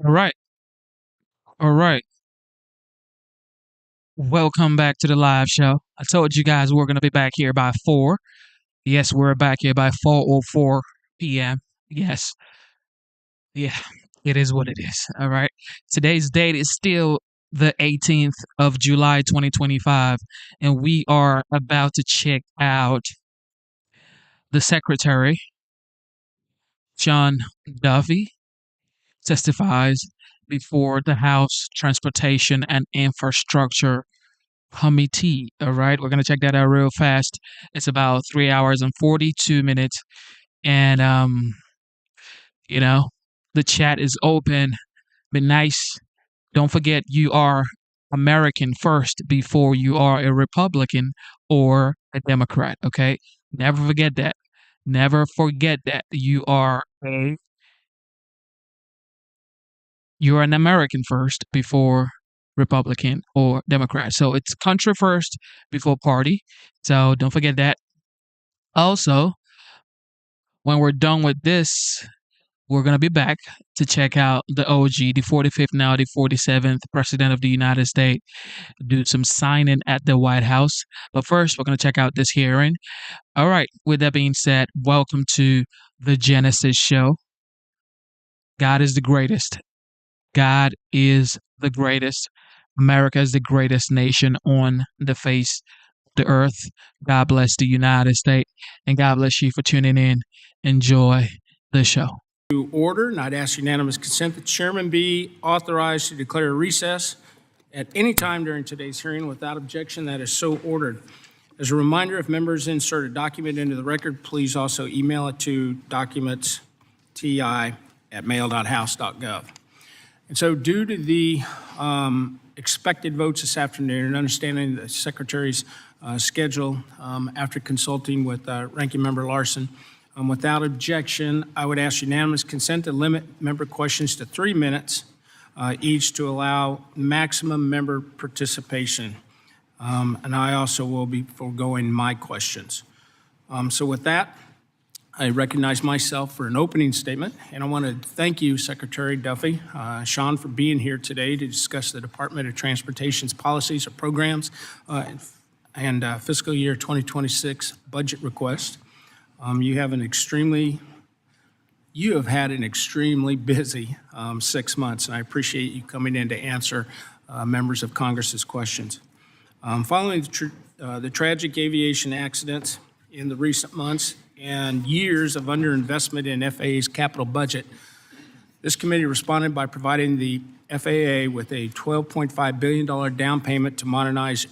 All right. All right. Welcome back to the live show. I told you guys we're going to be back here by 4. Yes, we're back here by 4:04 p.m. Yes. Yeah. It is what it is. All right. Today's date is still the 18th of July 2025, and we are about to check out the secretary, John Duffy, testifies before the House Transportation and Infrastructure Committee. All right, we're gonna check that out real fast. It's about 3 hours and 42 minutes, and you know, the chat is open. Be nice. Don't forget you are American first before you are a Republican or a Democrat. Okay, never forget that. Never forget that you're an American first before Republican or Democrat. So it's country first before party. So don't forget that. Also, when we're done with this, we're going to be back to check out the OG, the 45th, now the 47th President of the United States, do some signing at the White House. But first, we're going to check out this hearing. All right, with that being said, welcome to the Genesis Show. God is the greatest. God is the greatest. America is the greatest nation on the face of the earth. God bless the United States, and God bless you for tuning in. Enjoy the show. To order, and I'd ask unanimous consent that the chairman be authorized to declare a recess at any time during today's hearing without objection. That is so ordered. As a reminder, if members insert a document into the record, please also email it to documentsti@mail.house.gov. And so due to the expected votes this afternoon and understanding the Secretary's schedule after consulting with Ranking Member Larson, without objection, I would ask unanimous consent to limit member questions to 3 minutes each to allow maximum member participation. And I also will be foregoing my questions. So with that, I recognize myself for an opening statement, and I want to thank you, Secretary Duffy, Sean, for being here today to discuss the Department of Transportation's policies or programs and fiscal year 2026 budget request. You have had an extremely busy 6 months, and I appreciate you coming in to answer members of Congress's questions. Following the tragic aviation accidents in the recent months and years of underinvestment in FAA's capital budget, this committee responded by providing the FAA with a $12.5 billion down payment to modernize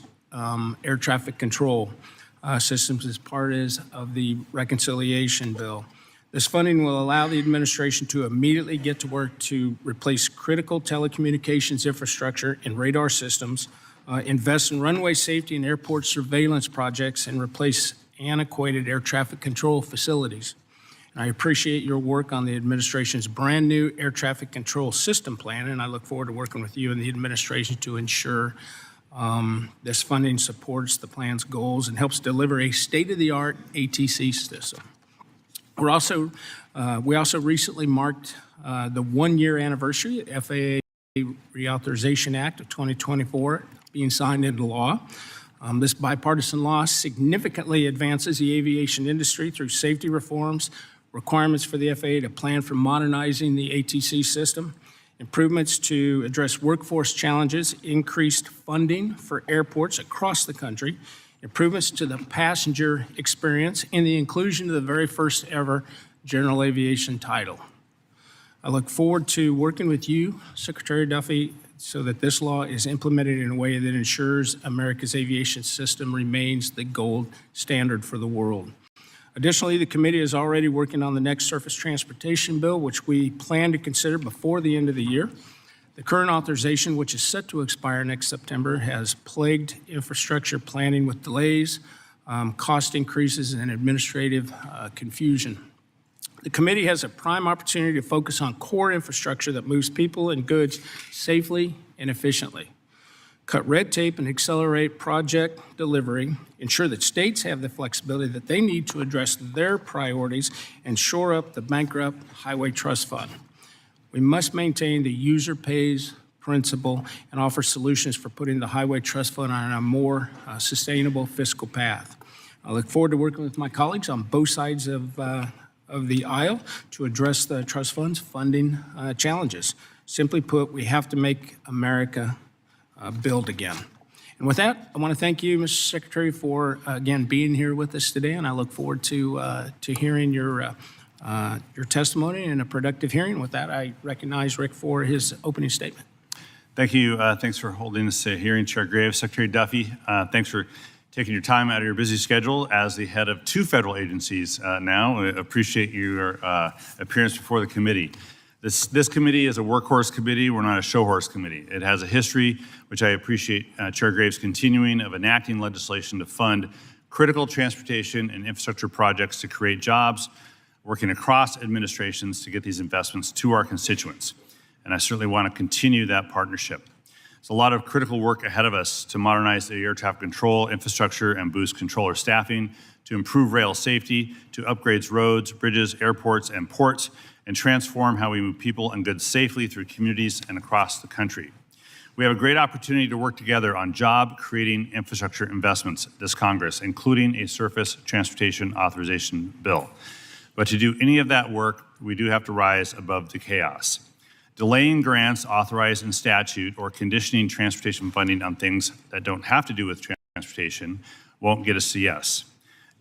air traffic control systems as part of the reconciliation bill. This funding will allow the administration to immediately get to work to replace critical telecommunications infrastructure and radar systems, invest in runway safety and airport surveillance projects, and replace antiquated air traffic control facilities. And I appreciate your work on the administration's brand new air traffic control system plan, and I look forward to working with you and the administration to ensure this funding supports the plan's goals and helps deliver a state-of-the-art ATC system. We also recently marked the 1-year anniversary of FAA Reauthorization Act of 2024 being signed into law. This bipartisan law significantly advances the aviation industry through safety reforms, requirements for the FAA to plan for modernizing the ATC system, improvements to address workforce challenges, increased funding for airports across the country, improvements to the passenger experience, and the inclusion of the very first ever general aviation title. I look forward to working with you, Secretary Duffy, so that this law is implemented in a way that ensures America's aviation system remains the gold standard for the world. Additionally, the committee is already working on the next surface transportation bill, which we plan to consider before the end of the year. The current authorization, which is set to expire next September, has plagued infrastructure planning with delays, cost increases, and administrative confusion. The committee has a prime opportunity to focus on core infrastructure that moves people and goods safely and efficiently, cut red tape and accelerate project delivery, ensure that states have the flexibility that they need to address their priorities, and shore up the bankrupt Highway Trust Fund. We must maintain the user pays principle and offer solutions for putting the Highway Trust Fund on a more sustainable fiscal path. I look forward to working with my colleagues on both sides of the aisle to address the trust fund's funding challenges. Simply put, we have to make America build again. And with that, I want to thank you, Mr. Secretary, for again being here with us today, and I look forward to hearing your testimony and a productive hearing. With that, I recognize Rick for his opening statement. Thank you. Thanks for holding this hearing, Chair Graves. Secretary Duffy, thanks for taking your time out of your busy schedule as the head of 2 federal agencies now. I appreciate your appearance before the committee. This committee is a workhorse committee. We're not a showhorse committee. It has a history, which I appreciate Chair Graves continuing, of enacting legislation to fund critical transportation and infrastructure projects to create jobs, working across administrations to get these investments to our constituents. And I certainly want to continue that partnership. There's a lot of critical work ahead of us to modernize the air traffic control infrastructure and boost controller staffing, to improve rail safety, to upgrade roads, bridges, airports, and ports, and transform how we move people and goods safely through communities and across the country. We have a great opportunity to work together on job-creating infrastructure investments this Congress, including a surface transportation authorization bill. But to do any of that work, we do have to rise above the chaos. Delaying grants authorized in statute or conditioning transportation funding on things that don't have to do with transportation won't get us to yes.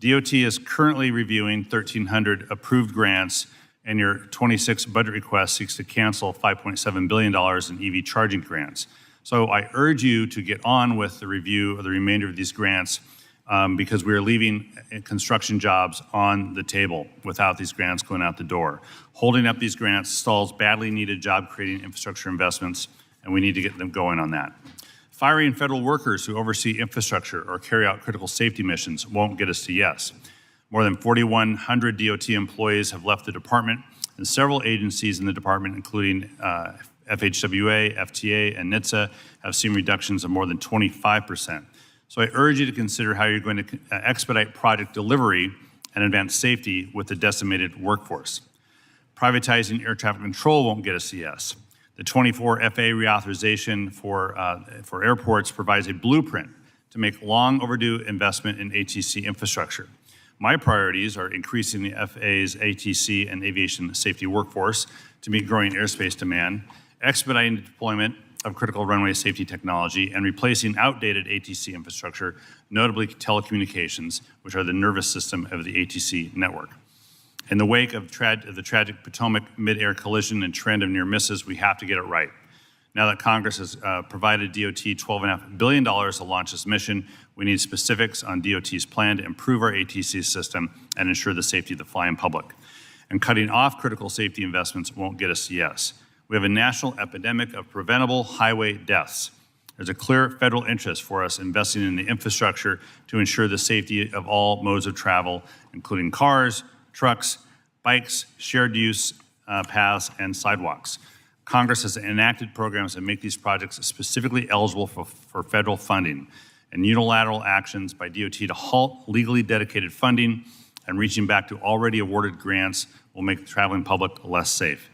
DOT is currently reviewing 1,300 approved grants, and your 26 budget request seeks to cancel $5.7 billion in EV charging grants. So I urge you to get on with the review of the remainder of these grants because we are leaving construction jobs on the table without these grants going out the door. Holding up these grants stalls badly needed job-creating infrastructure investments, and we need to get them going on that. Firing federal workers who oversee infrastructure or carry out critical safety missions won't get us to yes. More than 4,100 DOT employees have left the department, and several agencies in the department, including FHWA, FTA, and NHTSA, have seen reductions of more than 25%. So I urge you to consider how you're going to expedite project delivery and advance safety with the decimated workforce. Privatizing air traffic control won't get us to yes. The 24 FAA reauthorization for airports provides a blueprint to make long overdue investment in ATC infrastructure. My priorities are increasing the FAA's ATC and aviation safety workforce to meet growing airspace demand, expediting the deployment of critical runway safety technology, and replacing outdated ATC infrastructure, notably telecommunications, which are the nervous system of the ATC network. In the wake of the tragic Potomac mid-air collision and trend of near misses, we have to get it right. Now that Congress has provided DOT $12.5 billion to launch this mission, we need specifics on DOT's plan to improve our ATC system and ensure the safety of the flying public. And cutting off critical safety investments won't get us to yes. We have a national epidemic of preventable highway deaths. There's a clear federal interest for us investing in the infrastructure to ensure the safety of all modes of travel, including cars, trucks, bikes, shared use paths, and sidewalks. Congress has enacted programs that make these projects specifically eligible for federal funding, and unilateral actions by DOT to halt legally dedicated funding and reaching back to already awarded grants will make the traveling public less safe.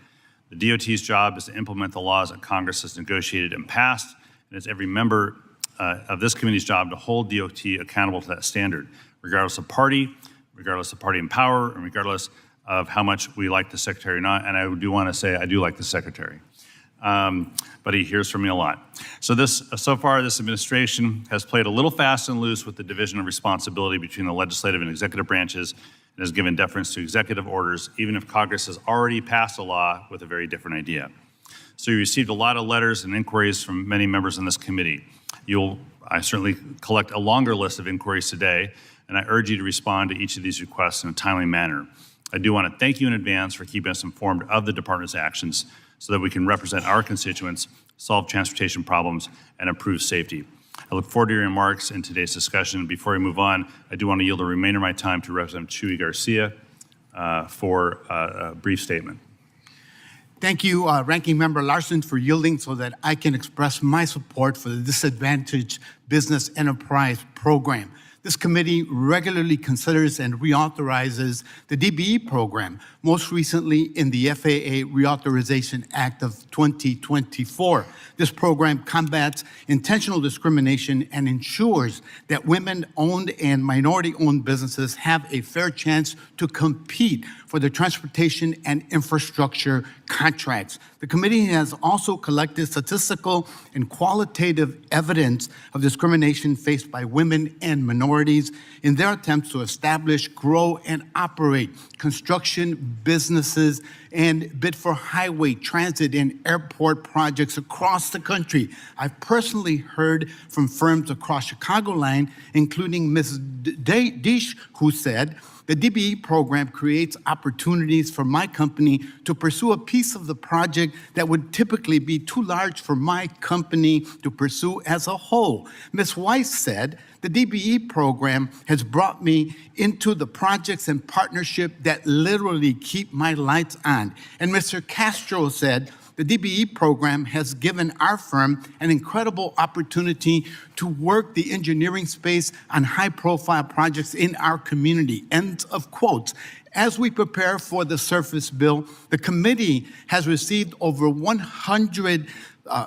The DOT's job is to implement the laws that Congress has negotiated and passed, and it's every member of this committee's job to hold DOT accountable to that standard, regardless of party in power, and regardless of how much we like the Secretary or not. And I do want to say I do like the Secretary, but he hears from me a lot. So far, this administration has played a little fast and loose with the division of responsibility between the legislative and executive branches, and has given deference to executive orders, even if Congress has already passed a law with a very different idea. So you received a lot of letters and inquiries from many members in this committee. I certainly collect a longer list of inquiries today, and I urge you to respond to each of these requests in a timely manner. I do want to thank you in advance for keeping us informed of the department's actions so that we can represent our constituents, solve transportation problems, and improve safety. I look forward to your remarks in today's discussion. Before I move on, I do want to yield the remainder of my time to Representative Chuy Garcia for a brief statement. Thank you, Ranking Member Larson, for yielding so that I can express my support for the Disadvantaged Business Enterprise Program. This committee regularly considers and reauthorizes the DBE program, most recently in the FAA Reauthorization Act of 2024. This program combats intentional discrimination and ensures that women-owned and minority-owned businesses have a fair chance to compete for the transportation and infrastructure contracts. The committee has also collected statistical and qualitative evidence of discrimination faced by women and minorities in their attempts to establish, grow, and operate construction businesses and bid for highway, transit, and airport projects across the country. I've personally heard from firms across Chicagoland, including Ms. Deesh, who said, the DBE program creates opportunities for my company to pursue a piece of the project that would typically be too large for my company to pursue as a whole. Ms. Weiss said, the DBE program has brought me into the projects and partnership that literally keep my lights on. And Mr. Castro said, the DBE program has given our firm an incredible opportunity to work the engineering space on high-profile projects in our community. End of quotes. As we prepare for the surface bill, the committee has received over 100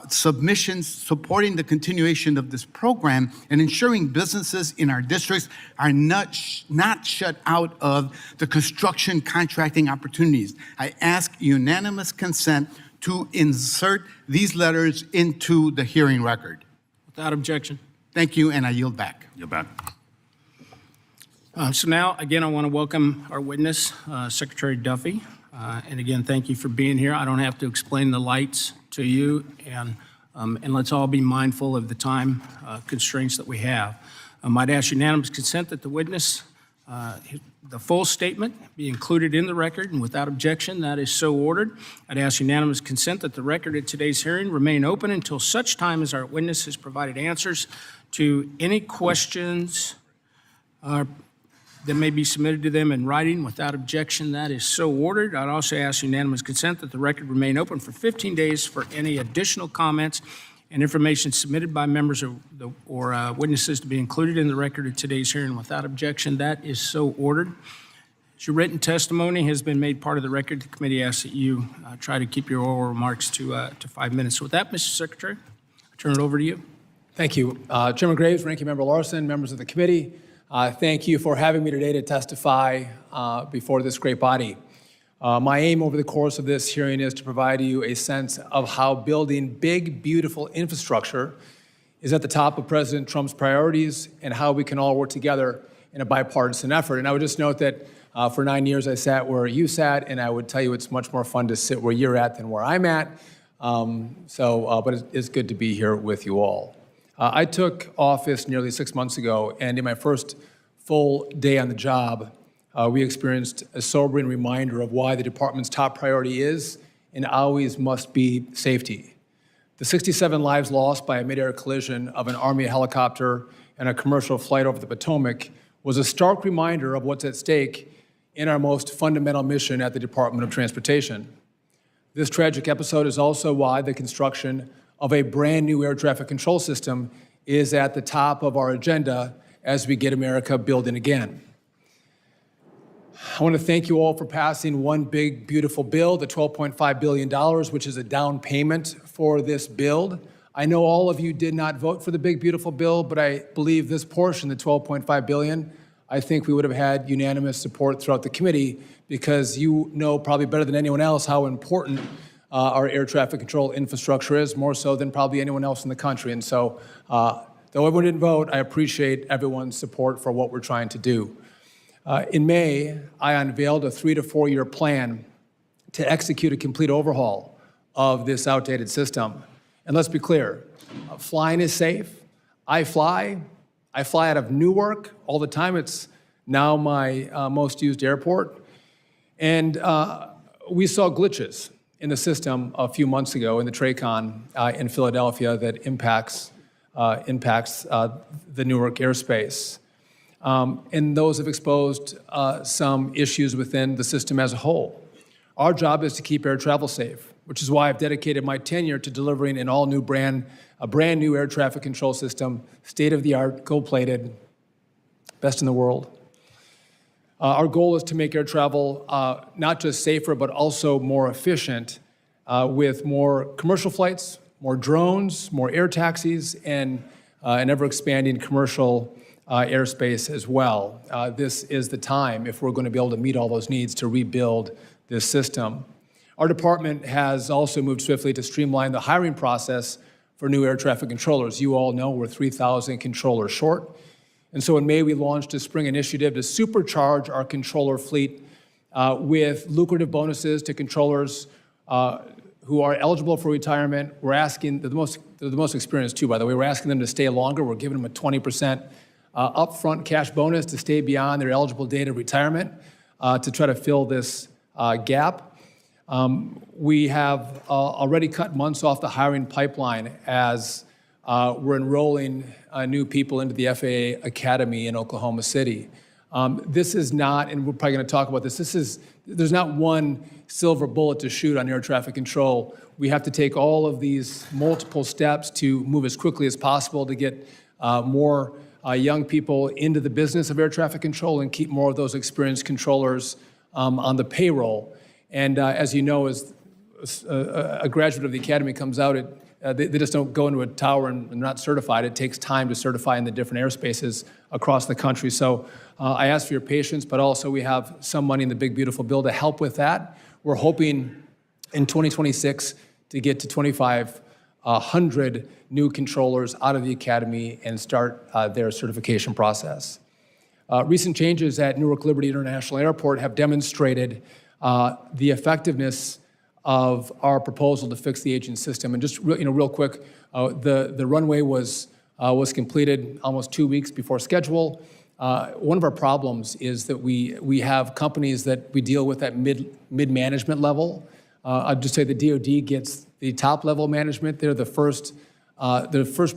submissions supporting the continuation of this program and ensuring businesses in our districts are not shut out of the construction contracting opportunities. I ask unanimous consent to insert these letters into the hearing record. Without objection. Thank you, and I yield back. Yield back. So now, again, I want to welcome our witness, Secretary Duffy. And again, thank you for being here. I don't have to explain the lights to you, and let's all be mindful of the time constraints that we have. I might ask unanimous consent that the witness, the full statement be included in the record, and without objection, that is so ordered. I'd ask unanimous consent that the record at today's hearing remain open until such time as our witness has provided answers to any questions that may be submitted to them in writing. Without objection, that is so ordered. I'd also ask unanimous consent that the record remain open for 15 days for any additional comments and information submitted by members or witnesses to be included in the record of today's hearing. Without objection, that is so ordered. As your written testimony has been made part of the record, the committee asks that you try to keep your oral remarks to 5 minutes. So with that, Mr. Secretary, I turn it over to you. Thank you. Chairman Graves, Ranking Member Larson, members of the committee, thank you for having me today to testify before this great body. My aim over the course of this hearing is to provide you a sense of how building big, beautiful infrastructure is at the top of President Trump's priorities and how we can all work together in a bipartisan effort. And I would just note that for 9 years I sat where you sat, and I would tell you it's much more fun to sit where you're at than where I'm at. But it's good to be here with you all. I took office nearly 6 months ago, and in my first full day on the job, we experienced a sobering reminder of why the department's top priority is and always must be safety. The 67 lives lost by a mid-air collision of an Army helicopter and a commercial flight over the Potomac was a stark reminder of what's at stake in our most fundamental mission at the Department of Transportation. This tragic episode is also why the construction of a brand new air traffic control system is at the top of our agenda as we get America building again. I want to thank you all for passing one big, beautiful bill, the $12.5 billion, which is a down payment for this build. I know all of you did not vote for the big, beautiful bill, but I believe this portion, the $12.5 billion, I think we would have had unanimous support throughout the committee because you know probably better than anyone else how important our air traffic control infrastructure is, more so than probably anyone else in the country. And so, though everyone didn't vote, I appreciate everyone's support for what we're trying to do. In May, I unveiled a 3 to 4 year plan to execute a complete overhaul of this outdated system. And let's be clear, flying is safe. I fly out of Newark all the time. It's now my most used airport. And we saw glitches in the system a few months ago in the TRACON in Philadelphia that impacts the Newark airspace. And those have exposed some issues within the system as a whole. Our job is to keep air travel safe, which is why I've dedicated my tenure to delivering an all-new a brand new air traffic control system, state-of-the-art, gold-plated, best in the world. Our goal is to make air travel not just safer, but also more efficient with more commercial flights, more drones, more air taxis, and an ever-expanding commercial airspace as well. This is the time, if we're going to be able to meet all those needs, to rebuild this system. Our department has also moved swiftly to streamline the hiring process for new air traffic controllers. You all know we're 3,000 controllers short. And so in May, we launched a spring initiative to supercharge our controller fleet with lucrative bonuses to controllers who are eligible for retirement. We're asking, they're the most experienced too, by the way, we're asking them to stay longer. We're giving them a 20% upfront cash bonus to stay beyond their eligible date of retirement to try to fill this gap. We have already cut months off the hiring pipeline as we're enrolling new people into the FAA Academy in Oklahoma City. This is not, and we're probably going to talk about this, there's not one silver bullet to shoot on air traffic control. We have to take all of these multiple steps to move as quickly as possible to get more young people into the business of air traffic control and keep more of those experienced controllers on the payroll. And as you know, as a graduate of the academy comes out, they just don't go into a tower and they're not certified. It takes time to certify in the different airspaces across the country. So I ask for your patience, but also we have some money in the big, beautiful bill to help with that. We're hoping in 2026 to get to 2,500 new controllers out of the academy and start their certification process. Recent changes at Newark Liberty International Airport have demonstrated the effectiveness of our proposal to fix the aging system. And just real quick, the runway was completed almost 2 weeks before schedule. One of our problems is that we have companies that we deal with at mid-management level. I'd just say the DoD gets the top level management. They're the first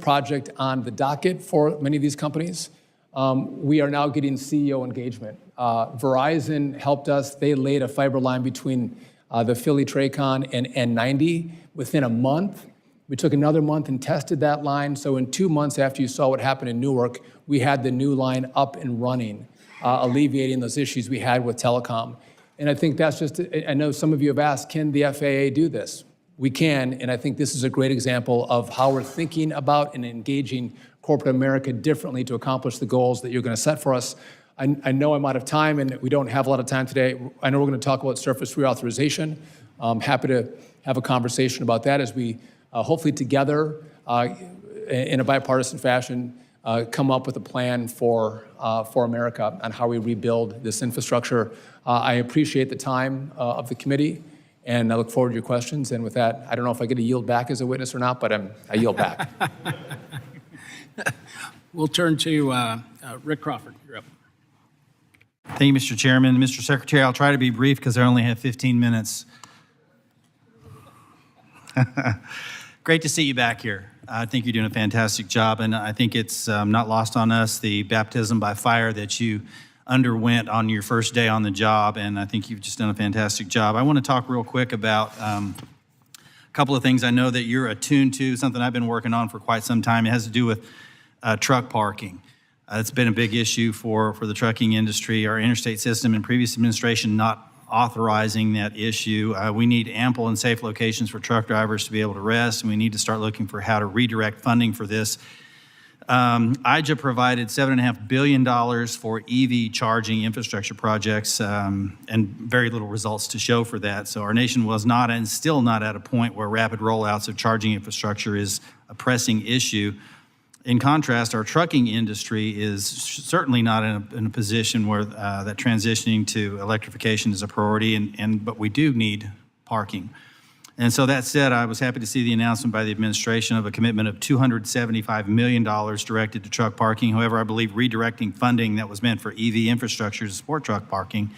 project on the docket for many of these companies. We are now getting CEO engagement. Verizon helped us. They laid a fiber line between the Philly Tracon and N90 within a month. We took another month and tested that line. So in 2 months after you saw what happened in Newark, we had the new line up and running, alleviating those issues we had with telecom. And I think that's just, I know some of you have asked, can the FAA do this? We can, and I think this is a great example of how we're thinking about and engaging corporate America differently to accomplish the goals that you're going to set for us. I know I'm out of time, and we don't have a lot of time today. I know we're going to talk about surface reauthorization. I'm happy to have a conversation about that as we hopefully together in a bipartisan fashion come up with a plan for America on how we rebuild this infrastructure. I appreciate the time of the committee, and I look forward to your questions. And with that, I don't know if I get to yield back as a witness or not, but I yield back. We'll turn to Rick Crawford. You're up. Thank you, Mr. Chairman. Mr. Secretary, I'll try to be brief because I only have 15 minutes. Great to see you back here. I think you're doing a fantastic job, and I think it's not lost on us the baptism by fire that you underwent on your first day on the job, and I think you've just done a fantastic job. I want to talk real quick about a couple of things I know that you're attuned to, something I've been working on for quite some time. It has to do with truck parking. It's been a big issue for the trucking industry, our interstate system, and previous administration not authorizing that issue. We need ample and safe locations for truck drivers to be able to rest, and we need to start looking for how to redirect funding for this. IJA provided $7.5 billion for EV charging infrastructure projects and very little results to show for that. So our nation was not and still not at a point where rapid rollouts of charging infrastructure is a pressing issue. In contrast, our trucking industry is certainly not in a position where that transitioning to electrification is a priority, but we do need parking. And so that said, I was happy to see the announcement by the administration of a commitment of $275 million directed to truck parking. However, I believe redirecting funding that was meant for EV infrastructure to support truck parking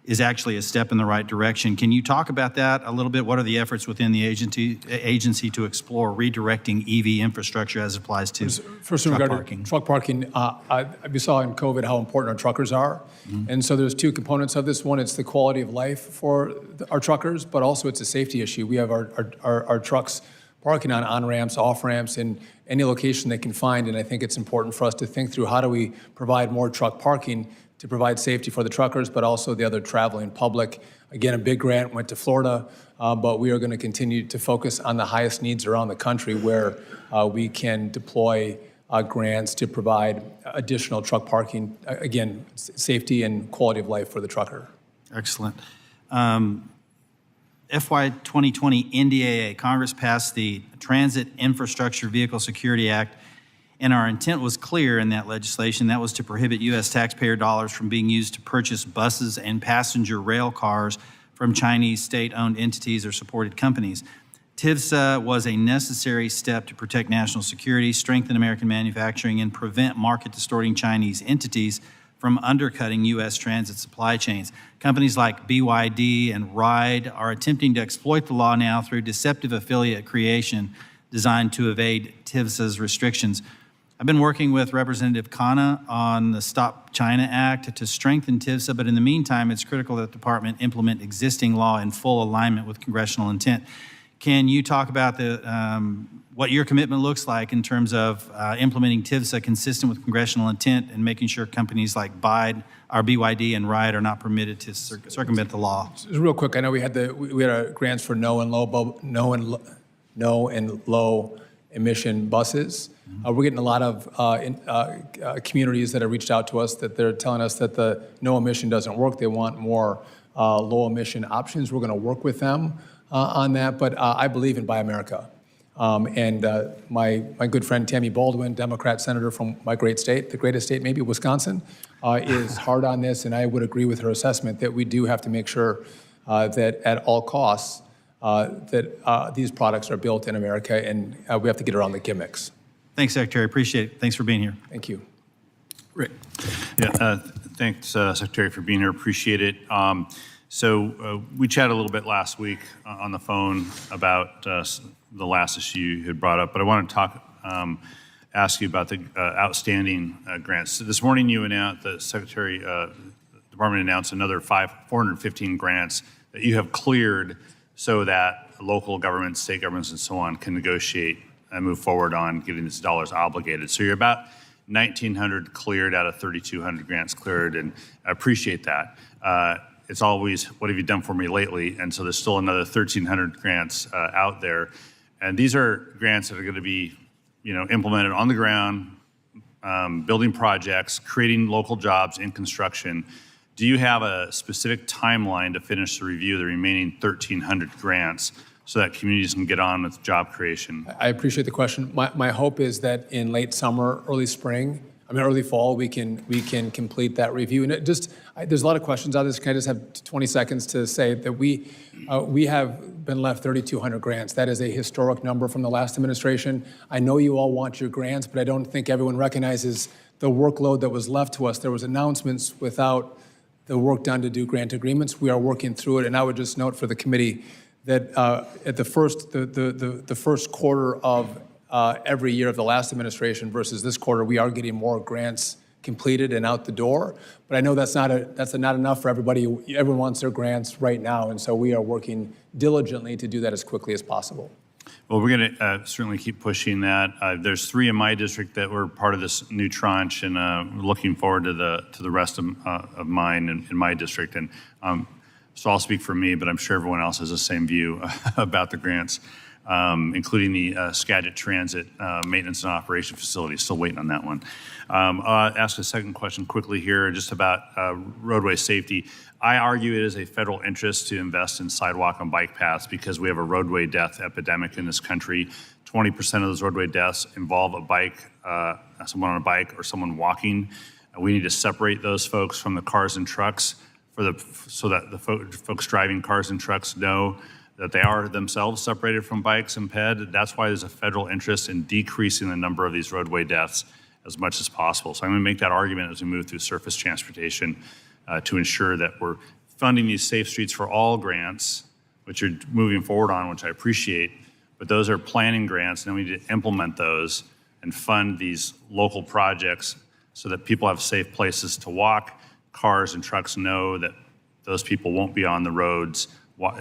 is actually a step in the right direction. Can you talk about that a little bit? What are the efforts within the agency to explore redirecting EV infrastructure as it applies to truck parking? Truck parking, we saw in COVID how important our truckers are. Mm-hmm. And so there's two components of this. One, it's the quality of life for our truckers, but also it's a safety issue. We have our trucks parking on on-ramps, off-ramps, in any location they can find. And I think it's important for us to think through how do we provide more truck parking to provide safety for the truckers, but also the other traveling public. Again, a big grant went to Florida, but we are going to continue to focus on the highest needs around the country where we can deploy grants to provide additional truck parking, again, safety and quality of life for the trucker. Excellent. FY 2020 NDAA, Congress passed the Transit Infrastructure Vehicle Security Act, and our intent was clear in that legislation. That was to prohibit U.S. taxpayer dollars from being used to purchase buses and passenger rail cars from Chinese state-owned entities or supported companies. TIVSA was a necessary step to protect national security, strengthen American manufacturing, and prevent market-distorting Chinese entities from undercutting U.S. transit supply chains. Companies like BYD and RIDE are attempting to exploit the law now through deceptive affiliate creation designed to evade TIVSA's restrictions. I've been working with Representative Khanna on the Stop China Act to strengthen TIVSA, but in the meantime, it's critical that the department implement existing law in full alignment with congressional intent. Can you talk about what your commitment looks like in terms of implementing TIVSA consistent with congressional intent and making sure companies like BYD and RIDE are not permitted to circumvent the law? Just real quick, I know we had grants for no and low emission buses. We're getting a lot of communities that have reached out to us that they're telling us that the no emission doesn't work. They want more low emission options. We're going to work with them on that, but I believe in Buy America. And my good friend Tammy Baldwin, Democrat senator from my great state, the greatest state maybe, Wisconsin, is hard on this, and I would agree with her assessment that we do have to make sure that at all costs that these products are built in America, and we have to get around the gimmicks. Thanks, Secretary. Appreciate it. Thanks for being here. Thank you. Rick. Yeah, thanks, Secretary, for being here. Appreciate it. So we chatted a little bit last week on the phone about the last issue you had brought up, but I want to ask you about the outstanding grants. So this morning you announced, the Department announced another 415 grants that you have cleared so that local governments, state governments, and so on can negotiate and move forward on getting these dollars obligated. So you're about 1,900 cleared out of 3,200 grants cleared, and I appreciate that. It's always, what have you done for me lately? And so there's still another 1,300 grants out there. And these are grants that are going to be, implemented on the ground, building projects, creating local jobs in construction. Do you have a specific timeline to finish the review of the remaining 1,300 grants so that communities can get on with job creation? I appreciate the question. My hope is that in late summer, early fall, we can complete that review. And there's a lot of questions on this. Can I just have 20 seconds to say that we have been left 3,200 grants. That is a historic number from the last administration. I know you all want your grants, but I don't think everyone recognizes the workload that was left to us. There was announcements without the work done to do grant agreements. We are working through it, and I would just note for the committee that at the first quarter of every year of the last administration versus this quarter, we are getting more grants completed and out the door. But I know that's not enough for everybody. Everyone wants their grants right now, and so we are working diligently to do that as quickly as possible. Well, we're going to certainly keep pushing that. There's 3 in my district that were part of this new tranche, and looking forward to the rest of mine in my district. And so I'll speak for me, but I'm sure everyone else has the same view about the grants, including the Skagit Transit Maintenance and Operation Facility. Still waiting on that one. I'll ask a second question quickly here, just about roadway safety. I argue it is a federal interest to invest in sidewalk and bike paths because we have a roadway death epidemic in this country. 20% of those roadway deaths involve a bike, someone on a bike or someone walking. We need to separate those folks from the cars and trucks so that the folks driving cars and trucks know that they are themselves separated from bikes and ped. That's why there's a federal interest in decreasing the number of these roadway deaths as much as possible. So I'm going to make that argument as we move through surface transportation to ensure that we're funding these Safe Streets for All grants, which you're moving forward on, which I appreciate, but those are planning grants, and we need to implement those and fund these local projects so that people have safe places to walk. Cars and trucks know that those people won't be on the roads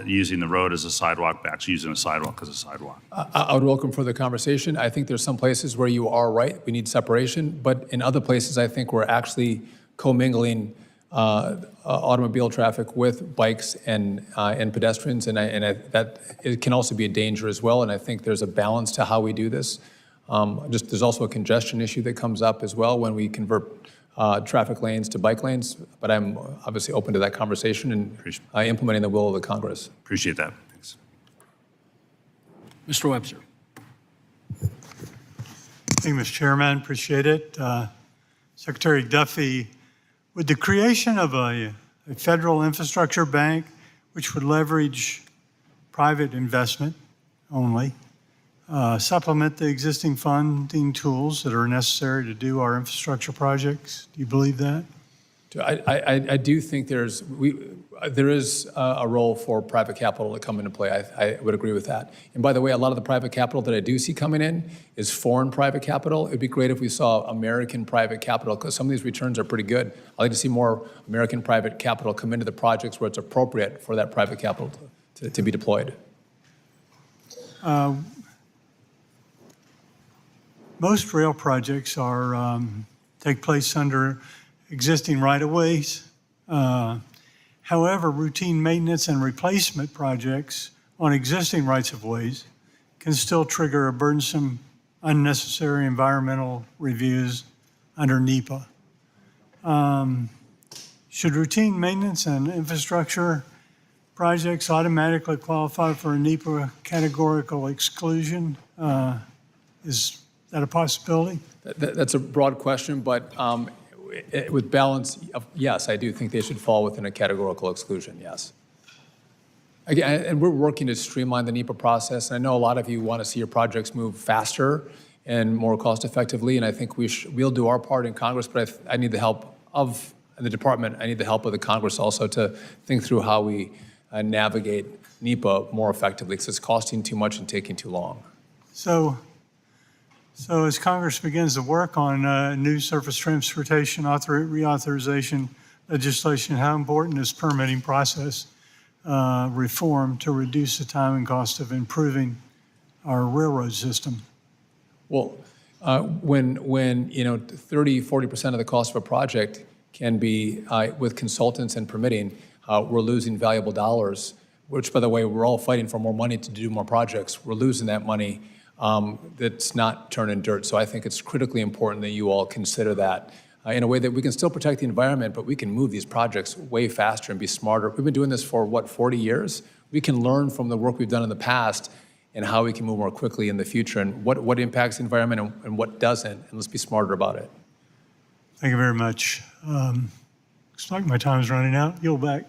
using the road as a sidewalk, back to using a sidewalk as a sidewalk. I would welcome further conversation. I think there's some places where you are right, we need separation, but in other places, I think we're actually commingling automobile traffic with bikes and pedestrians, and that it can also be a danger as well, and I think there's a balance to how we do this. There's also a congestion issue that comes up as well when we convert traffic lanes to bike lanes, but I'm obviously open to that conversation and implementing the will of the Congress. Appreciate that. Thanks. Mr. Webster. Thank you, Mr. Chairman. Appreciate it. Secretary Duffy, with the creation of a federal infrastructure bank, which would leverage private investment only, supplement the existing funding tools that are necessary to do our infrastructure projects? Do you believe that? I do think there is a role for private capital to come into play. I would agree with that. And by the way, a lot of the private capital that I do see coming in is foreign private capital. It'd be great if we saw American private capital, because some of these returns are pretty good. I'd like to see more American private capital come into the projects where it's appropriate for that private capital to be deployed. Most rail projects take place under existing right-of-ways. However, routine maintenance and replacement projects on existing rights-of-ways can still trigger a burdensome, unnecessary environmental reviews under NEPA. Should routine maintenance and infrastructure projects automatically qualify for a NEPA categorical exclusion? Is that a possibility? That's a broad question, but with balance, yes, I do think they should fall within a categorical exclusion, yes. Again, and we're working to streamline the NEPA process, and I know a lot of you want to see your projects move faster and more cost effectively, and I think we'll do our part in Congress, but I need the help of the department. I need the help of the Congress also to think through how we navigate NEPA more effectively, because it's costing too much and taking too long. So as Congress begins to work on new surface transportation reauthorization legislation, how important is permitting process reform to reduce the time and cost of improving our railroad system? Well, when 30-40% of the cost of a project can be with consultants and permitting, we're losing valuable dollars, which, by the way, we're all fighting for more money to do more projects. We're losing that money. That's not turning dirt. So I think it's critically important that you all consider that in a way that we can still protect the environment, but we can move these projects way faster and be smarter. We've been doing this for, 40 years? We can learn from the work we've done in the past and how we can move more quickly in the future, and what impacts the environment and what doesn't, and let's be smarter about it. Thank you very much. Looks like my time is running out. Yield back.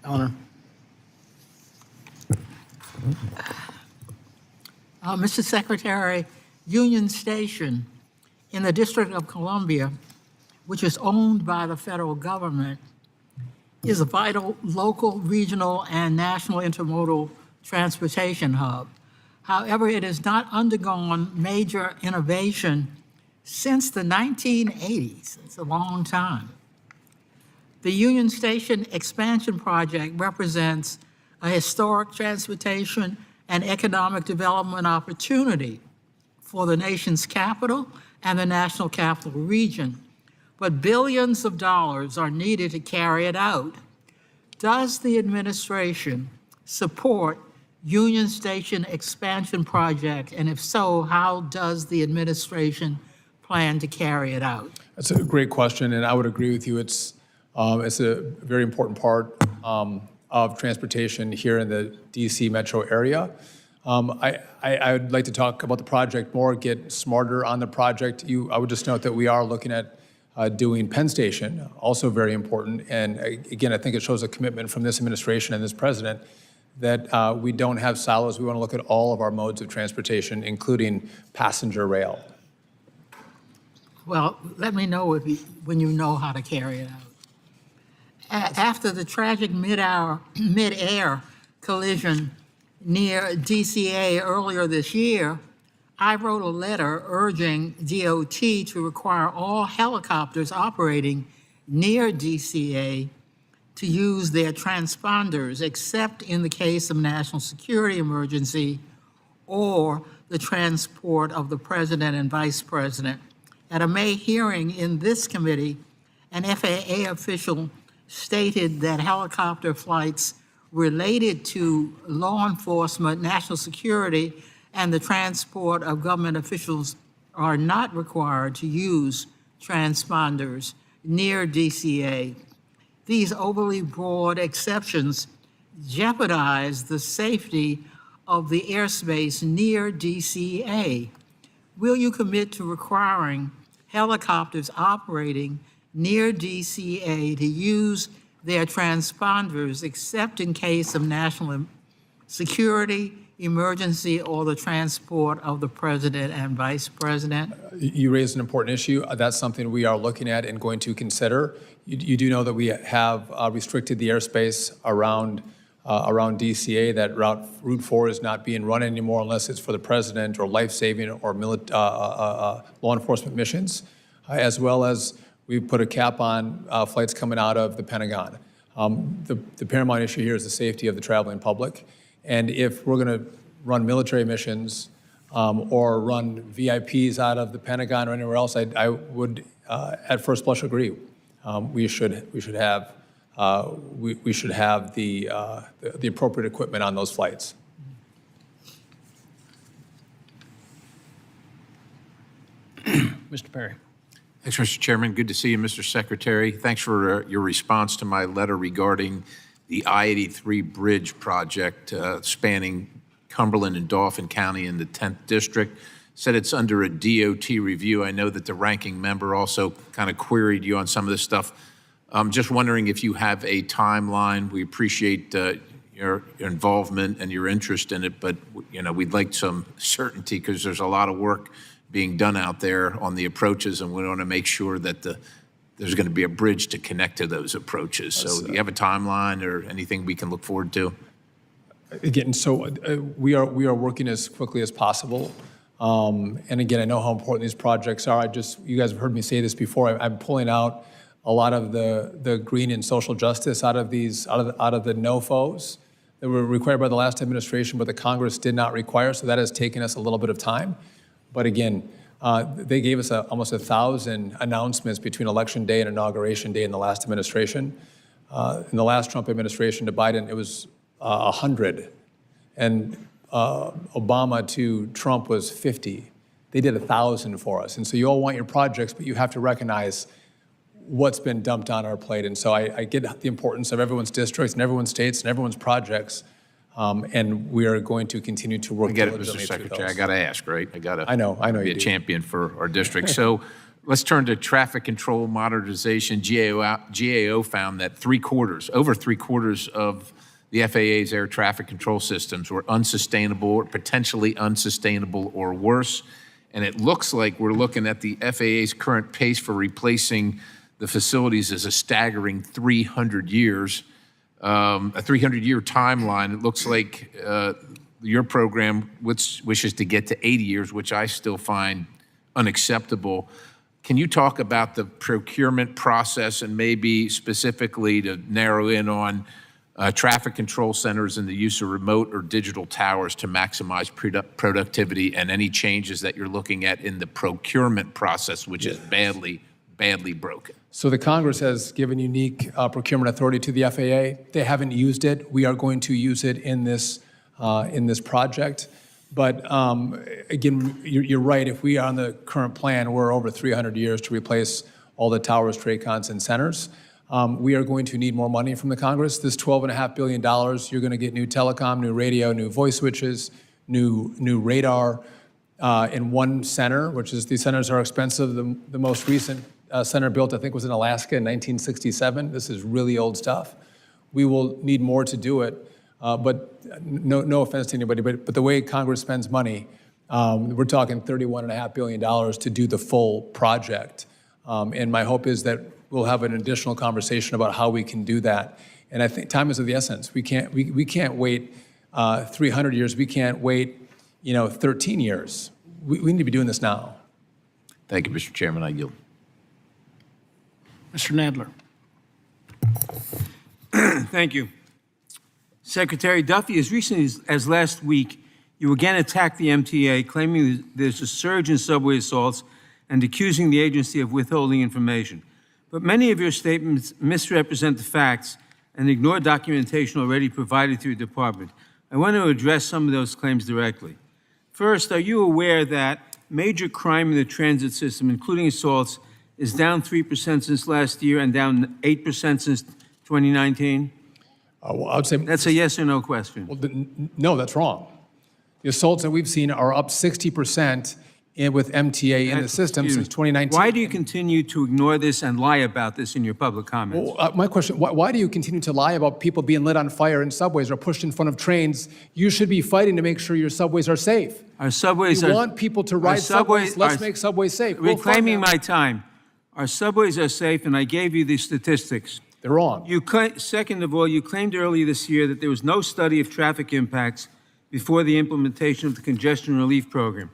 Eleanor. Mr. Secretary, Union Station in the District of Columbia, which is owned by the federal government, is a vital local, regional, and national intermodal transportation hub. However, it has not undergone major innovation since the 1980s. It's a long time. The Union Station expansion project represents a historic transportation and economic development opportunity for the nation's capital and the National Capital Region, but billions of dollars are needed to carry it out. Does the administration support Union Station expansion project, and if so, how does the administration plan to carry it out? That's a great question, and I would agree with you. It's a very important part of transportation here in the DC metro area. I would like to talk about the project more, get smarter on the project. I would just note that we are looking at doing Penn Station, also very important. And again, I think it shows a commitment from this administration and this president that we don't have silos. We want to look at all of our modes of transportation, including passenger rail. Well, let me know when you know how to carry it out. After the tragic mid-air collision near DCA earlier this year, I wrote a letter urging DOT to require all helicopters operating near DCA to use their transponders except in the case of national security emergency or the transport of the president and vice president. At a May hearing in this committee, an FAA official stated that helicopter flights related to law enforcement, national security, and the transport of government officials are not required to use transponders near DCA. These overly broad exceptions jeopardize the safety of the airspace near DCA. Will you commit to requiring helicopters operating near DCA to use their transponders except in case of national security, emergency, or the transport of the president and vice president? You raised an important issue. That's something we are looking at and going to consider. You do know that we have restricted the airspace around DCA, that Route 4 is not being run anymore unless it's for the president or life-saving or law enforcement missions, as well as we put a cap on flights coming out of the Pentagon. The paramount issue here is the safety of the traveling public. And if we're going to run military missions or run VIPs out of the Pentagon or anywhere else, I would, at first blush, agree. We should have the appropriate equipment on those flights. Mr. Perry. Thanks, Mr. Chairman. Good to see you, Mr. Secretary. Thanks for your response to my letter regarding the I-83 bridge project spanning Cumberland and Dauphin County in the 10th District. Said it's under a DOT review. I know that the ranking member also kind of queried you on some of this stuff. I'm just wondering if you have a timeline. We appreciate your involvement and your interest in it, but we'd like some certainty because there's a lot of work being done out there on the approaches, and we want to make sure that there's going to be a bridge to connect to those approaches. So do you have a timeline or anything we can look forward to? Again, so we are working as quickly as possible. And again, I know how important these projects are. You guys have heard me say this before. I'm pulling out a lot of the green and social justice out of the NOFOs that were required by the last administration, but the Congress did not require. So that has taken us a little bit of time. But again, they gave us almost 1,000 announcements between Election Day and Inauguration Day in the last administration. In the last Trump administration to Biden, it was 100. And Obama to Trump was 50. They did 1,000 for us. And so you all want your projects, but you have to recognize what's been dumped on our plate. And so I get the importance of everyone's districts and everyone's states and everyone's projects. And we are going to continue to work I get it, diligently Mr. through Secretary. those. I got to ask, right? I know be you a do. champion for our district. So let's turn to traffic control modernization. GAO found that over three quarters of the FAA's air traffic control systems were unsustainable or potentially unsustainable or worse. And it looks like we're looking at the FAA's current pace for replacing the facilities as a staggering 300 years. A 300-year timeline. It looks like your program wishes to get to 80 years, which I still find unacceptable. Can you talk about the procurement process and maybe specifically to narrow in on traffic control centers and the use of remote or digital towers to maximize productivity and any changes that you're looking at in the procurement process, which is badly broken? So the Congress has given unique procurement authority to the FAA. They haven't used it. We are going to use it in this project. But again, you're right. If we are on the current plan, we're over 300 years to replace all the towers, TRACONs, and centers. We are going to need more money from the Congress. This $12.5 billion, you're going to get new telecom, new radio, new voice switches, new radar in one center, which is, these centers are expensive. The most recent center built, I think, was in Alaska in 1967. This is really old stuff. We will need more to do it, but no offense to anybody, but the way Congress spends money, we're talking $31.5 billion to do the full project. And my hope is that we'll have an additional conversation about how we can do that. And I think time is of the essence. We can't wait 300 years. We can't wait 13 years. We need to be doing this now. Thank you, Mr. Chairman. I yield. Mr. Nadler. Thank you. Secretary Duffy, as recently as last week, you again attacked the MTA, claiming there's a surge in subway assaults and accusing the agency of withholding information. But many of your statements misrepresent the facts and ignore documentation already provided to your department. I want to address some of those claims directly. First, are you aware that major crime in the transit system, including assaults, is down 3% since last year and down 8% since 2019? Well, I would say That's a yes or no question. well, no, that's wrong. The assaults that we've seen are up 60% with MTA in the system Excuse me. since 2019. Why do you continue to ignore this and lie about this in your public comments? Well, my question, why do you continue to lie about people being lit on fire in subways or pushed in front of trains? You should be fighting to make sure your subways are safe. Our subways You are... want people to ride subways, let's make subways safe. We'll fund Reclaiming them. my time. Our subways are safe, and I gave you the statistics. They're wrong. Second of all, you claimed earlier this year that there was no study of traffic impacts before the implementation of the congestion relief program.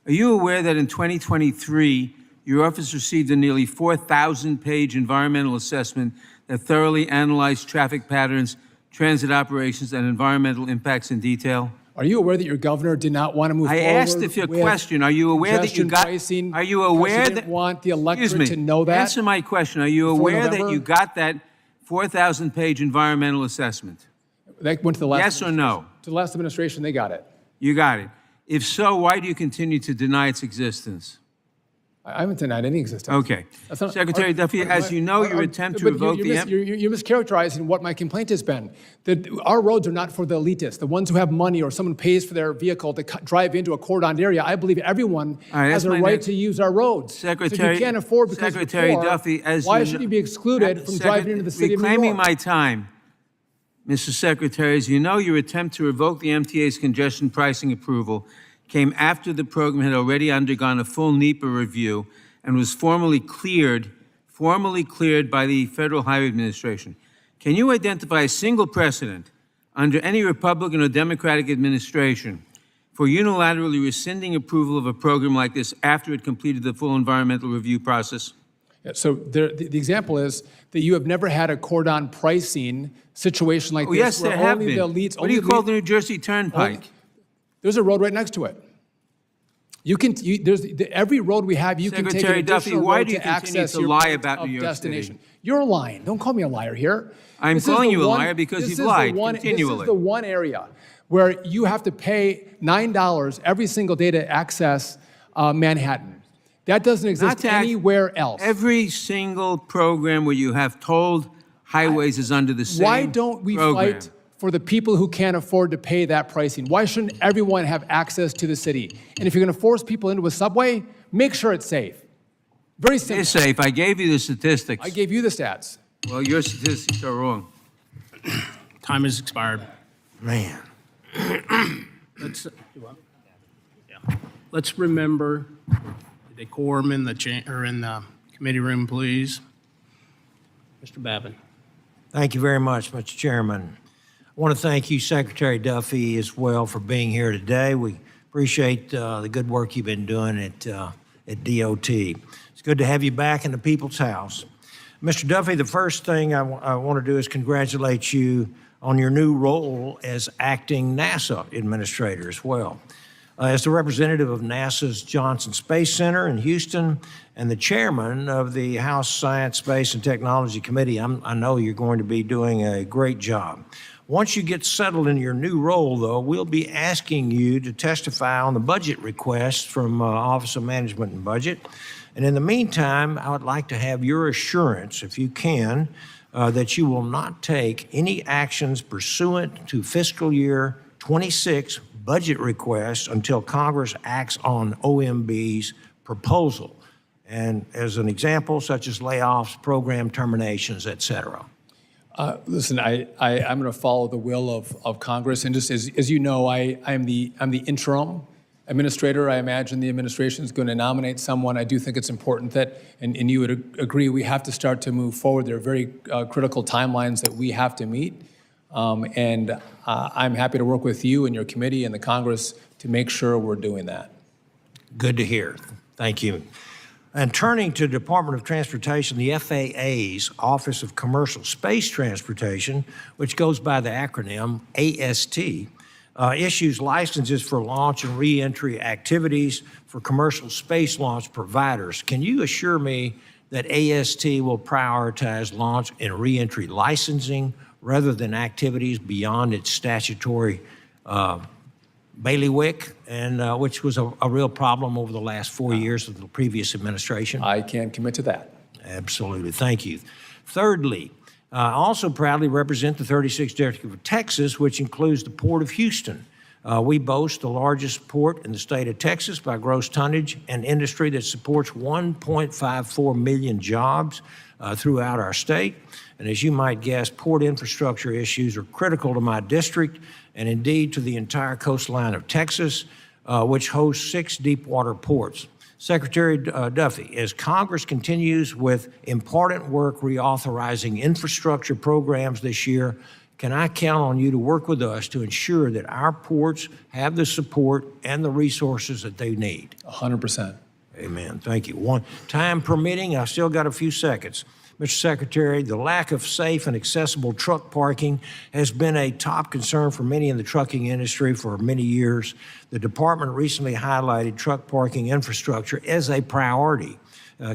Are you aware that in 2023, your office received a nearly 4,000-page environmental assessment that thoroughly analyzed traffic patterns, transit operations, and environmental impacts in detail? Are you aware that your governor did not want to move forward? I asked if your question, are you aware that you congestion got, pricing are you aware because you that, didn't want the excuse electorate me, to know that? Answer my question. Are you before aware that November? you got that 4,000-page environmental assessment? That went to the last Yes or no? To the last administration, they got it. You got it. If so, why do you continue to deny its existence? I haven't denied any existence. Okay. That's not- Secretary Duffy, as you know, your attempt to but revoke the... you're mischaracterizing what my complaint has been. That our roads are not for the elitists, the ones who have money or someone pays for their vehicle to drive into a cordoned area. I believe everyone All right, has that's a my right next- to use our roads. So if Secretary- you can't afford because Secretary you're poor, Duffy, as why you should know- you be excluded from driving into the city of New Reclaiming York? my time, Mr. Secretary, as you know, your attempt to revoke the MTA's congestion pricing approval came after the program had already undergone a full NEPA review and was formally cleared by the Federal Highway Administration. Can you identify a single precedent under any Republican or Democratic administration for unilaterally rescinding approval of a program like this after it completed the full environmental review process? Yeah, so the example is that you have never had a cordon pricing situation like Oh, this. yes, where there have only been. the elites, What do you only call the- the New Jersey Turnpike? There's a road right next to it. Every road we have, you can take Secretary an Duffy, additional why road do you to continue access to your lie point about of New York destination. City? You're lying. Don't call me a liar here. I'm This is calling the you a one- liar because this you've is the lied one- This continually. is the one area where you have to pay $9 every single day to access Manhattan. That doesn't Not exist to act- anywhere else. Every single program where you have tolled highways is under the same Why don't we program. fight for the people who can't afford to pay that pricing? Why shouldn't everyone have access to the city? And if you're going to force people into a subway, make sure it's safe. Very simple. It's safe. I gave you the statistics. I gave you the stats. Well, your statistics are wrong. Time has expired. Man. Let's remember the decorum in the committee room, please. Mr. Babin. Thank you very much, Mr. Chairman. I want to thank you, Secretary Duffy, as well, for being here today. We appreciate the good work you've been doing at DOT. It's good to have you back in the people's house. Mr. Duffy, the first thing I want to do is congratulate you on your new role as acting NASA administrator as well. As the representative of NASA's Johnson Space Center in Houston and the chairman of the House Science, Space, and Technology Committee, I know you're going to be doing a great job. Once you get settled in your new role, though, we'll be asking you to testify on the budget request from Office of Management and Budget. And in the meantime, I would like to have your assurance, if you can, that you will not take any actions pursuant to fiscal year 26 budget requests until Congress acts on OMB's proposal. And as an example, such as layoffs, program terminations, et cetera. Listen, I'm going to follow the will of Congress, and just as you know, I'm the interim administrator. I imagine the administration is going to nominate someone. I do think it's important that, and you would agree, we have to start to move forward. There are very critical timelines that we have to meet, and I'm happy to work with you and your committee and the Congress to make sure we're doing that. Good to hear. Thank you. And turning to the Department of Transportation, the FAA's Office of Commercial Space Transportation, which goes by the acronym AST, issues licenses for launch and reentry activities for commercial space launch providers. Can you assure me that AST will prioritize launch and reentry licensing rather than activities beyond its statutory bailiwick, and which was a real problem over the last 4 years of the previous administration? I can commit to that. Absolutely. Thank you. Thirdly, I also proudly represent the 36th District of Texas, which includes the Port of Houston. We boast the largest port in the state of Texas by gross tonnage, an industry that supports 1.54 million jobs throughout our state. And as you might guess, port infrastructure issues are critical to my district and indeed to the entire coastline of Texas, which hosts 6 deepwater ports. Secretary Duffy, as Congress continues with important work reauthorizing infrastructure programs this year, can I count on you to work with us to ensure that our ports have the support and the resources that they need? 100%. Amen. Thank you. One time permitting, I still got a few seconds. Mr. Secretary, the lack of safe and accessible truck parking has been a top concern for many in the trucking industry for many years. The department recently highlighted truck parking infrastructure as a priority.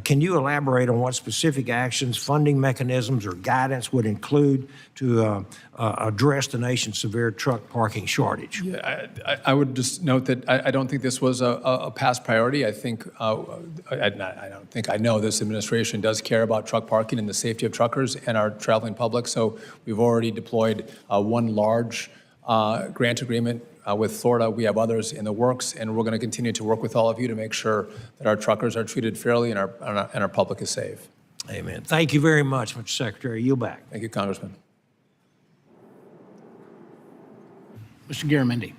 Can you elaborate on what specific actions, funding mechanisms, or guidance would include to address the nation's severe truck parking shortage? Yeah, I would just note that I don't think this was a past priority. I think, I know this administration does care about truck parking and the safety of truckers and our traveling public. So we've already deployed one large grant agreement with Florida. We have others in the works, and we're going to continue to work with all of you to make sure that our truckers are treated fairly and our public is safe. Amen. Thank you very much, Mr. Secretary. Yield back. Thank you, Congressman. Mr. Garamendi.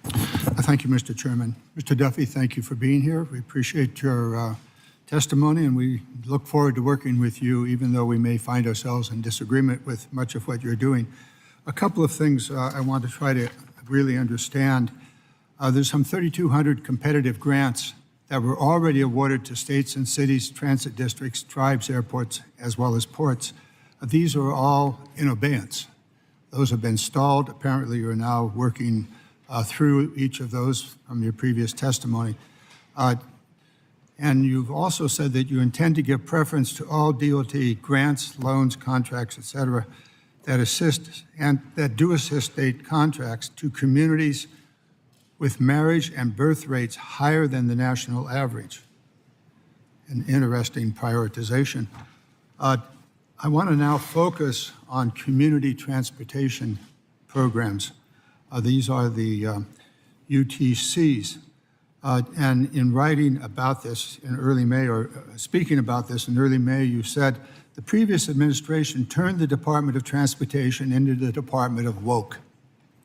Thank you, Mr. Chairman. Mr. Duffy, thank you for being here. We appreciate your testimony, and we look forward to working with you, even though we may find ourselves in disagreement with much of what you're doing. A couple of things I want to try to really understand. There's some 3,200 competitive grants that were already awarded to states and cities, transit districts, tribes, airports, as well as ports. These are all in abeyance. Those have been stalled. Apparently, you're now working through each of those from your previous testimony. And you've also said that you intend to give preference to all DOT grants, loans, contracts, et cetera, that assist and that do assist state contracts to communities with marriage and birth rates higher than the national average. An interesting prioritization. I want to now focus on community transportation programs. These are the UTCs. And in writing about this in early May, or speaking about this in early May, you said, the previous administration turned the Department of Transportation into the Department of Woke,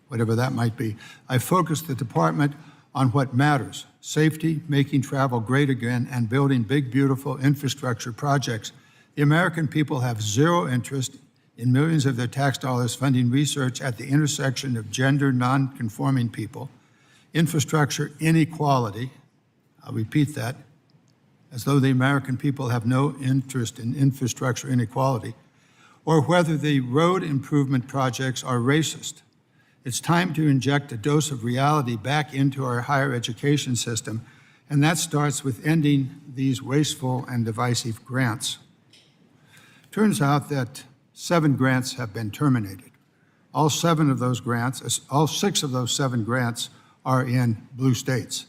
whatever that might be. I focused the department on what matters: safety, making travel great again, and building big, beautiful infrastructure projects. The American people have zero interest in millions of their tax dollars funding research at the intersection of gender non-conforming people, infrastructure inequality, I'll repeat that, as though the American people have no interest in infrastructure inequality, or whether the road improvement projects are racist. It's time to inject a dose of reality back into our higher education system, and that starts with ending these wasteful and divisive grants. Turns out that 7 grants have been terminated. All 6 of those 7 grants are in blue states.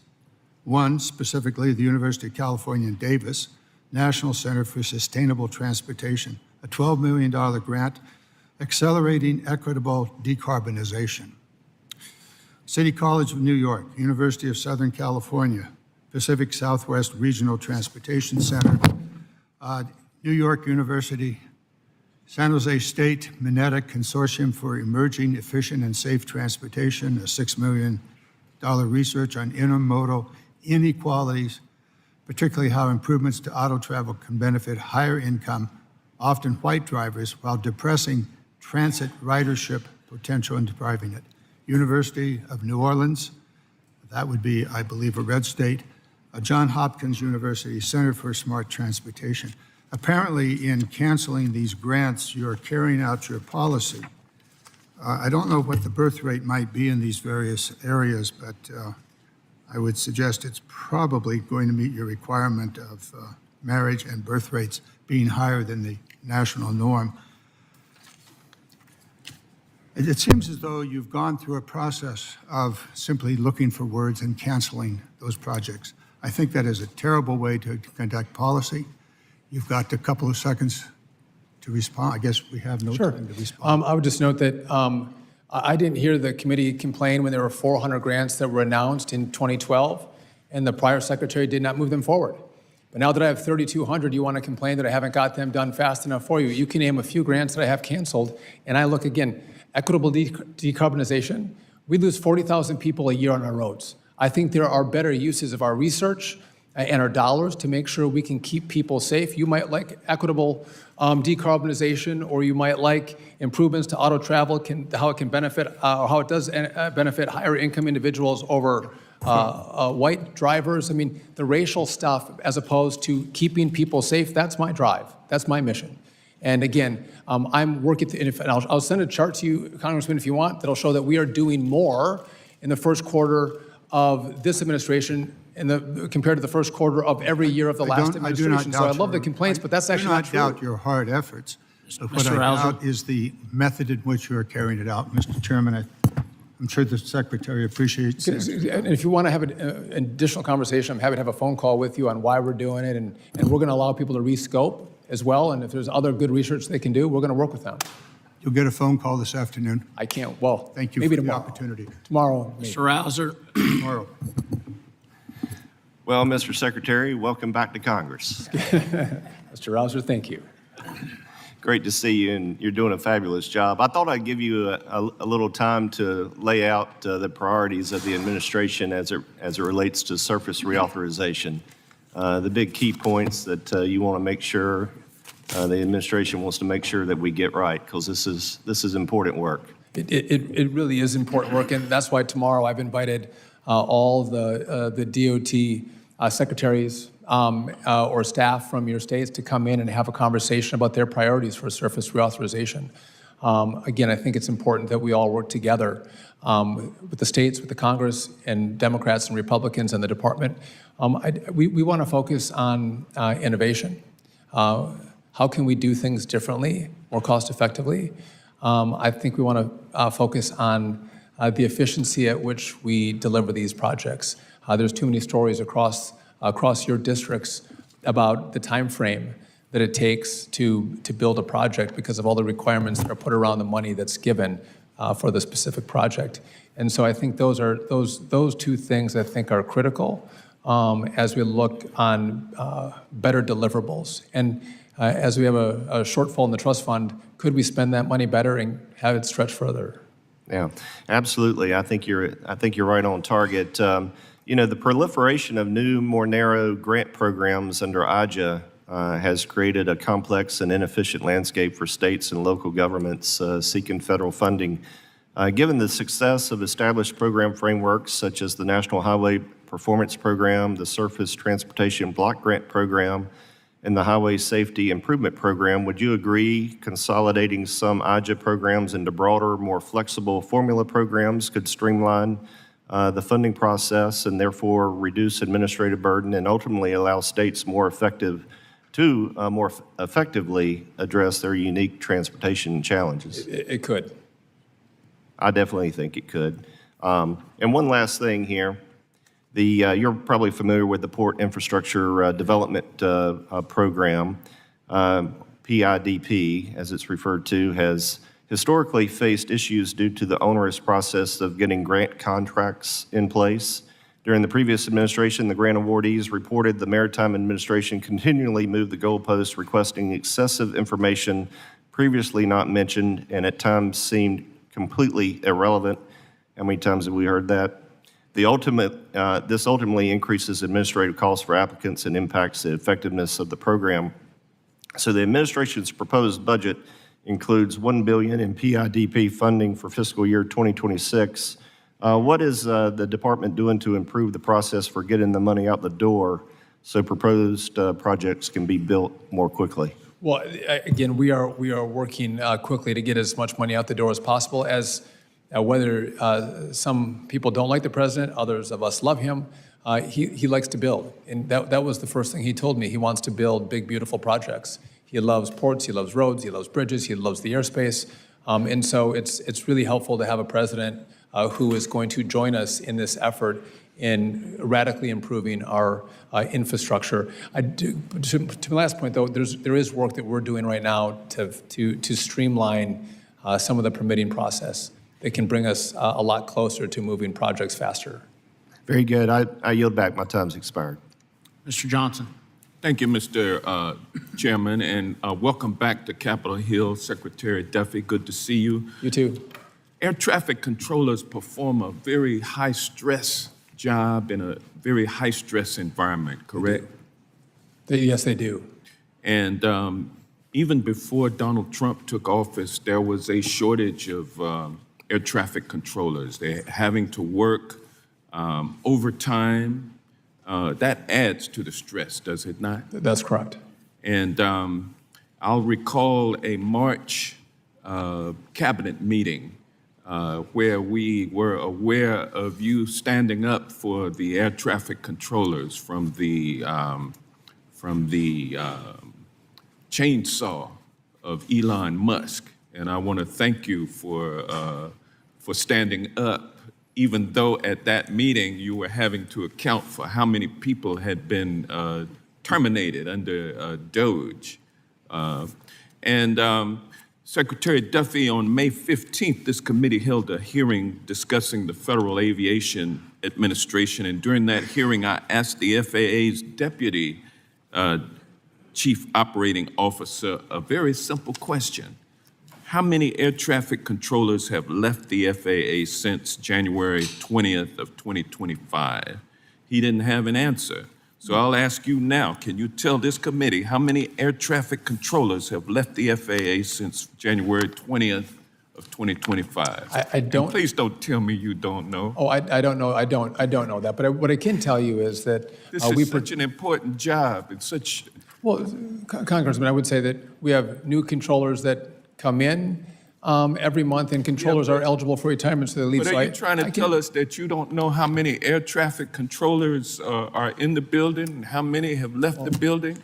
One, specifically the University of California in Davis, National Center for Sustainable Transportation, a $12 million grant accelerating equitable decarbonization. City College of New York, University of Southern California, Pacific Southwest Regional Transportation Center, New York University, San Jose State Mineta Consortium for Emerging Efficient and Safe Transportation, a $6 million research on intermodal inequalities, particularly how improvements to auto travel can benefit higher income, often white drivers, while depressing transit ridership potential and depriving it. University of New Orleans, that would be, I believe, a red state, Johns Hopkins University Center for Smart Transportation. Apparently, in canceling these grants, you're carrying out your policy. I don't know what the birth rate might be in these various areas, but I would suggest it's probably going to meet your requirement of marriage and birth rates being higher than the national norm. It seems as though you've gone through a process of simply looking for words and canceling those projects. I think that is a terrible way to conduct policy. You've got a couple of seconds to respond. I guess we have no time to respond. I would just note that I didn't hear the committee complain when there were 400 grants that were announced in 2012, and the prior secretary did not move them forward. But now that I have 3,200, you want to complain that I haven't got them done fast enough for you. You can name a few grants that I have canceled, and I look again, equitable decarbonization. We lose 40,000 people a year on our roads. I think there are better uses of our research and our dollars to make sure we can keep people safe. You might like equitable decarbonization, or you might like improvements to auto travel, how it can benefit, or how it does benefit higher income individuals over white drivers. I mean, the racial stuff as opposed to keeping people safe, that's my drive. That's my mission. And again, I'm working, and I'll send a chart to you, Congressman, if you want, that'll show that we are doing more in the first quarter of this administration compared to the first quarter of every year of the last administration. So I love the complaints, but that's actually not true. I do not doubt your hard efforts. But what I doubt is the method in which you are carrying it out. Mr. Chairman, I'm sure the Secretary appreciates it. And if you want to have an additional conversation, I'm happy to have a phone call with you on why we're doing it, and we're going to allow people to rescope as well. And if there's other good research they can do, we're going to work with them. You'll get a phone call this afternoon. I can't. Well, thank you maybe for tomorrow. the opportunity. Tomorrow. Maybe. Mr. Rouser. Tomorrow. Well, Mr. Secretary, welcome back to Congress. Mr. Rouser, thank you. Great to see you, and you're doing a fabulous job. I thought I'd give you a little time to lay out the priorities of the administration as it relates to surface reauthorization. The big key points that you want to make sure the administration wants to make sure that we get right, because this is important work. It really is important work, and that's why tomorrow I've invited all the DOT secretaries or staff from your states to come in and have a conversation about their priorities for surface reauthorization. Again, I think it's important that we all work together with the states, with the Congress, and Democrats and Republicans and the department. We want to focus on innovation. How can we do things differently, more cost effectively? I think we want to focus on the efficiency at which we deliver these projects. There's too many stories across your districts about the time frame that it takes to build a project because of all the requirements that are put around the money that's given for the specific project. And so I think those two things I think are critical as we look on better deliverables. And as we have a shortfall in the trust fund, could we spend that money better and have it stretch further? Yeah, absolutely. I think you're right on target. You know, the proliferation of new, more narrow grant programs under IJA has created a complex and inefficient landscape for states and local governments seeking federal funding. Given the success of established program frameworks such as the National Highway Performance Program, the Surface Transportation Block Grant Program, and the Highway Safety Improvement Program, would you agree consolidating some IJA programs into broader, more flexible formula programs could streamline the funding process and therefore reduce administrative burden and ultimately allow states more effectively address their unique transportation challenges? It could. I definitely think it could. And one last thing here. You're probably familiar with the Port Infrastructure Development Program. PIDP, as it's referred to, has historically faced issues due to the onerous process of getting grant contracts in place. During the previous administration, the grant awardees reported the Maritime Administration continually moved the goalposts, requesting excessive information previously not mentioned and at times seemed completely irrelevant. How many times have we heard that? This ultimately increases administrative costs for applicants and impacts the effectiveness of the program. So the administration's proposed budget includes $1 billion in PIDP funding for fiscal year 2026, What is the department doing to improve the process for getting the money out the door so proposed projects can be built more quickly? Well, again, we are working quickly to get as much money out the door as possible. As whether some people don't like the president, others of us love him. He likes to build, and that was the first thing he told me. He wants to build big, beautiful projects. He loves ports, he loves roads, he loves bridges, he loves the airspace, and so it's really helpful to have a president who is going to join us in this effort in radically improving our infrastructure. To my last point, though, there is work that we're doing right now to streamline some of the permitting process that can bring us a lot closer to moving projects faster. Very good. I yield back. My time's expired. Mr. Johnson. Thank you, Mr. Chairman, and welcome back to Capitol Hill, Secretary Duffy. Good to see you. You too. Air traffic controllers perform a very high-stress job in a very high-stress environment, correct? Yes, they do. And even before Donald Trump took office, there was a shortage of air traffic controllers. They're having to work overtime. That adds to the stress, does it not? That's correct. And I'll recall a March cabinet meeting where we were aware of you standing up for the air traffic controllers from the chainsaw of Elon Musk. And I want to thank you for standing up, even though at that meeting you were having to account for how many people had been terminated under DOGE. Secretary Duffy, on May 15th, this committee held a hearing discussing the Federal Aviation Administration, and during that hearing, I asked the FAA's Deputy Chief Operating Officer a very simple question. How many air traffic controllers have left the FAA since January 20th of 2025? He didn't have an answer. So I'll ask you now, can you tell this committee how many air traffic controllers have left the FAA since January 20th of 2025? I don't. And please don't tell me you don't know. Oh, I don't know. I don't know that. But what I can tell you is that This is such an important job. It's such. Well, Congressman, I would say that we have new controllers that come in every month, and controllers are eligible for retirement, so they leave. But are you trying to tell us that you don't know how many air traffic controllers are in the building, and how many have left the building?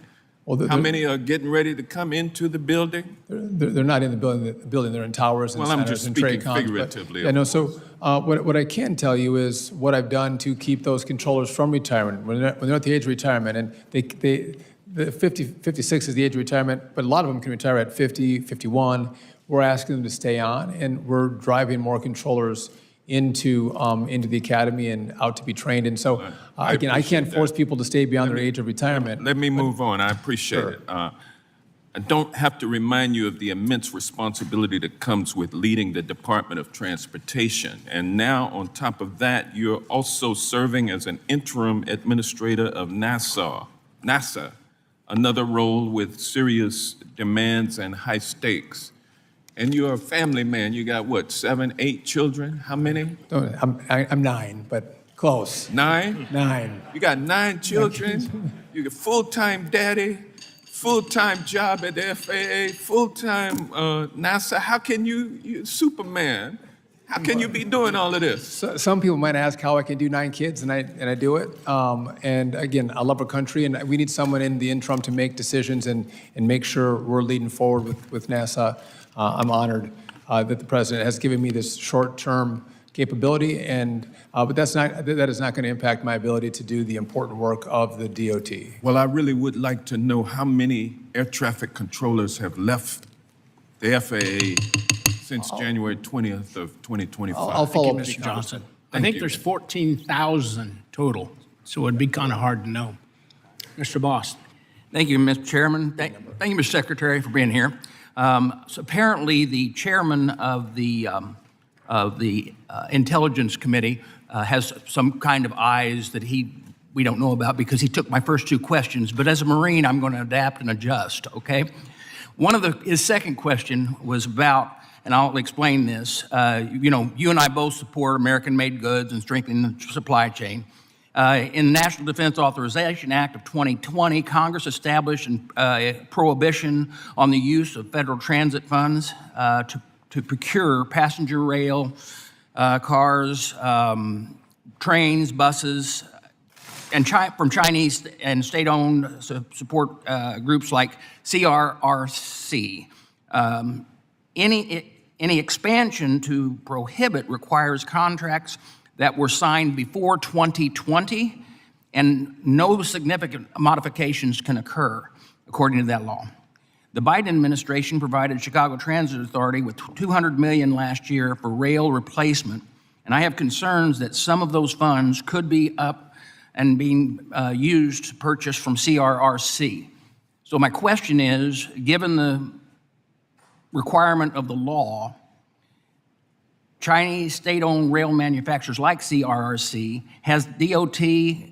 Well, how many are getting ready to come into the building? They're not in the building. They're in towers and Well, I'm centers just and speaking trade cons. figuratively. Yeah, no. So what I can tell you is what I've done to keep those controllers from retirement when they're at the age of retirement, and the 56 is the age of retirement, but a lot of them can retire at 50, 51. We're asking them to stay on, and we're driving more controllers into the academy and out to be trained. And so, again, I can't force people to stay beyond their age of retirement. Let me move on. I appreciate it. I don't have to remind you of the immense responsibility that comes with leading the Department of Transportation. And now, on top of that, you're also serving as an interim administrator of NASA, another role with serious demands and high stakes. And you're a family man. You got what, 7, 8 children? How many? I'm 9, but close. 9? 9. You got 9 children. You're a full-time daddy, full-time job at the FAA, full-time NASA. How can you're Superman? How can you be doing all of this? So, some people might ask how I can do 9 kids, and I do it. And again, I love our country, and we need someone in the interim to make decisions and make sure we're leading forward with NASA. I'm honored that the president has given me this short-term capability, but that is not going to impact my ability to do the important work of the DOT. Well, I really would like to know how many air traffic controllers have left the FAA since January 20th of 2025. I'll follow up, Mr. Johnson. I Thank think you. there's 14,000 total, so it'd be kind of hard to know. Mr. Boss. Thank you, Mr. Chairman. Thank you, Mr. Secretary, for being here. So apparently, the chairman of the Intelligence Committee has some kind of eyes that we don't know about because he took my first 2 questions. But as a Marine, I'm going to adapt and adjust. Okay. His second question was about and I'll explain this. You know, you and I both support American-made goods and strengthening the supply chain. In the National Defense Authorization Act of 2020, Congress established a prohibition on the use of federal transit funds to procure passenger rail, cars, trains, buses, and from Chinese and state-owned support groups like CRRC. Any expansion to prohibit requires contracts that were signed before 2020, and no significant modifications can occur, according to that law. The Biden administration provided Chicago Transit Authority with $200 million last year for rail replacement, and I have concerns that some of those funds could be up and being used to purchase from CRRC. So my question is, given the requirement of the law, Chinese state-owned rail manufacturers like CRRC, has DOT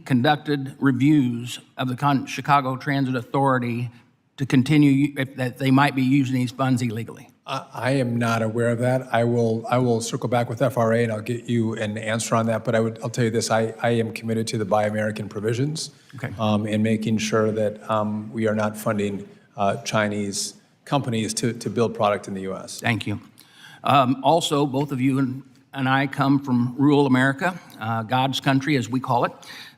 conducted reviews of the Chicago Transit Authority to continue that they might be using these funds illegally? I am not aware of that. I will circle back with FRA and I'll get you an answer on that. But I'll tell you this: I am committed to the Buy American provisions, and making sure that we are not funding Chinese companies to build product in the U.S. Thank you. Also, both of you and I come from rural America, God's country, as we call it.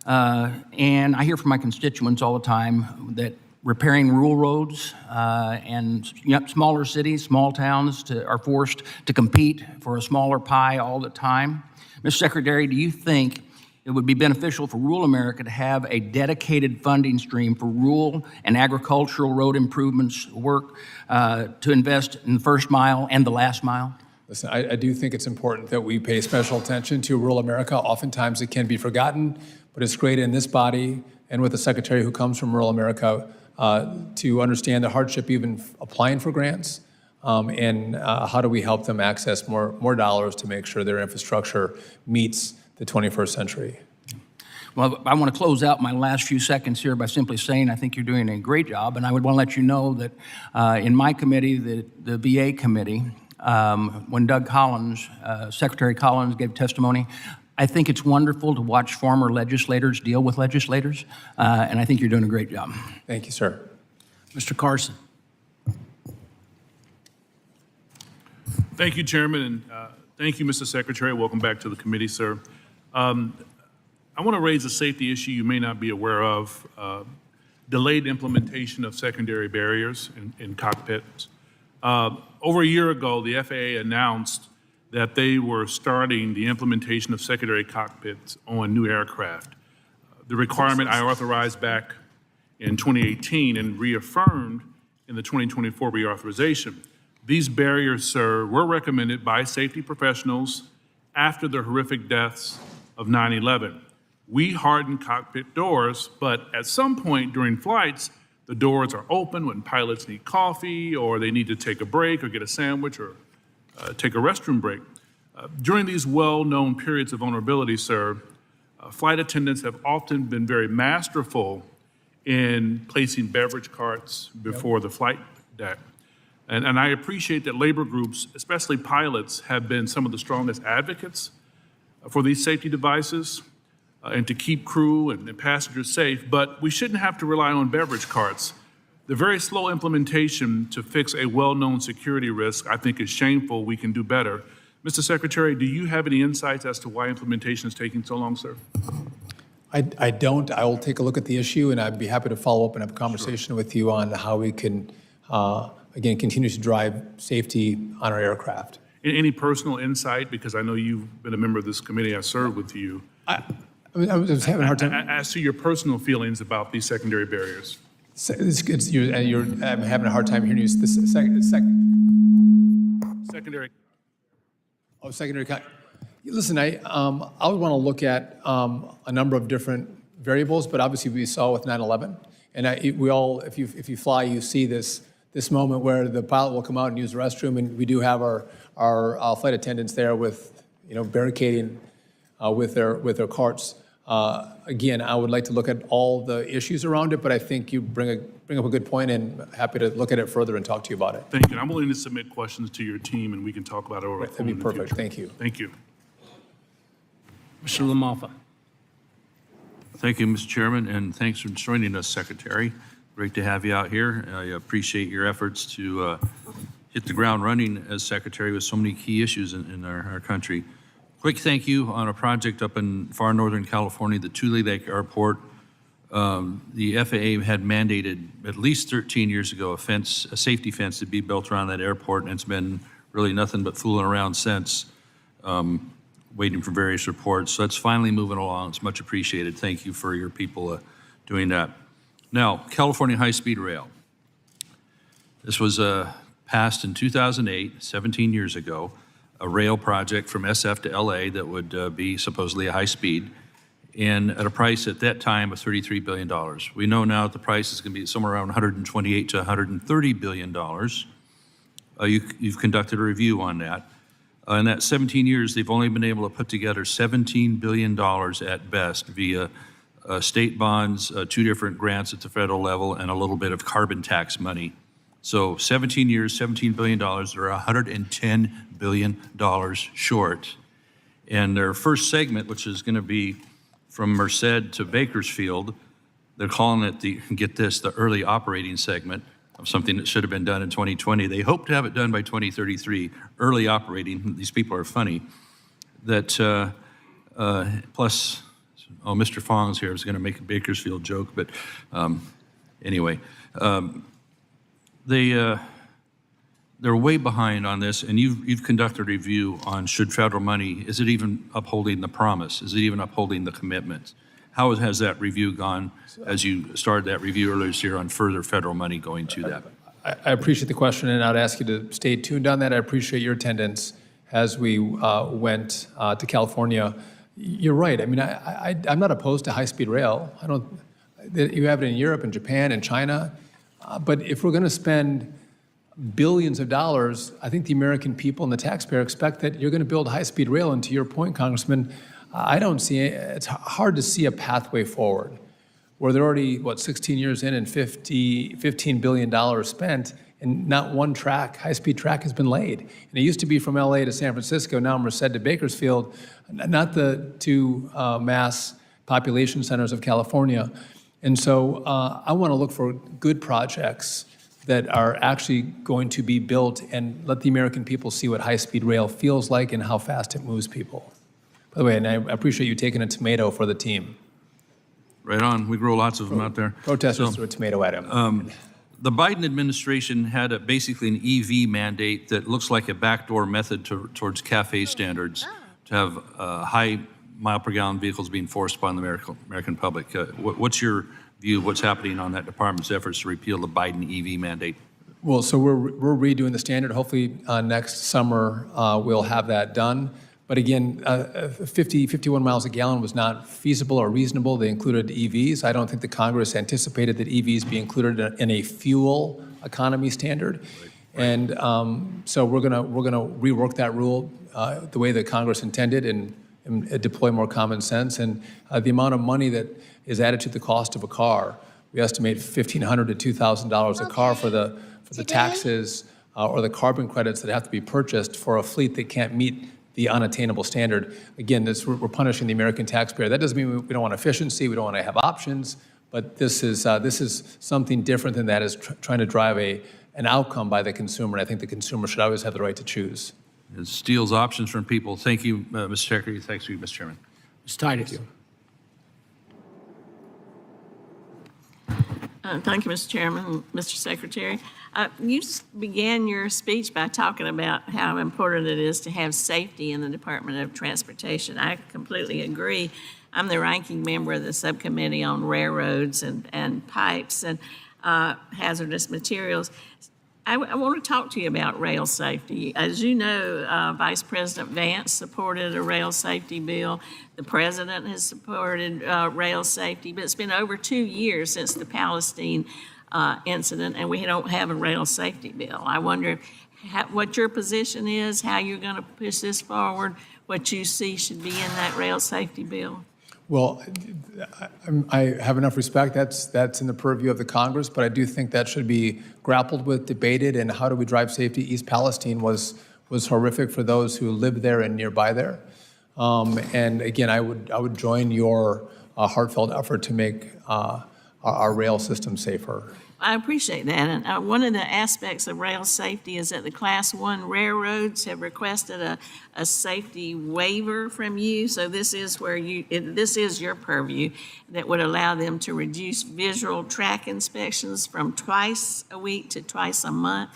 And I hear from my constituents all the time that repairing rural roads and smaller cities, small towns are forced to compete for a smaller pie all the time. Mr. Secretary, do you think it would be beneficial for rural America to have a dedicated funding stream for rural and agricultural road improvements work to invest in the first mile and the last mile? Listen, I do think it's important that we pay special attention to rural America. Oftentimes it can be forgotten, but it's great in this body and with the secretary who comes from rural America to understand the hardship even applying for grants, and how do we help them access more dollars to make sure their infrastructure meets the 21st century. Well, I want to close out my last few seconds here by simply saying I think you're doing a great job, and I would want to let you know that in my committee, the VA committee, when Doug Collins, Secretary Collins gave testimony, I think it's wonderful to watch former legislators deal with legislators, and I think you're doing a great job. Thank you, sir. Mr. Carson. Thank you, Chairman, and thank you, Mr. Secretary. Welcome back to the committee, sir. I want to raise a safety issue you may not be aware of, delayed implementation of secondary barriers in cockpits. Over a year ago, the FAA announced that they were starting the implementation of secondary cockpits on new aircraft. The requirement I authorized back in 2018 and reaffirmed in the 2024 reauthorization. These barriers, sir, were recommended by safety professionals after the horrific deaths of 9/11. We harden cockpit doors, but at some point during flights, the doors are open when pilots need coffee or they need to take a break or get a sandwich or take a restroom break. During these well-known periods of vulnerability, sir, flight attendants have often been very masterful in placing beverage carts before the flight deck. And I appreciate that labor groups, especially pilots, have been some of the strongest advocates for these safety devices and to keep crew and passengers safe, but we shouldn't have to rely on beverage carts. The very slow implementation to fix a well-known security risk, I think, is shameful. We can do better. Mr. Secretary, do you have any insights as to why implementation is taking so long, sir? I don't. I will take a look at the issue, and I'd be happy to follow up and have a conversation with you on how we can, again, continue to drive safety on our aircraft. Any personal insight, because I know you've been a member of this committee, I served with you. I was having a hard time. As to your personal feelings about these secondary barriers. I'm having a hard time hearing you. Secondary. Oh, secondary. Listen, I would want to look at a number of different variables, but obviously we saw with 9/11, and we all, if you fly, you see this moment where the pilot will come out and use the restroom, and we do have our flight attendants there with barricading with their carts. Again, I would like to look at all the issues around it, but I think you bring up a good point, and happy to look at it further and talk to you about it. Thank you. And I'm willing to submit questions to your team, and we can talk about it over the phone. That'd be perfect. Thank you. Thank you. Mr. LaMalfa. Thank you, Mr. Chairman, and thanks for joining us, Secretary. Great to have you out here. I appreciate your efforts to hit the ground running as Secretary with so many key issues in our country. Quick thank you on a project up in far northern California, the Tule Lake Airport. The FAA had mandated at least 13 years ago a safety fence to be built around that airport, and it's been really nothing but fooling around since, waiting for various reports. So that's finally moving along. It's much appreciated. Thank you for your people doing that. Now, California high-speed rail. This was passed in 2008, 17 years ago, a rail project from SF to LA that would be supposedly a high speed, and at a price at that time of $33 billion. We know now that the price is going to be somewhere around $128 to $130 billion. You've conducted a review on that. In that 17 years, they've only been able to put together $17 billion at best via state bonds, 2 different grants at the federal level, and a little bit of carbon tax money. So 17 years, $17 billion, they're $110 billion short. And their first segment, which is going to be from Merced to Bakersfield, they're calling it get this, the early operating segment of something that should have been done in 2020. They hope to have it done by 2033, early operating. These people are funny. That plus, Mr. Fong's here. I was going to make a Bakersfield joke, but anyway. They're way behind on this, and you've conducted a review on should federal money, is it even upholding the promise? Is it even upholding the commitments? How has that review gone as you started that review earlier this year on further federal money going to that? I appreciate the question, and I'd ask you to stay tuned on that. I appreciate your attendance as we went to California. You're right. I mean, I'm not opposed to high-speed rail. You have it in Europe and Japan and China. But if we're going to spend billions of dollars, I think the American people and the taxpayer expect that you're going to build high-speed rail. And to your point, Congressman, I don't see it. It's hard to see a pathway forward where they're already, 16 years in and $15 billion spent, and not one high-speed track has been laid. And it used to be from LA to San Francisco, now Merced to Bakersfield, not the two mass population centers of California. And so I want to look for good projects that are actually going to be built and let the American people see what high-speed rail feels like and how fast it moves people. By the way, and I appreciate you taking a tomato for the team. Right on. We grow lots of them out there. Protesters threw a tomato at him. The Biden administration had basically an EV mandate that looks like a backdoor method towards CAFE standards to have high mile-per-gallon vehicles being forced upon the American public. What's your view of what's happening on that department's efforts to repeal the Biden EV mandate? Well, so we're redoing the standard. Hopefully next summer we'll have that done. But again, 51 miles a gallon was not feasible or reasonable. They included EVs. I don't think the Congress anticipated that EVs be included in a fuel economy standard. And so we're gonna rework that rule the way that Congress intended and deploy more common sense. And the amount of money that is added to the cost of a car, we estimate $1,500 to $2,000 a car for the taxes or the carbon credits that have to be purchased for a fleet that can't meet the unattainable standard. Again, we're punishing the American taxpayer. That doesn't mean we don't want efficiency, we don't want to have options, but this is something different than that, is trying to drive an outcome by the consumer, and I think the consumer should always have the right to choose. It steals options from people. Thank you, Mr. Secretary. Thanks to you, Mr. Chairman. Ms. Titus. Thank you, Mr. Chairman, Mr. Secretary. You began your speech by talking about how important it is to have safety in the Department of Transportation. I completely agree. I'm the ranking member of the subcommittee on railroads and pipes and hazardous materials. I want to talk to you about rail safety. As you know, Vice President Vance supported a rail safety bill. The President has supported rail safety, but it's been over 2 years since the Palestine incident, and we don't have a rail safety bill. I wonder what your position is, how you're going to push this forward, what you see should be in that rail safety bill. Well, I have enough respect. That's in the purview of the Congress, but I do think that should be grappled with, debated, and how do we drive safety? East Palestine was horrific for those who lived there and nearby there. And again, I would join your heartfelt effort to make our rail system safer. I appreciate that. And one of the aspects of rail safety is that the Class 1 railroads have requested a safety waiver from you. So this is where this is your purview that would allow them to reduce visual track inspections from twice a week to twice a month.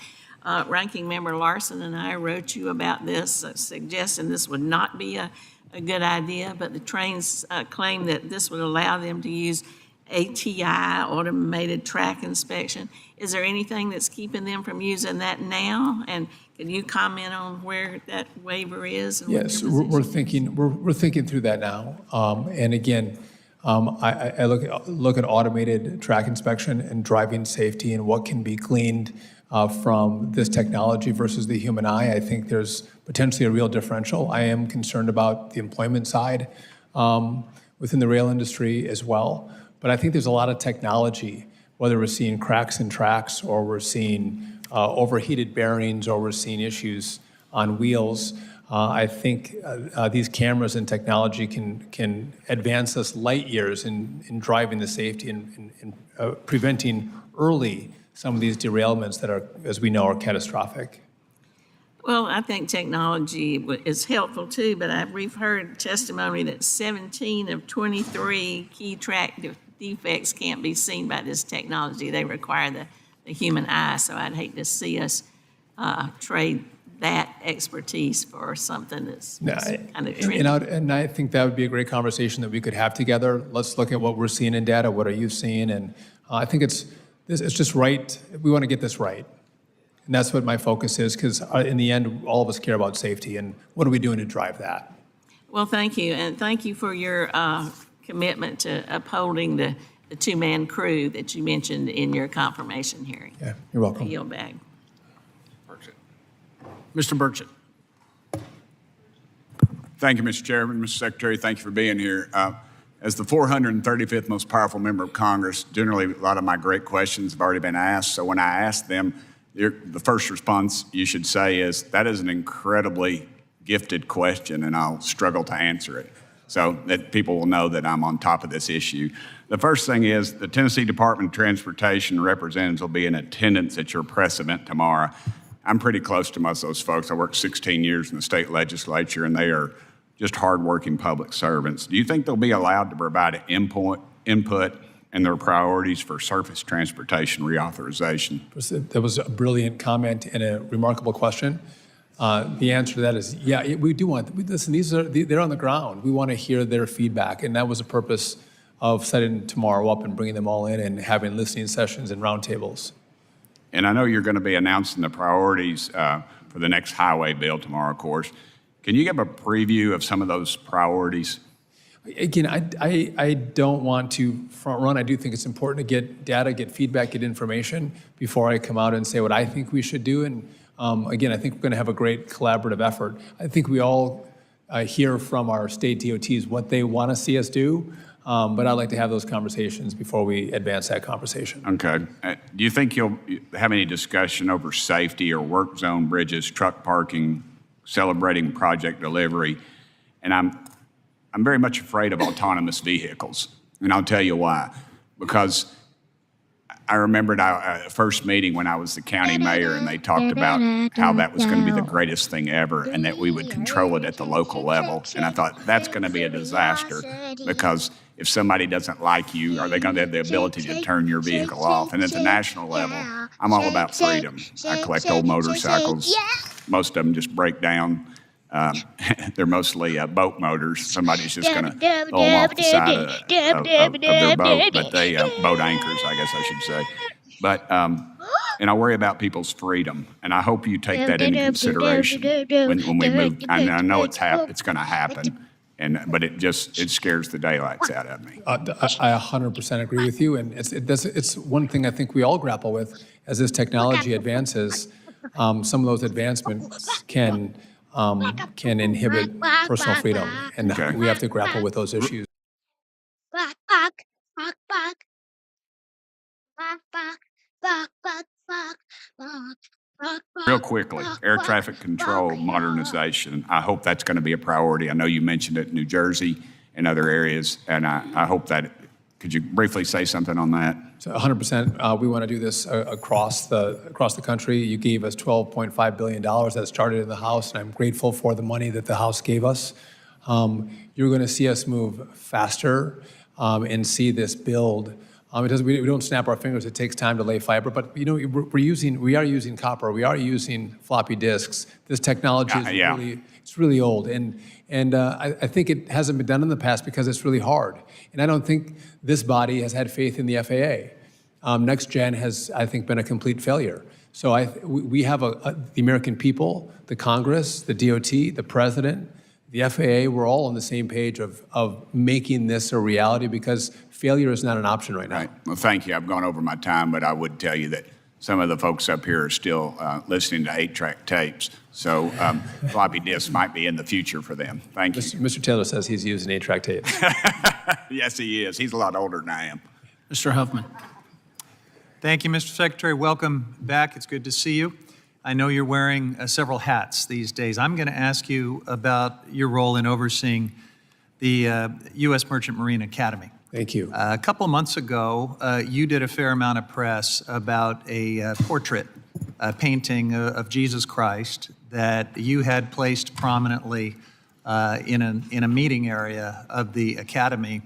Ranking Member Larson and I wrote you about this, suggesting this would not be a good idea, but the trains claim that this would allow them to use ATI, automated track inspection. Is there anything that's keeping them from using that now? And can you comment on where that waiver is? And Yes, we're thinking through that now. And again, I look at automated track inspection and driving safety and what can be gleaned from this technology versus the human eye. I think there's potentially a real differential. I am concerned about the employment side within the rail industry as well. But I think there's a lot of technology, whether we're seeing cracks in tracks or we're seeing overheated bearings or we're seeing issues on wheels. I think these cameras and technology can advance us light years in driving the safety and preventing early some of these derailments that are, as we know, are catastrophic. Well, I think technology is helpful too, but we've heard testimony that 17 of 23 key track defects can't be seen by this technology. They require the human eye, so I'd hate to see us trade that expertise for something that's kind of trendy. And I think that would be a great conversation that we could have together. Let's look at what we're seeing in data. What are you seeing? And I think it's just right. We want to get this right. And that's what my focus is, because in the end, all of us care about safety, and what are we doing to drive that? Well, thank you, and thank you for your commitment to upholding the two-man crew that you mentioned in your confirmation hearing. Yeah, you're welcome. I yield back. Mr. Burchett. Thank you, Mr. Chairman. Mr. Secretary, thank you for being here. As the 435th most powerful member of Congress, generally a lot of my great questions have already been asked. So when I ask them, the first response you should say is, that is an incredibly gifted question and I'll struggle to answer it, so that people will know that I'm on top of this issue. The first thing is the Tennessee Department of Transportation representatives will be in attendance at your press event tomorrow. I'm pretty close to most of those folks. I worked 16 years in the state legislature, and they are just hardworking public servants. Do you think they'll be allowed to provide input and their priorities for surface transportation reauthorization? That was a brilliant comment and a remarkable question. The answer to that is, yeah, we do want, listen, they're on the ground. We want to hear their feedback, and that was the purpose of setting tomorrow up and bringing them all in and having listening sessions and roundtables. And I know you're going to be announcing the priorities for the next highway bill tomorrow, of course. Can you give a preview of some of those priorities? Again, I don't want to front run. I do think it's important to get data, get feedback, get information before I come out and say what I think we should do. And again, I think we're going to have a great collaborative effort. I think we all hear from our state DOTs what they want to see us do. But I'd like to have those conversations before we advance that conversation. Okay. Do you think you'll have any discussion over safety or work zone bridges, truck parking, celebrating project delivery? And I'm very much afraid of autonomous vehicles, and I'll tell you why. Because I remembered our first meeting when I was the county mayor, and they talked about how that was going to be the greatest thing ever and that we would control it at the local level. And I thought, that's going to be a disaster, because if somebody doesn't like you, are they going to have the ability to turn your vehicle off? And at the national level, I'm all about freedom. I collect old motorcycles. Most of them just break down. They're mostly boat motors. Somebody's just going to throw them off the side of their boat, but they boat anchors, I guess I should say. But and I worry about people's freedom, and I hope you take that into consideration when we move. I know it's going to happen, but it scares the daylights out of me. I 100% agree with you, and it's one thing I think we all grapple with as this technology advances. Some of those advancements can inhibit personal freedom, and we have to grapple with those issues. Real quickly, air traffic control modernization. I hope that's going to be a priority. I know you mentioned it in New Jersey and other areas, and I hope that, could you briefly say something on that? So 100%, we want to do this across the country. You gave us $12.5 billion that started in the House, and I'm grateful for the money that the House gave us. You're going to see us move faster and see this build. We don't snap our fingers. It takes time to lay fiber, but we are using copper. We are using floppy disks. This technology is really old, and I think it hasn't been done in the past because it's really hard. And I don't think this body has had faith in the FAA. Next Gen has, I think, been a complete failure. So we have the American people, the Congress, the DOT, the President, the FAA, we're all on the same page of making this a reality because failure is not an option right now. Right. Well, thank you. I've gone over my time, but I would tell you that some of the folks up here are still listening to 8-track tapes. So floppy disks might be in the future for them. Thank you. Mr. Taylor says he's using 8-track tapes. Yes, he is. He's a lot older than I am. Mr. Huffman. Thank you, Mr. Secretary. Welcome back. It's good to see you. I know you're wearing several hats these days. I'm going to ask you about your role in overseeing the U.S. Merchant Marine Academy. Thank you. A couple of months ago, you did a fair amount of press about a portrait, a painting of Jesus Christ that you had placed prominently in a meeting area of the Academy.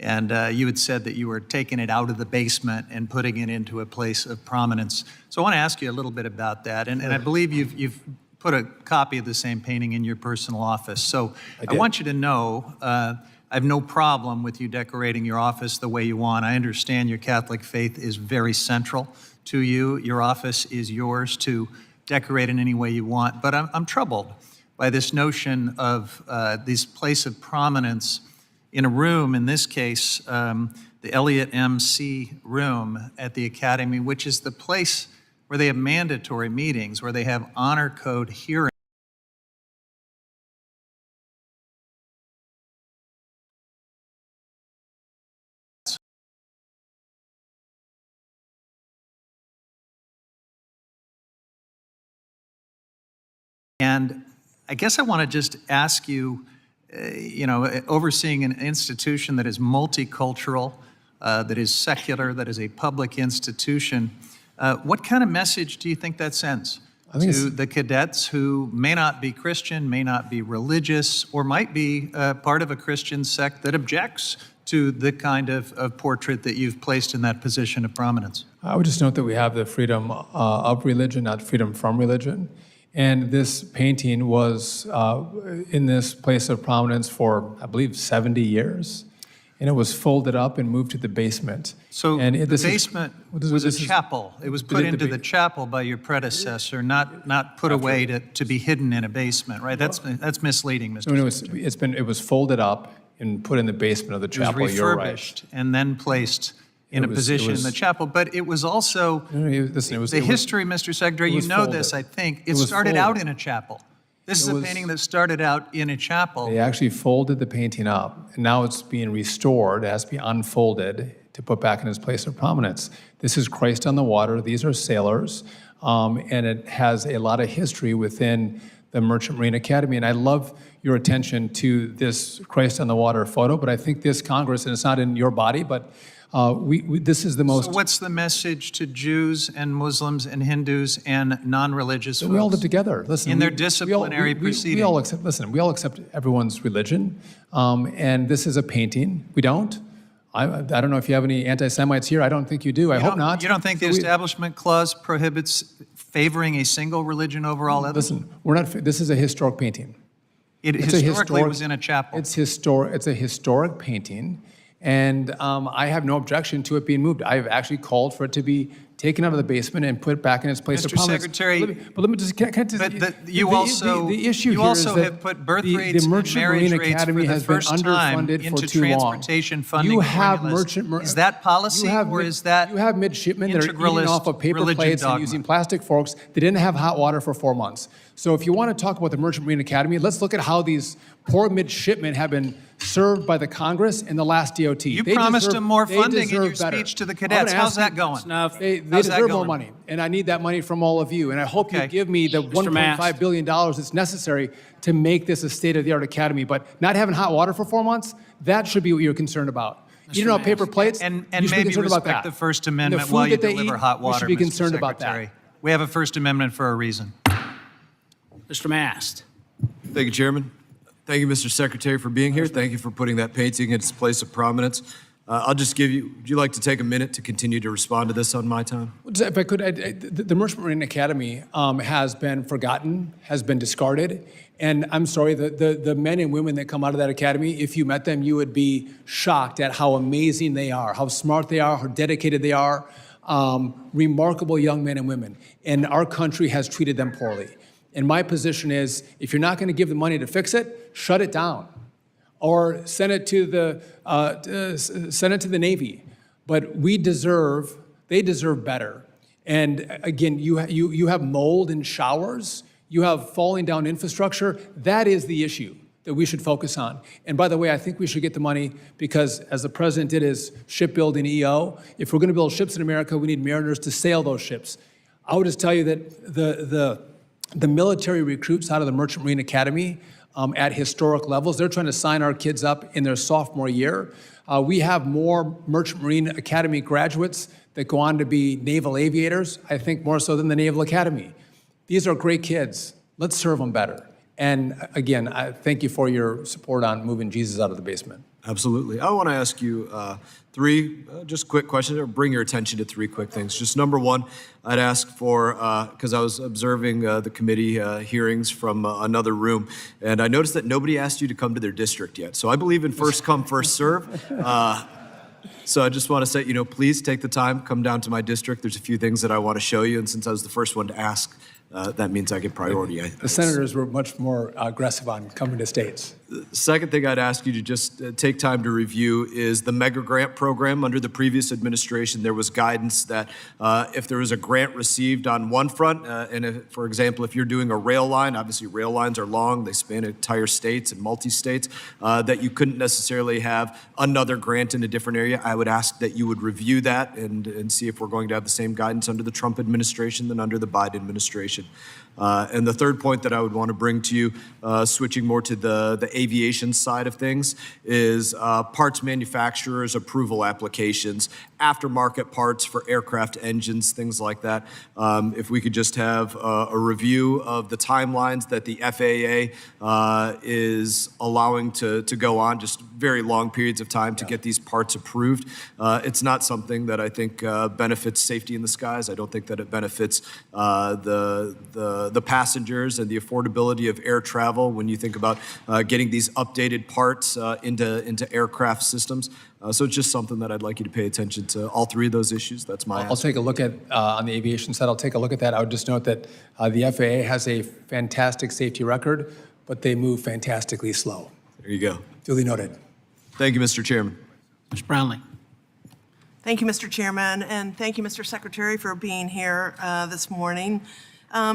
And you had said that you were taking it out of the basement and putting it into a place of prominence. So I want to ask you a little bit about that. And I believe you've put a copy of the same painting in your personal office. So I want you to know I have no problem with you decorating your office the way you want. I understand your Catholic faith is very central to you. Your office is yours to decorate in any way you want. But I'm troubled by this notion of this place of prominence in a room, in this case, the Elliott MC room at the Academy, which is the place where they have mandatory meetings, where they have honor code hearings. And I guess I want to just ask you, overseeing an institution that is multicultural, that is secular, that is a public institution, what kind of message do you think that sends to the cadets who may not be Christian, may not be religious, or might be part of a Christian sect that objects to the kind of portrait that you've placed in that position of prominence? I would just note that we have the freedom of religion, not freedom from religion. And this painting was in this place of prominence for, I believe, 70 years. And it was folded up and moved to the basement. So the basement was a chapel. It was put into the chapel by your predecessor, not put away to be hidden in a basement, right? That's misleading, Mr. Secretary. It was folded up and put in the basement of the chapel. It was refurbished and then placed in a position in the chapel, but it was also the history, Mr. Secretary. You know this, I think. It started out in a chapel. This is a painting that started out in a chapel. They actually folded the painting up, and now it's being restored. It has to be unfolded to put back in its place of prominence. This is Christ on the water. These are sailors, and it has a lot of history within the Merchant Marine Academy. And I love your attention to this Christ on the water photo, but I think this Congress, and it's not in your body, but this is the most... So what's the message to Jews and Muslims and Hindus and non-religious folks? We all live together. Listen, in their disciplinary proceedings. We all accept everyone's religion, and this is a painting. We don't. I don't know if you have any anti-Semites here. I don't think you do. I hope not. You don't think the Establishment Clause prohibits favoring a single religion over all others? Listen, this is a historic painting. It historically was in a chapel. It's a historic painting. And I have no objection to it being moved. I have actually called for it to be taken out of the basement and put back in its place of prominence. Mr. Secretary, let me just, you also have put birth rates and marriage rates for the first time into transportation funding formulas. Is that policy or is that you have midshipmen that are eating off of paper plates and using plastic forks. They didn't have hot water for 4 months. So if you want to talk about the Merchant Marine Academy, let's look at how these Poor midshipmen have been served by the Congress in the last DOT. You They promised deserve- them more they funding in deserve your better. speech to the I'm cadets. gonna How's ask that you- going? They How's that deserve more going? money, and I need that money from all of you. And I hope you give me the $1.5 billion that's necessary to make this a state-of-the-art academy. But not having hot water for 4 months, that should be what you're concerned about. You don't have paper plates, And you should be maybe concerned about respect that. the First And the Amendment food while you that they deliver eat, hot water, We should be Mr. concerned about Secretary. that. We have a First Amendment for a reason. Mr. Mast. Thank you, Chairman. Thank you, Mr. Secretary, for being here. Thank you for putting that painting in its place of prominence. I'll just give you, would you like to take a minute to continue to respond to this on my time? If I could, the Merchant Marine Academy has been forgotten, has been discarded. And I'm sorry, the men and women that come out of that academy, if you met them, you would be shocked at how amazing they are, how smart they are, how dedicated they are. Remarkable young men and women. And our country has treated them poorly. And my position is, if you're not going to give the money to fix it, shut it down. Or send it to the Navy. But they deserve better. And again, you have mold in showers, you have falling down infrastructure. That is the issue that we should focus on. And by the way, I think we should get the money because, as the president did his shipbuilding EO, if we're going to build ships in America, we need mariners to sail those ships. I would just tell you that the military recruits out of the Merchant Marine Academy at historic levels. They're trying to sign our kids up in their sophomore year. We have more Merchant Marine Academy graduates that go on to be naval aviators, I think more so than the Naval Academy. These are great kids. Let's serve them better. And again, I thank you for your support on moving Jesus out of the basement. Absolutely. I want to ask you three just quick questions, or bring your attention to three quick things. Just number one, I'd ask for, because I was observing the committee hearings from another room, and I noticed that nobody asked you to come to their district yet. So I believe in first come, first serve. So I just want to say, please take the time, come down to my district. There's a few things that I want to show you, and since I was the first one to ask, that means I get priority. The senators were much more aggressive on coming to states. The second thing I'd ask you to just take time to review is the mega grant program. Under the previous administration, there was guidance that if there was a grant received on one front, and if, for example, if you're doing a rail line, obviously rail lines are long, they span entire states and multi-states, that you couldn't necessarily have another grant in a different area. I would ask that you would review that and see if we're going to have the same guidance under the Trump administration than under the Biden administration. And the third point that I would want to bring to you, switching more to the aviation side of things, is parts manufacturers' approval applications, aftermarket parts for aircraft engines, things like that. If we could just have a review of the timelines that the FAA is allowing to go on, just very long periods of time to get these parts approved. It's not something that I think benefits safety in the skies. I don't think that it benefits the passengers and the affordability of air travel when you think about getting these updated parts into aircraft systems. So it's just something that I'd like you to pay attention to, all three of those issues. That's my I'll take a look at, on the aviation side, I'll take a look at that. I would just note that the FAA has a fantastic safety record, but they move fantastically slow. There you go. Duly noted. Thank you, Mr. Chairman. Ms. Brownlee. Thank you, Mr. Chairman, and thank you, Mr. Secretary, for being here this morning.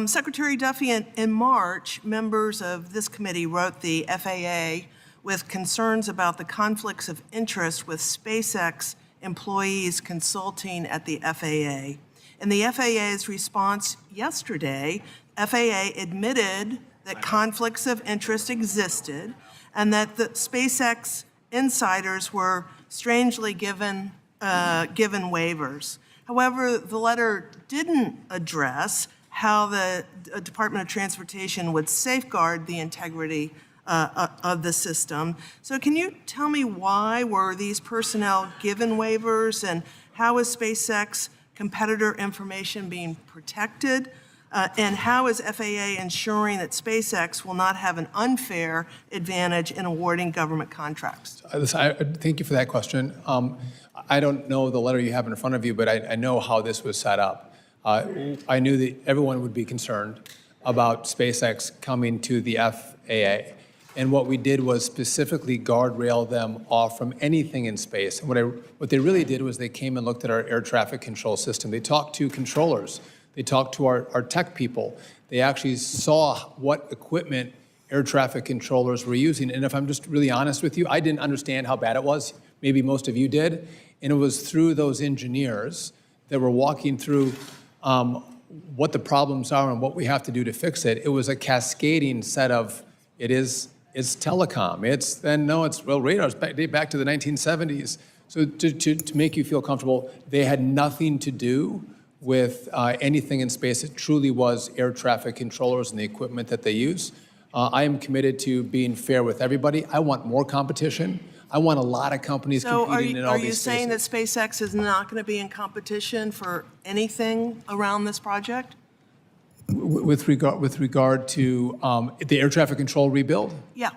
Secretary Duffy, in March, members of this committee wrote the FAA with concerns about the conflicts of interest with SpaceX employees consulting at the FAA. In the FAA's response yesterday, FAA admitted that conflicts of interest existed and that the SpaceX insiders were strangely given waivers. However, the letter didn't address how the Department of Transportation would safeguard the integrity of the system. So can you tell me why were these personnel given waivers, and how is SpaceX competitor information being protected? And how is FAA ensuring that SpaceX will not have an unfair advantage in awarding government contracts? Thank you for that question. I don't know the letter you have in front of you, but I know how this was set up. I knew that everyone would be concerned about SpaceX coming to the FAA. And what we did was specifically guardrail them off from anything in space. And what they really did was they came and looked at our air traffic control system. They talked to controllers. They talked to our tech people. They actually saw what equipment air traffic controllers were using. And if I'm just really honest with you, I didn't understand how bad it was. Maybe most of you did. And it was through those engineers that were walking through what the problems are and what we have to do to fix it. It was a cascading set of, it's telecom, it's radars back to the 1970s. So to make you feel comfortable, they had nothing to do with anything in space. It truly was air traffic controllers and the equipment that they use. I am committed to being fair with everybody. I want more competition. I want a lot of companies competing in all these spaces. Are you saying that SpaceX is not going to be in competition for anything around this project? With regard to the air traffic control rebuild? Yeah.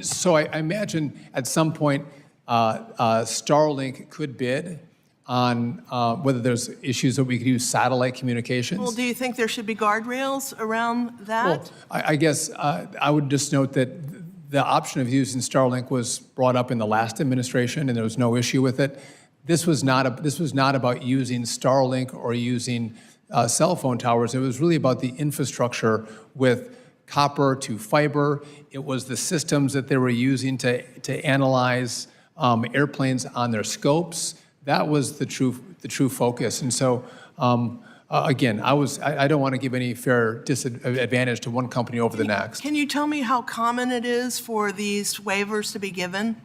So I imagine at some point Starlink could bid on whether there's issues that we could use satellite communications. Well, do you think there should be guardrails around that? Well, I guess I would just note that the option of using Starlink was brought up in the last administration, and there was no issue with it. This was not about using Starlink or using cell phone towers. It was really about the infrastructure with copper to fiber. It was the systems that they were using to analyze airplanes on their scopes. That was the true focus. And so, again, I don't want to give any fair disadvantage to one company over the next. Can you tell me how common it is for these waivers to be given?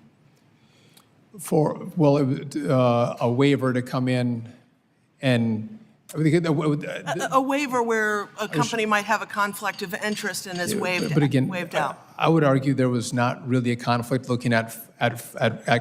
A waiver to come in and a waiver where a company might have a conflict of interest and is waived out. I would argue there was not really a conflict looking at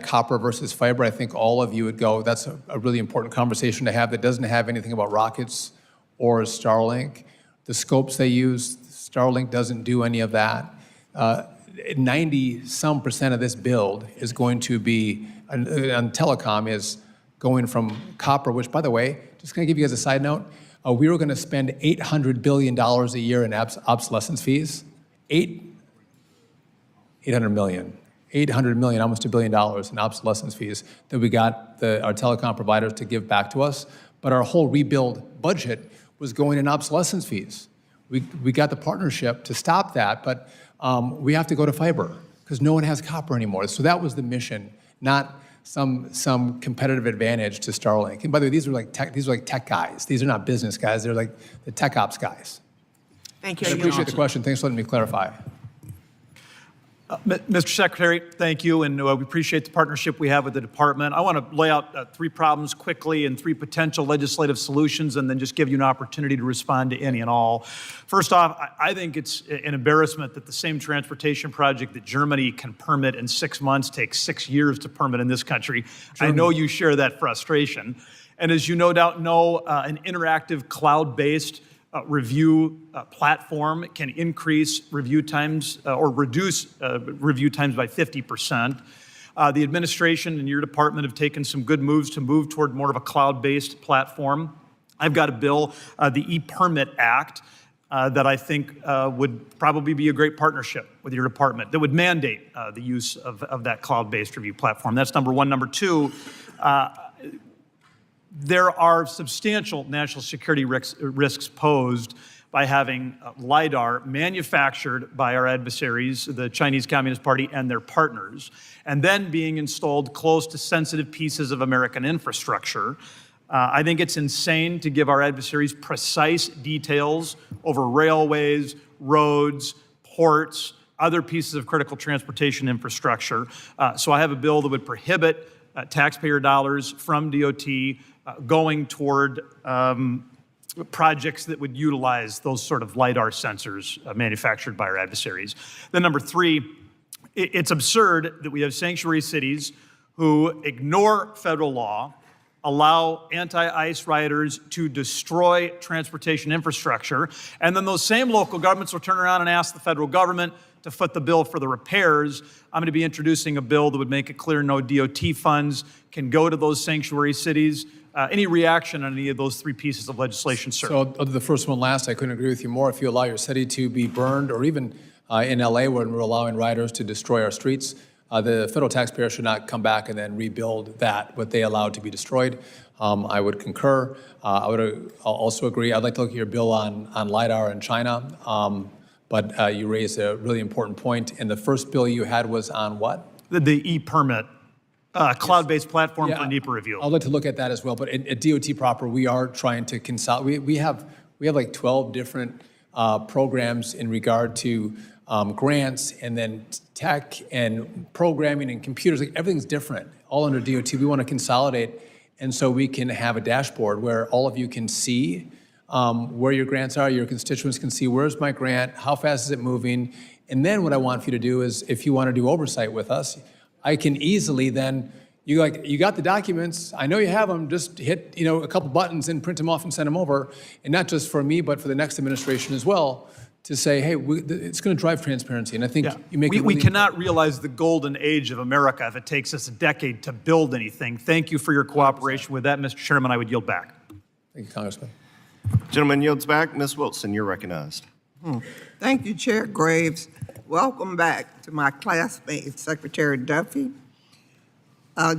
copper versus fiber. I think all of you would go, that's a really important conversation to have that doesn't have anything about rockets or Starlink. The scopes they use, Starlink doesn't do any of that. 90-some% of this build is going to be, on telecom, is going from copper, which, by the way, just going to give you guys a side note, we were going to spend $800 billion a year in obsolescence fees. 800 million, almost $1 billion in obsolescence fees that we got our telecom providers to give back to us. But our whole rebuild budget was going in obsolescence fees. We got the partnership to stop that, but we have to go to fiber because no one has copper anymore. So that was the mission, not some competitive advantage to Starlink. And by the way, these are like tech guys. These are not business guys. They're like the tech ops guys. Thank you. I appreciate the question. Thanks for letting me clarify. Mr. Secretary, thank you, and we appreciate the partnership we have with the department. I want to lay out 3 problems quickly and 3 potential legislative solutions, and then just give you an opportunity to respond to any and all. First off, I think it's an embarrassment that the same transportation project that Germany can permit in 6 months takes 6 years to permit in this country. I know you share that frustration. And as you no doubt know, an interactive cloud-based review platform can increase review times or reduce review times by 50%. The administration and your department have taken some good moves to move toward more of a cloud-based platform. I've got a bill, the E-Permit Act, that I think would probably be a great partnership with your department that would mandate the use of that cloud-based review platform. That's number one. Number two, there are substantial national security risks posed by having LiDAR manufactured by our adversaries, the Chinese Communist Party and their partners, and then being installed close to sensitive pieces of American infrastructure. I think it's insane to give our adversaries precise details over railways, roads, ports, other pieces of critical transportation infrastructure. So I have a bill that would prohibit taxpayer dollars from DOT going toward projects that would utilize those sort of LiDAR sensors manufactured by our adversaries. Then number three, it's absurd that we have sanctuary cities who ignore federal law, allow anti-ICE rioters to destroy transportation infrastructure, and then those same local governments will turn around and ask the federal government to foot the bill for the repairs. I'm going to be introducing a bill that would make it clear no DOT funds can go to those sanctuary cities. Any reaction on any of those 3 pieces of legislation, sir? So the first one last, I couldn't agree with you more. If you allow your city to be burned, or even in LA when we're allowing rioters to destroy our streets, the federal taxpayer should not come back and then rebuild what they allowed to be destroyed. I would concur. I would also agree. I'd like to look at your bill on LiDAR in China. but you raised a really important point. And the first bill you had was on what? The e-permit, cloud-based platform Yeah, for NEPA review. I'd like to look at that as well, but at DOT proper, we are trying to consolidate. We have like 12 different programs in regard to grants, and then tech and programming and computers. Like, everything's different, all under DOT. We want to consolidate, and so we can have a dashboard where all of you can see where your grants are. Your constituents can see, where's my grant, how fast is it moving, and then what I want for you to do is, if you want to do oversight with us, I can easily then, you got the documents, I know you have them, just hit a couple buttons and print them off and send them over, and not just for me, but for the next administration as well, to say, hey, it's going to drive transparency. And I think you make it we really cannot realize the golden age of America if it takes us a decade to build anything. Thank you for your cooperation with that, Mr. Chairman. I would yield back. Thank you, Congressman. Gentleman yields back. Ms. Wilson, you're recognized. Thank you, Chair Graves. Welcome back to my classmate, Secretary Duffy.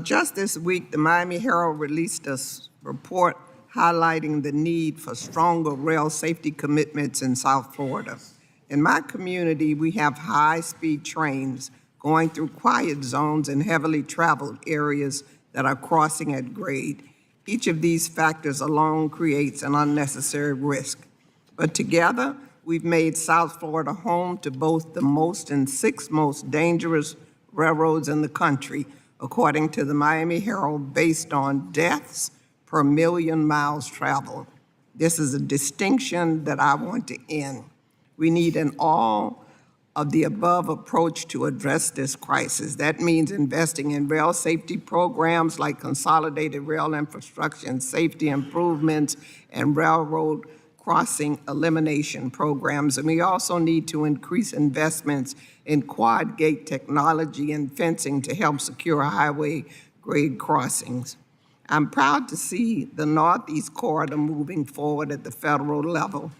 Just this week, the Miami Herald released a report highlighting the need for stronger rail safety commitments in South Florida. In my community, we have high-speed trains going through quiet zones and heavily traveled areas that are crossing at grade. Each of these factors alone creates an unnecessary risk. But together, we've made South Florida home to both the most and 6th most dangerous railroads in the country, according to the Miami Herald, based on deaths per million miles traveled. This is a distinction that I want to end. We need an all-of-the-above approach to address this crisis. That means investing in rail safety programs like consolidated rail infrastructure and safety improvements and railroad crossing elimination programs. And we also need to increase investments in quad gate technology and fencing to help secure highway grade crossings. I'm proud to see the Northeast Corridor moving forward at the federal level,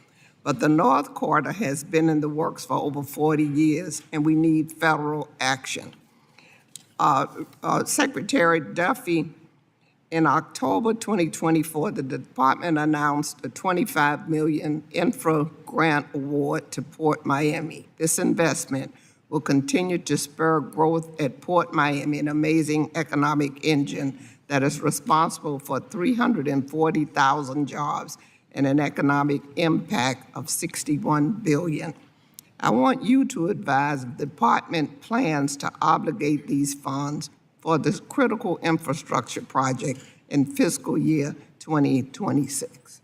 but the North Corridor has been in the works for over 40 years, and we need federal action. Secretary Duffy, in October 2024, the department announced a $25 million infra grant award to Port Miami. This investment will continue to spur growth at Port Miami, an amazing economic engine that is responsible for 340,000 jobs and an economic impact of $61 billion. I want you to advise if the department plans to obligate these funds for this critical infrastructure project in fiscal year 2026.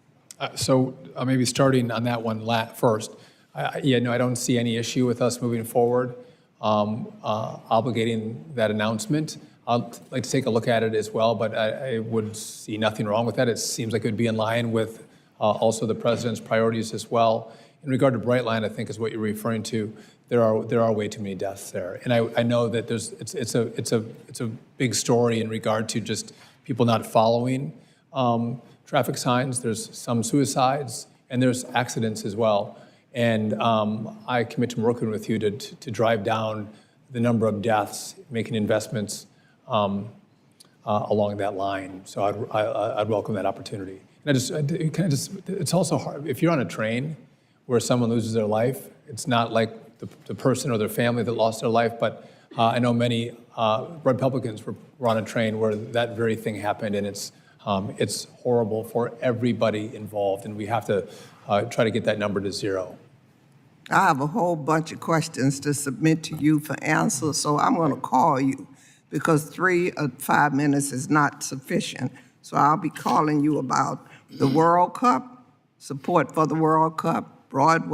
So maybe starting on that one first. I don't see any issue with us moving forward, obligating that announcement. I'd like to take a look at it as well, but I would see nothing wrong with that. It seems like it would be in line with also the president's priorities as well. In regard to Brightline, I think is what you're referring to. There are way too many deaths there, and I know that it's a big story in regard to just people not following traffic signs. There's some suicides and there's accidents as well. And I commit to working with you to drive down the number of deaths, making investments along that line. So I'd welcome that opportunity. And it's also hard. If you're on a train where someone loses their life, it's not like the person or their family that lost their life, but I know many Republicans were on a train where that very thing happened, and it's horrible for everybody involved, and we have to try to get that number to zero. I have a whole bunch of questions to submit to you for answers, so I'm going to call you because 3 or 5 minutes is not sufficient. So I'll be calling you about the World Cup, support for the World Cup, Broad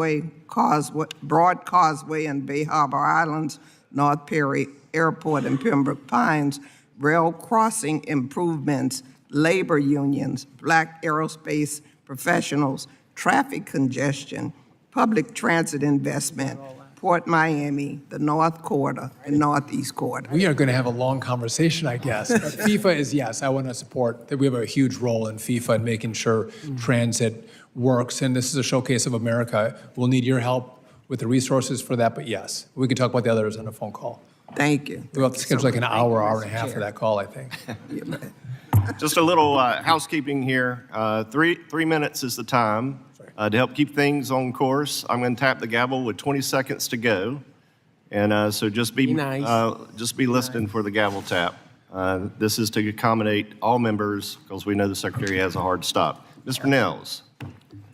Causeway and Bay Harbor Islands, North Perry Airport and Pembroke Pines, rail crossing improvements, labor unions, black aerospace professionals, traffic congestion, public transit investment, Port Miami, the North Corridor, and Northeast Corridor. We are going to have a long conversation, I guess. But FIFA is, yes, I want to support that. We have a huge role in FIFA in making sure transit works, and this is a showcase of America. We'll need your help with the resources for that, but yes, we can talk about the others on a phone call. Thank you. We'll have to schedule like an hour and a half for that call, I think. Just a little housekeeping here. 3 minutes is the time. To help keep things on course, I'm going to tap the gavel with 20 seconds to go. And so just be listening for the gavel tap. This is to accommodate all members because we know the Secretary has a hard stop. Mr. Nels.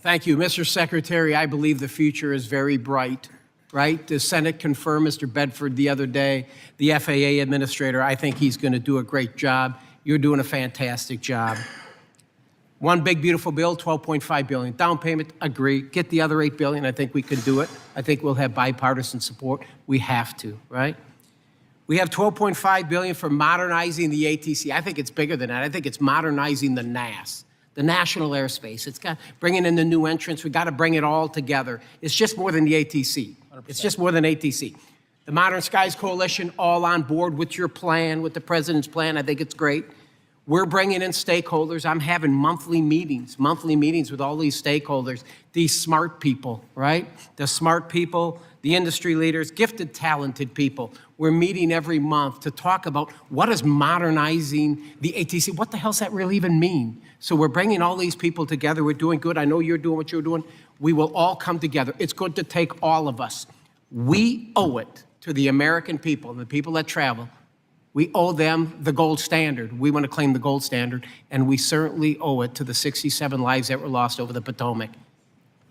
Thank you. Mr. Secretary, I believe the future is very bright, right? The Senate confirmed Mr. Bedford the other day, the FAA administrator. I think he's going to do a great job. You're doing a fantastic job. One big, beautiful bill, $12.5 billion. Down payment, agree. Get the other $8 billion. I think we can do it. I think we'll have bipartisan support. We have to, right? We have $12.5 billion for modernizing the ATC. I think it's bigger than that. I think it's modernizing the NAS, the National Airspace. It's got bringing in the new entrants. We got to bring it all together. It's just more than the ATC. 100%. It's just more than ATC. The Modern Skies Coalition, all on board with your plan, with the president's plan. I think it's great. We're bringing in stakeholders. I'm having monthly meetings with all these stakeholders, these smart people, right? The smart people, the industry leaders, gifted, talented people. We're meeting every month to talk about what is modernizing the ATC. What the hell does that really even mean? So we're bringing all these people together. We're doing good. I know you're doing what you're doing. We will all come together. It's going to take all of us. We owe it to the American people and the people that travel. We owe them the gold standard. We want to claim the gold standard, and we certainly owe it to the 67 lives that were lost over the Potomac.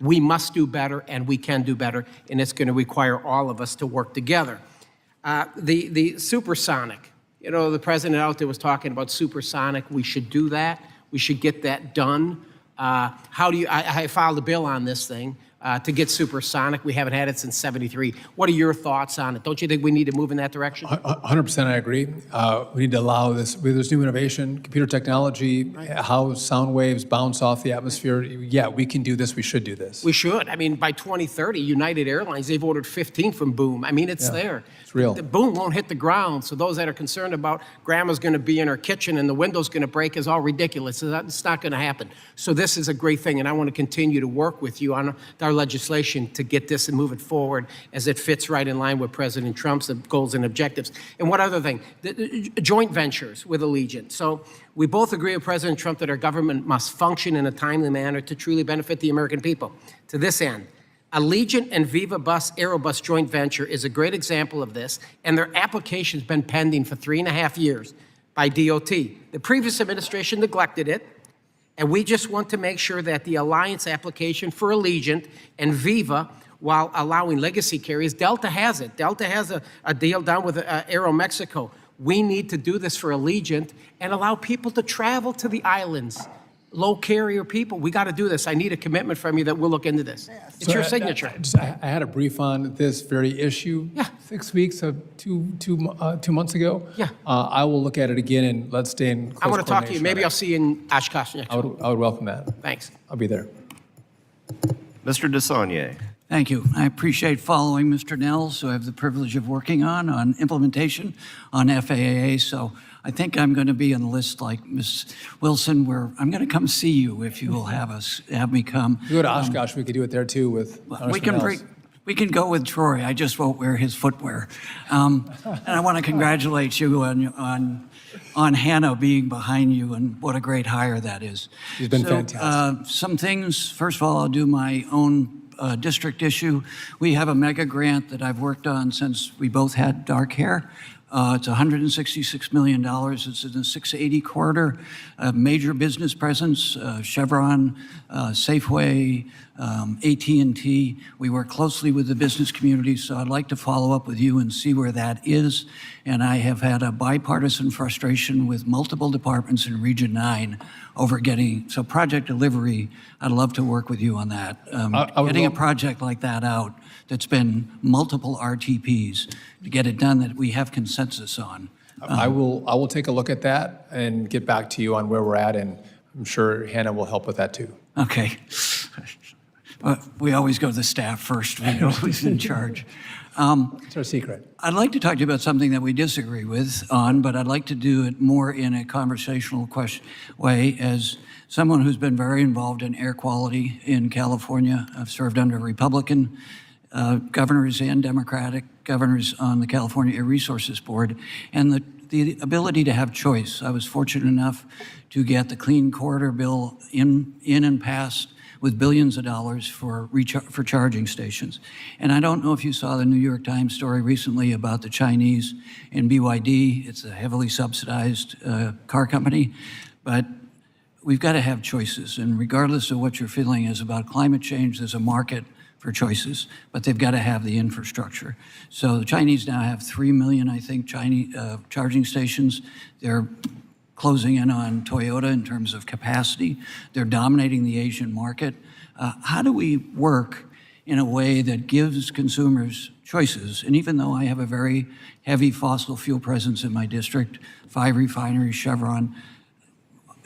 We must do better, and we can do better, and it's going to require all of us to work together. The supersonic, you know, the president out there was talking about supersonic. We should do that. We should get that done. I filed a bill on this thing to get supersonic. We haven't had it since '73. What are your thoughts on it? Don't you think we need to move in that direction? 100% I agree. We need to allow this, with this new innovation, computer technology, how sound waves bounce off the atmosphere. Yeah, we can do this. We should do this. We should. I mean, by 2030, United Airlines, they've ordered 15 from Boom. I mean, it's there. It's real. The boom won't hit the ground. So those that are concerned about grandma's going to be in her kitchen and the window's going to break is all ridiculous. It's not going to happen. So this is a great thing, and I want to continue to work with you on our legislation to get this and move it forward as it fits right in line with President Trump's goals and objectives. And one other thing, the joint ventures with Allegiant. So we both agree with President Trump that our government must function in a timely manner to truly benefit the American people. To this end, Allegiant and Viva Bus Aerobus joint venture is a great example of this, and their application's been pending for 3.5 years by DOT. The previous administration neglected it, and we just want to make sure that the alliance application for Allegiant and Viva, while allowing legacy carriers, Delta has it. Delta has a deal down with Aeromexico. We need to do this for Allegiant and allow people to travel to the islands. Low carrier people, we got to do this. I need a commitment from you that we'll look into this. It's your signature. I had a brief on this very issue 6 weeks, 2 months ago. Yeah. I will look at it again, and let's stay in close I want to talk to you. coordination Maybe on I'll it. see you in Oshkosh next week. I would welcome that. Thanks. I'll be there. Mr. DeSaulnier. Thank you. I appreciate following Mr. Nels, who I have the privilege of working on implementation on FAA. So I think I'm going to be on the list like Ms. Wilson, where I'm going to come see you if you will have me come. If you go to Oshkosh, we could do it there too with We can go with Troy. I just won't wear his footwear. And I want to congratulate you on Hannah being behind you, and what a great hire that is. She's been fantastic. Some things. First of all, I'll do my own district issue. We have a mega grant that I've worked on since we both had dark hair. It's $166 million. It's in the 680 corridor. Major business presence, Chevron, Safeway, AT&T. We work closely with the business community, so I'd like to follow up with you and see where that is. And I have had a bipartisan frustration with multiple departments in Region 9 over so project delivery, I'd love to work with you on that. Getting a project like that out that's been multiple RTPs to get it done that we have consensus on. I will take a look at that and get back to you on where we're at, and I'm sure Hannah will help with that too. Okay. We always go to the staff first. We know who's in charge. It's our secret. I'd like to talk to you about something that we disagree on, but I'd like to do it more in a conversational way. As someone who's been very involved in air quality in California, I've served under Republican governors and Democratic governors on the California Air Resources Board, and the ability to have choice. I was fortunate enough to get the Clean Corridor bill in and passed with billions of dollars for charging stations. And I don't know if you saw the New York Times story recently about the Chinese and BYD. It's a heavily subsidized car company, but we've got to have choices. And regardless of what your feeling is about climate change, there's a market for choices, but they've got to have the infrastructure. So the Chinese now have 3 million, I think, Chinese charging stations. They're closing in on Toyota in terms of capacity. They're dominating the Asian market. How do we work in a way that gives consumers choices? And even though I have a very heavy fossil fuel presence in my district, 5 refineries, Chevron,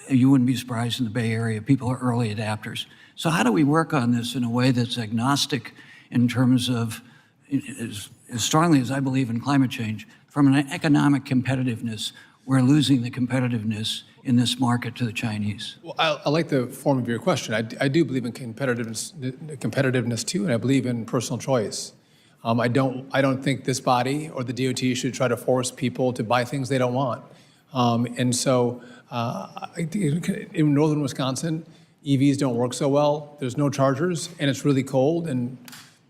you wouldn't be surprised in the Bay Area, people are early adapters. So how do we work on this in a way that's agnostic in terms of, as strongly as I believe in climate change, from an economic competitiveness, we're losing the competitiveness in this market to the Chinese? Well, I like the form of your question. I do believe in competitiveness too, and I believe in personal choice. I don't think this body or the DOT should try to force people to buy things they don't want. And so in northern Wisconsin, EVs don't work so well. There's no chargers, and it's really cold, and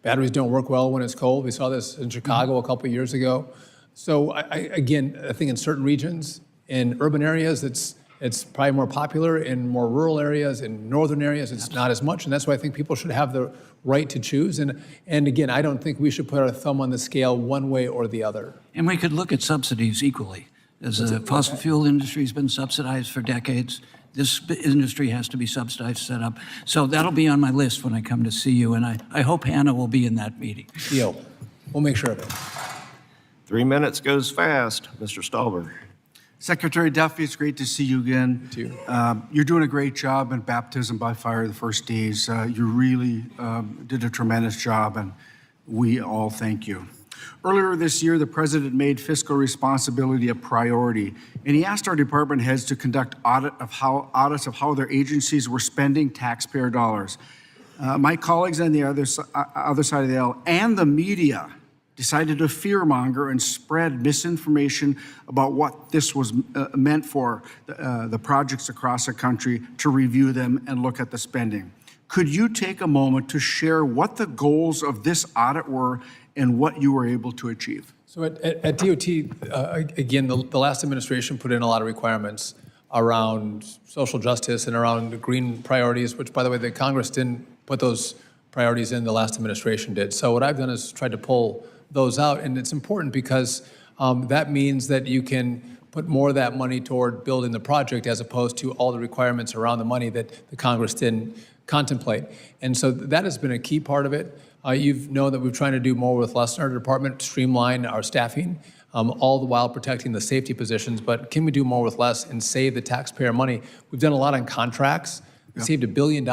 batteries don't work well when it's cold. We saw this in Chicago a couple of years ago. So I think in certain regions, in urban areas, it's probably more popular. In more rural areas, in northern areas, it's not as much, and that's why I think people should have the right to choose. And again, I don't think we should put our thumb on the scale one way or the other. And we could look at subsidies equally. As the fossil fuel industry has been subsidized for decades, this industry has to be subsidized, set up. So that'll be on my list when I come to see you, and I hope Hannah will be in that meeting. Deal. We'll make sure of it. 3 minutes goes fast. Mr. Stallberg. Secretary Duffy, it's great to see you again. You too. You're doing a great job in baptism by fire the first days. You really did a tremendous job, and we all thank you. Earlier this year, the president made fiscal responsibility a priority, and he asked our department heads to conduct audits of how their agencies were spending taxpayer dollars. My colleagues on the other side of the aisle and the media decided to fearmonger and spread misinformation about what this was meant for the projects across the country, to review them and look at the spending. Could you take a moment to share what the goals of this audit were and what you were able to achieve? So at DOT, again, the last administration put in a lot of requirements around social justice and around the green priorities, which, by the way, the Congress didn't put those priorities in, the last administration did. So what I've done is tried to pull those out, and it's important because that means that you can put more of that money toward building the project as opposed to all the requirements around the money that the Congress didn't contemplate. And so that has been a key part of it. You've known that we're trying to do more with less in our department, streamline our staffing, all the while protecting the safety positions. But can we do more with less and save the taxpayer money? We've done a lot on contracts. We saved $1 billion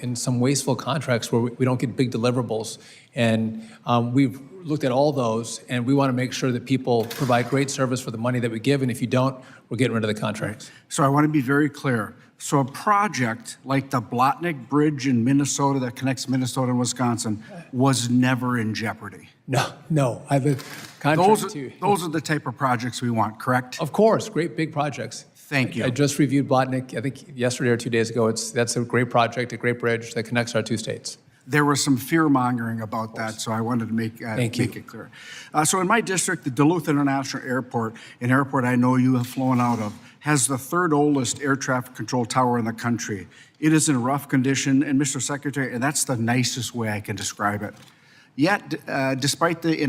in some wasteful contracts where we don't get big deliverables. And we've looked at all those, and we want to make sure that people provide great service for the money that we give. And if you don't, we're getting rid of the contracts. So I want to be very clear. So a project like the Blotnick Bridge in Minnesota that connects Minnesota and Wisconsin was never in jeopardy. No. Those are the type of projects we want, correct? Of course, great big projects. Thank you. I just reviewed Blotnick, I think yesterday or 2 days ago. That's a great project, a great bridge that connects our two states. There was some fear-mongering about that, so I wanted to make it clear. So in my district, the Duluth International Airport, an airport I know you have flown out of, has the third oldest air traffic control tower in the country. It is in rough condition, and Mr. Secretary, and that's the nicest way I can describe it. Yet, despite the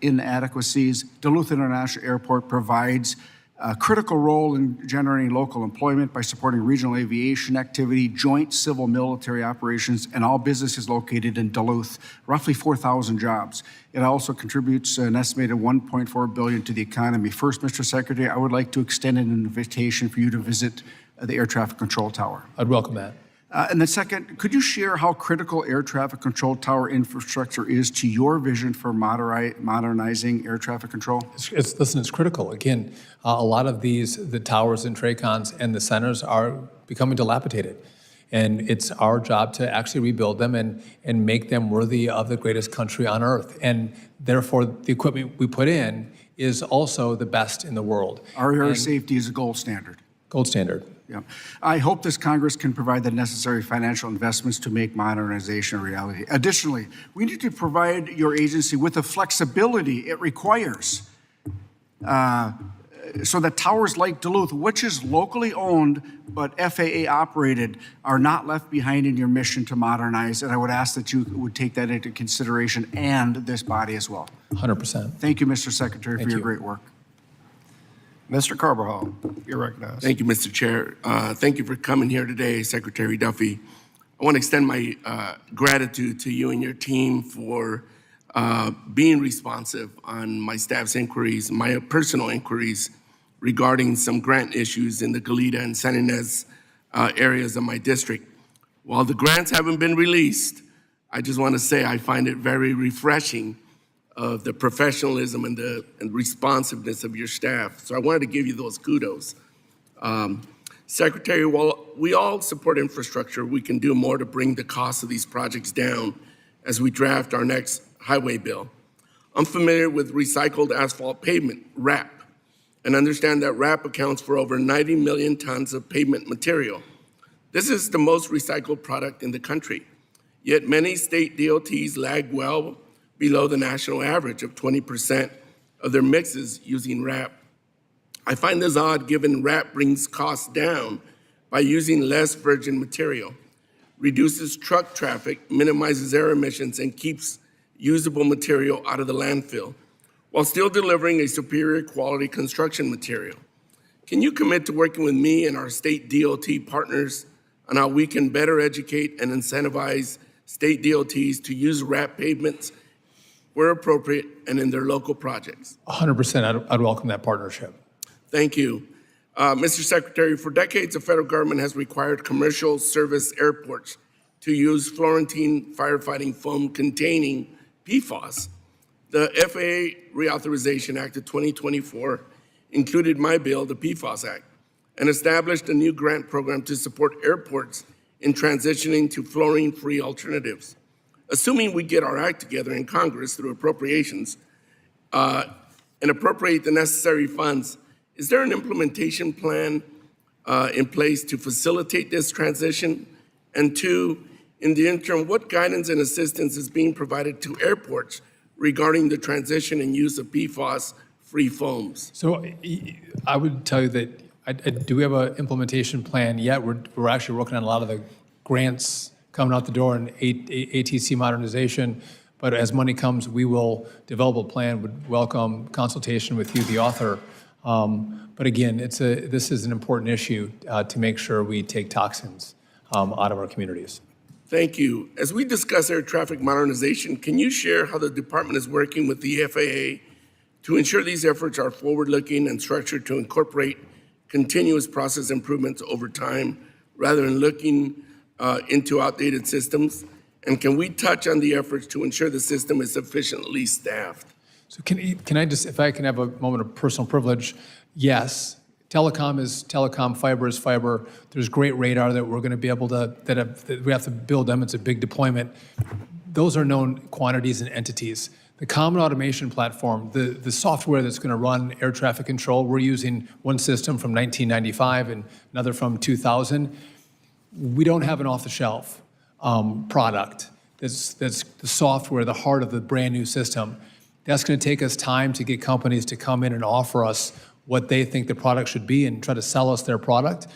inadequacies, Duluth International Airport provides a critical role in generating local employment by supporting regional aviation activity, joint civil military operations, and all businesses located in Duluth, roughly 4,000 jobs. It also contributes an estimated $1.4 billion to the economy. First, Mr. Secretary, I would like to extend an invitation for you to visit the Air Traffic Control Tower. I'd welcome that. And then second, could you share how critical air traffic control tower infrastructure is to your vision for modernizing air traffic control? Listen, it's critical. Again, a lot of the towers and TRACONs and the centers are becoming dilapidated. And it's our job to actually rebuild them and make them worthy of the greatest country on earth. And therefore, the equipment we put in is also the best in the world. Our air safety is a gold standard. Gold standard. Yeah. I hope this Congress can provide the necessary financial investments to make modernization a reality. Additionally, we need to provide your agency with the flexibility it requires so that towers like Duluth, which is locally owned but FAA operated, are not left behind in your mission to modernize. And I would ask that you would take that into consideration and this body as well. 100%. Thank you, Mr. Secretary, for your great work. Mr. Carvajal, you're recognized. Thank you, Mr. Chair. Thank you for coming here today, Secretary Duffy. I want to extend my gratitude to you and your team for being responsive on my staff's inquiries, my personal inquiries regarding some grant issues in the Goleta and San Ynez areas of my district. While the grants haven't been released, I just want to say I find it very refreshing of the professionalism and the responsiveness of your staff. So I wanted to give you those kudos. Secretary, while we all support infrastructure, we can do more to bring the cost of these projects down as we draft our next highway bill. I'm familiar with recycled asphalt pavement, RAP, and understand that RAP accounts for over 90 million tons of pavement material. This is the most recycled product in the country, yet many state DOTs lag well below the national average of 20% of their mixes using RAP. I find this odd given RAP brings costs down by using less virgin material, reduces truck traffic, minimizes air emissions, and keeps usable material out of the landfill, while still delivering a superior quality construction material. Can you commit to working with me and our state DOT partners on how we can better educate and incentivize state DOTs to use RAP pavements where appropriate and in their local projects? 100%. I'd welcome that partnership. Thank you. Mr. Secretary, for decades, the federal government has required commercial service airports to use Florentine firefighting foam containing PFAS. The FAA Reauthorization Act of 2024 included my bill, the PFAS Act, and established a new grant program to support airports in transitioning to fluorine-free alternatives. Assuming we get our act together in Congress through appropriations and appropriate the necessary funds, is there an implementation plan in place to facilitate this transition? And two, in the interim, what guidance and assistance is being provided to airports regarding the transition and use of PFAS-free foams? So I would tell you that do we have an implementation plan yet? We're actually working on a lot of the grants coming out the door in ATC modernization. But as money comes, we will develop a plan, would welcome consultation with you, the author. But again, this is an important issue to make sure we take toxins out of our communities. Thank you. As we discuss air traffic modernization, can you share how the department is working with the FAA to ensure these efforts are forward-looking and structured to incorporate continuous process improvements over time rather than looking into outdated systems? And can we touch on the efforts to ensure the system is sufficiently staffed? So can I just, if I can have a moment of personal privilege, yes. Telecom is telecom, fiber is fiber. There's great radar that we're going to be able to, that we have to build them. It's a big deployment. Those are known quantities and entities. The common automation platform, the software that's going to run air traffic control, we're using one system from 1995 and another from 2000. We don't have an off-the-shelf product. That's the software, the heart of the brand new system. That's going to take us time to get companies to come in and offer us what they think the product should be and try to sell us their product.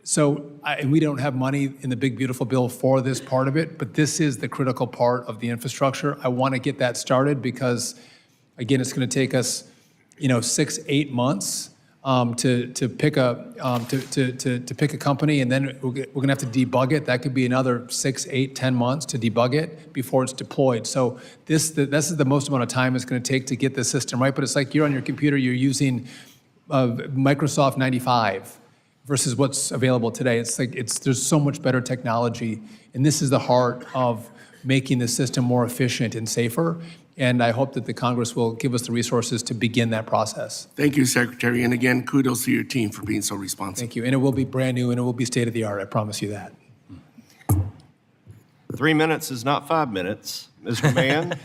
So, and we don't have money in the big, beautiful bill for this part of it, but this is the critical part of the infrastructure. I want to get that started because, again, it's going to take us, 6-8 months to pick a company, and then we're going to have to debug it. That could be another 6, 8, 10 months to debug it before it's deployed. So this is the most amount of time it's going to take to get the system right. But it's like you're on your computer, you're using Microsoft 95 versus what's available today. It's like there's so much better technology, and this is the heart of making the system more efficient and safer. And I hope that the Congress will give us the resources to begin that process. Thank you, Secretary. And again, kudos to your team for being so responsive. Thank you. And it will be brand new and it will be state of the art. I promise you that. 3 minutes is not 5 minutes. Mr. Mann?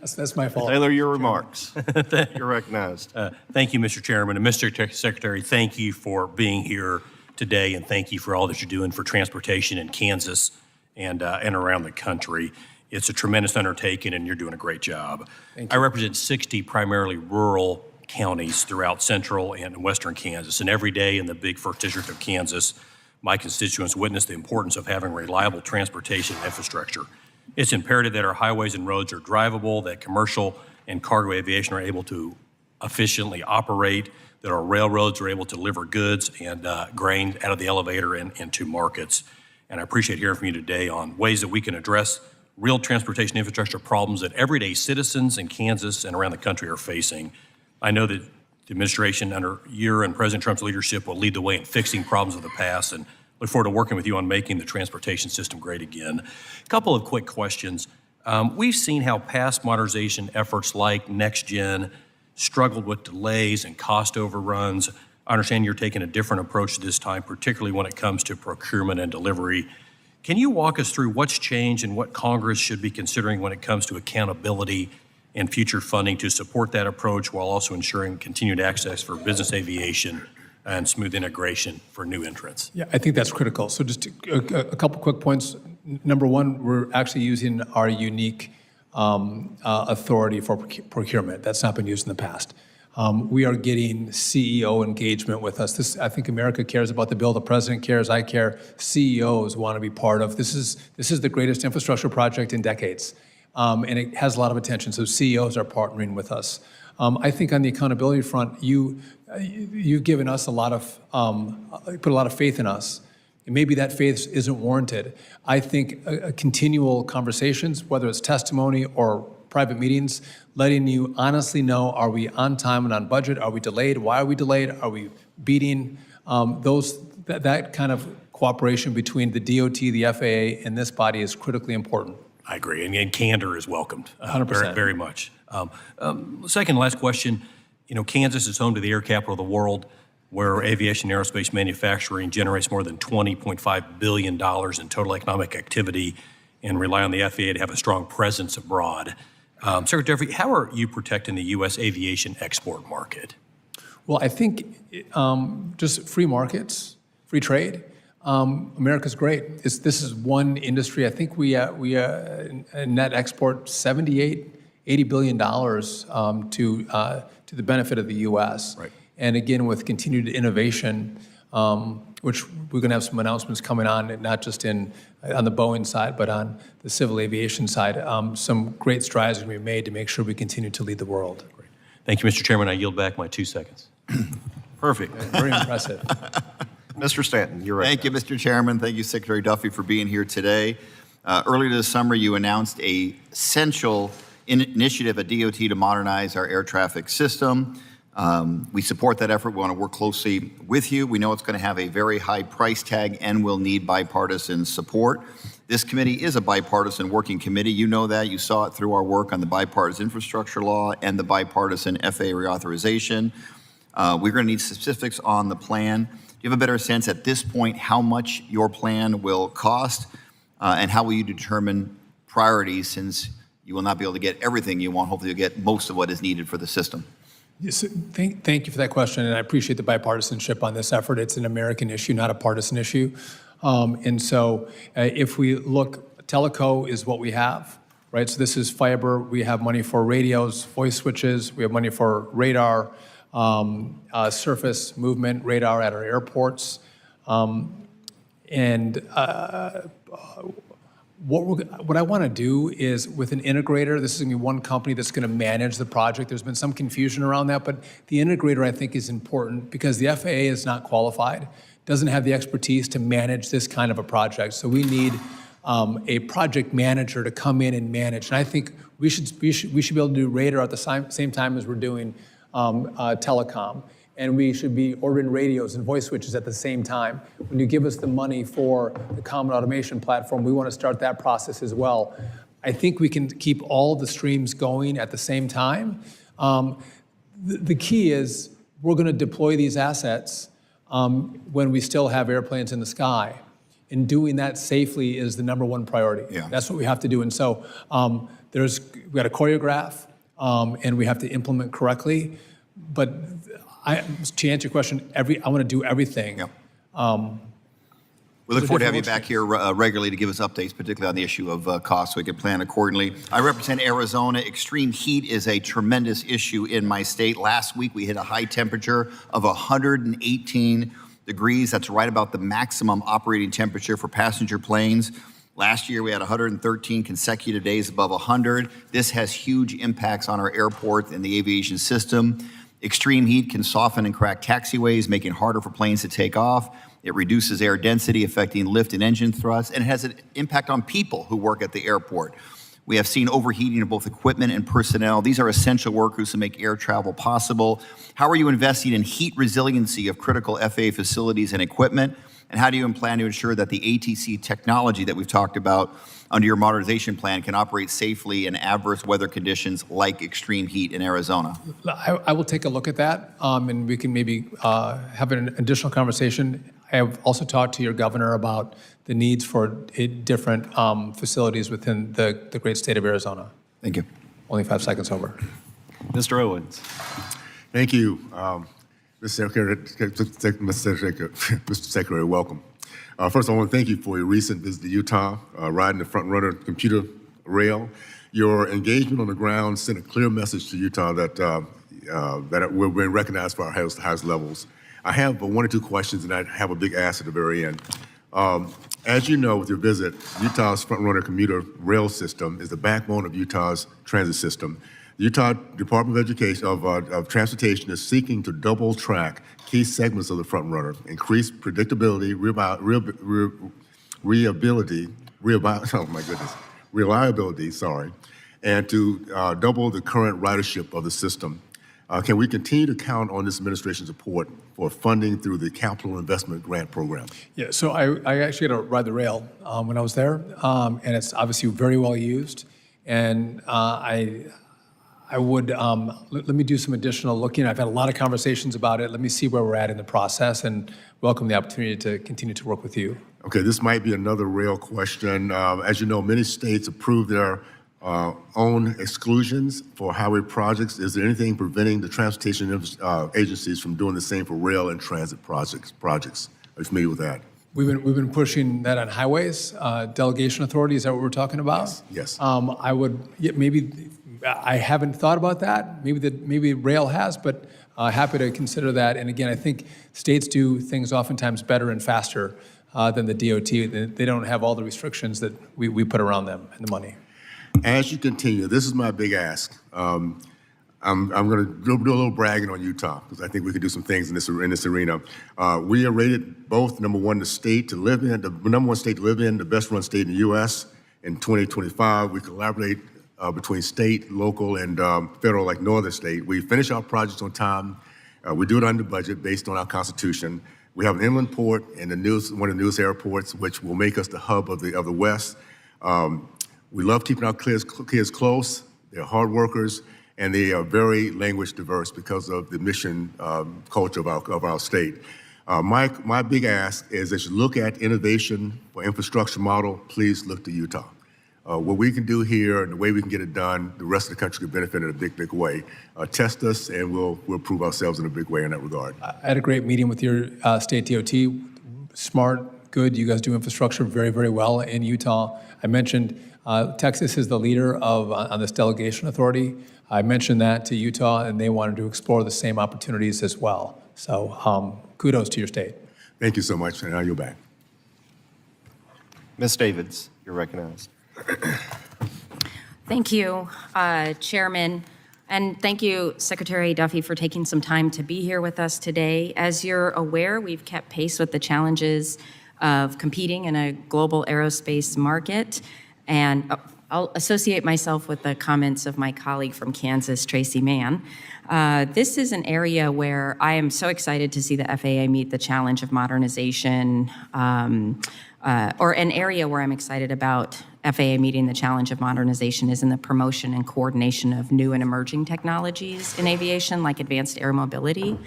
That's my fault. Taylor, your remarks. You're recognized. Thank you, Mr. Chairman. And Mr. Secretary, thank you for being here today, and thank you for all that you're doing for transportation in Kansas and around the country. It's a tremendous undertaking, and you're doing a great job. I represent 60 primarily rural counties throughout central and western Kansas, and every day in the big 1st District of Kansas, my constituents witness the importance of having reliable transportation infrastructure. It's imperative that our highways and roads are drivable, that commercial and cargo aviation are able to efficiently operate, that our railroads are able to deliver goods and grain out of the elevator and into markets. And I appreciate hearing from you today on ways that we can address real transportation infrastructure problems that everyday citizens in Kansas and around the country are facing. I know that the administration under your and President Trump's leadership will lead the way in fixing problems of the past, and look forward to working with you on making the transportation system great again. A couple of quick questions. We've seen how past modernization efforts like NextGen struggled with delays and cost overruns. I understand you're taking a different approach this time, particularly when it comes to procurement and delivery. Can you walk us through what's changed and what Congress should be considering when it comes to accountability and future funding to support that approach while also ensuring continued access for business aviation and smooth integration for new entrants? Yeah, I think that's critical. So just a couple quick points. Number one, we're actually using our unique authority for procurement. That's not been used in the past. We are getting CEO engagement with us. I think America cares about the bill. The president cares. I care. CEOs want to be part of. This is the greatest infrastructure project in decades, and it has a lot of attention. So CEOs are partnering with us. I think on the accountability front, you've given us a lot of put a lot of faith in us. And maybe that faith isn't warranted. I think continual conversations, whether it's testimony or private meetings, letting you honestly know, are we on time and on budget? Are we delayed? Why are we delayed? Are we beating that kind of cooperation between the DOT, the FAA, and this body is critically important. I agree, and candor is welcomed 100%. very much. Second, last question. You know, Kansas is home to the air capital of the world, where aviation and aerospace manufacturing generates more than $20.5 billion in total economic activity and rely on the FAA to have a strong presence abroad. Secretary Duffy, how are you protecting the U.S. aviation export market? Well, I think just free markets, free trade. America's great. This is one industry. I think we net export $80 billion to the benefit of the U.S. Right. And again, with continued innovation, which we're going to have some announcements coming on, not just on the Boeing side, but on the civil aviation side. Some great strides are going to be made to make sure we continue to lead the world. Great. Thank you, Mr. Chairman. I yield back my 2 seconds. Perfect. Very impressive. Mr. Stanton, you're right. Thank you, Mr. Chairman. Thank you, Secretary Duffy, for being here today. Earlier this summer, you announced a essential initiative at DOT to modernize our air traffic system. We support that effort. We want to work closely with you. We know it's going to have a very high price tag and will need bipartisan support. This committee is a bipartisan working committee. You know that. You saw it through our work on the bipartisan infrastructure law and the bipartisan FAA reauthorization. We're going to need specifics on the plan. Do you have a better sense at this point how much your plan will cost? And how will you determine priorities, since you will not be able to get everything you want? Hopefully you'll get most of what is needed for the system. Yes, thank you for that question, and I appreciate the bipartisanship on this effort. It's an American issue, not a partisan issue. And so if we look, Teleco is what we have, right? So this is fiber. We have money for radios, voice switches. We have money for radar, surface movement radar at our airports. What I want to do is, with an integrator, this is going to be one company that's going to manage the project. There's been some confusion around that, but the integrator, I think, is important because the FAA is not qualified, doesn't have the expertise to manage this kind of a project. So we need a project manager to come in and manage. And I think we should be able to do radar at the same time as we're doing telecom. And we should be ordering radios and voice switches at the same time. When you give us the money for the Common Automation Platform, we want to start that process as well. I think we can keep all the streams going at the same time. The key is we're going to deploy these assets when we still have airplanes in the sky. And doing that safely is the number one priority. Yeah. That's what we have to do. And so we got to choreograph, and we have to implement correctly. But to answer your question, I want to do everything We look forward to having you back here regularly to give us updates, particularly on the issue of cost, so we can plan accordingly. I represent Arizona. Extreme heat is a tremendous issue in my state. Last week, we hit a high temperature of 118 degrees. That's right about the maximum operating temperature for passenger planes. Last year, we had 113 consecutive days above 100. This has huge impacts on our airport and the aviation system. Extreme heat can soften and crack taxiways, making it harder for planes to take off. It reduces air density, affecting lift and engine thrust, and it has an impact on people who work at the airport. We have seen overheating of both equipment and personnel. These are essential workers who make air travel possible. How are you investing in heat resiliency of critical FAA facilities and equipment? And how do you plan to ensure that the ATC technology that we've talked about under your modernization plan can operate safely in adverse weather conditions like extreme heat in Arizona? I will take a look at that, and we can maybe have an additional conversation. I have also talked to your governor about the needs for different facilities within the great state of Arizona. Thank you. Only 5 seconds over. Mr. Owens. Thank you, Mr. Secretary, welcome. First, I want to thank you for your recent visit to Utah, riding the front runner computer rail. Your engagement on the ground sent a clear message to Utah that we're being recognized for our highest levels. I have one or two questions, and I have a big ask at the very end. As you know, with your visit, Utah's front runner commuter rail system is the backbone of Utah's transit system. The Utah Department of Transportation is seeking to double track key segments of the front runner, increase predictability, reliability, and to double the current ridership of the system. Can we continue to count on this administration's support for funding through the Capital Investment Grant Program? Yeah, so I actually got to ride the rail when I was there, and it's obviously very well used. And I would, let me do some additional looking. I've had a lot of conversations about it. Let me see where we're at in the process and welcome the opportunity to continue to work with you. Okay, this might be another rail question. As you know, many states approve their own exclusions for highway projects. Is there anything preventing the transportation agencies from doing the same for rail and transit projects? Are you familiar with that? We've been pushing that on highways, delegation authority. Is that what we're talking about? Yes. I would maybe. I haven't thought about that. Maybe rail has, but happy to consider that. And again, I think states do things oftentimes better and faster than the DOT. They don't have all the restrictions that we put around them and the money. As you continue, this is my big ask. I'm going to do a little bragging on Utah because I think we can do some things in this arena. We are rated both number one state to live in, the number one state to live in, the best run state in the U.S. In 2025, we collaborate between state, local, and federal, like no other state. We finish our projects on time. We do it under budget based on our Constitution. We have an inland port and one of the newest airports, which will make us the hub of the West. We love keeping our kids close. They're hard workers, and they are very language diverse because of the mission culture of our state. My big ask is, as you look at innovation for infrastructure model, please look to Utah. What we can do here and the way we can get it done, the rest of the country can benefit in a big, big way. Test us, and we'll prove ourselves in a big way in that regard. I had a great meeting with your state DOT. Smart, good. You guys do infrastructure very, very well in Utah. I mentioned Texas is the leader on this delegation authority. I mentioned that to Utah, and they wanted to explore the same opportunities as well. So kudos to your state. Thank you so much, and now you're back. Ms. Davids, you're recognized. Thank you, Chairman, and thank you, Secretary Duffy, for taking some time to be here with us today. As you're aware, we've kept pace with the challenges of competing in a global aerospace market, and I'll associate myself with the comments of my colleague from Kansas, Tracy Mann. This is an area where I am so excited to see the FAA meet the challenge of modernization, or an area where I'm excited about FAA meeting the challenge of modernization is in the promotion and coordination of new and emerging technologies in aviation, like advanced air mobility.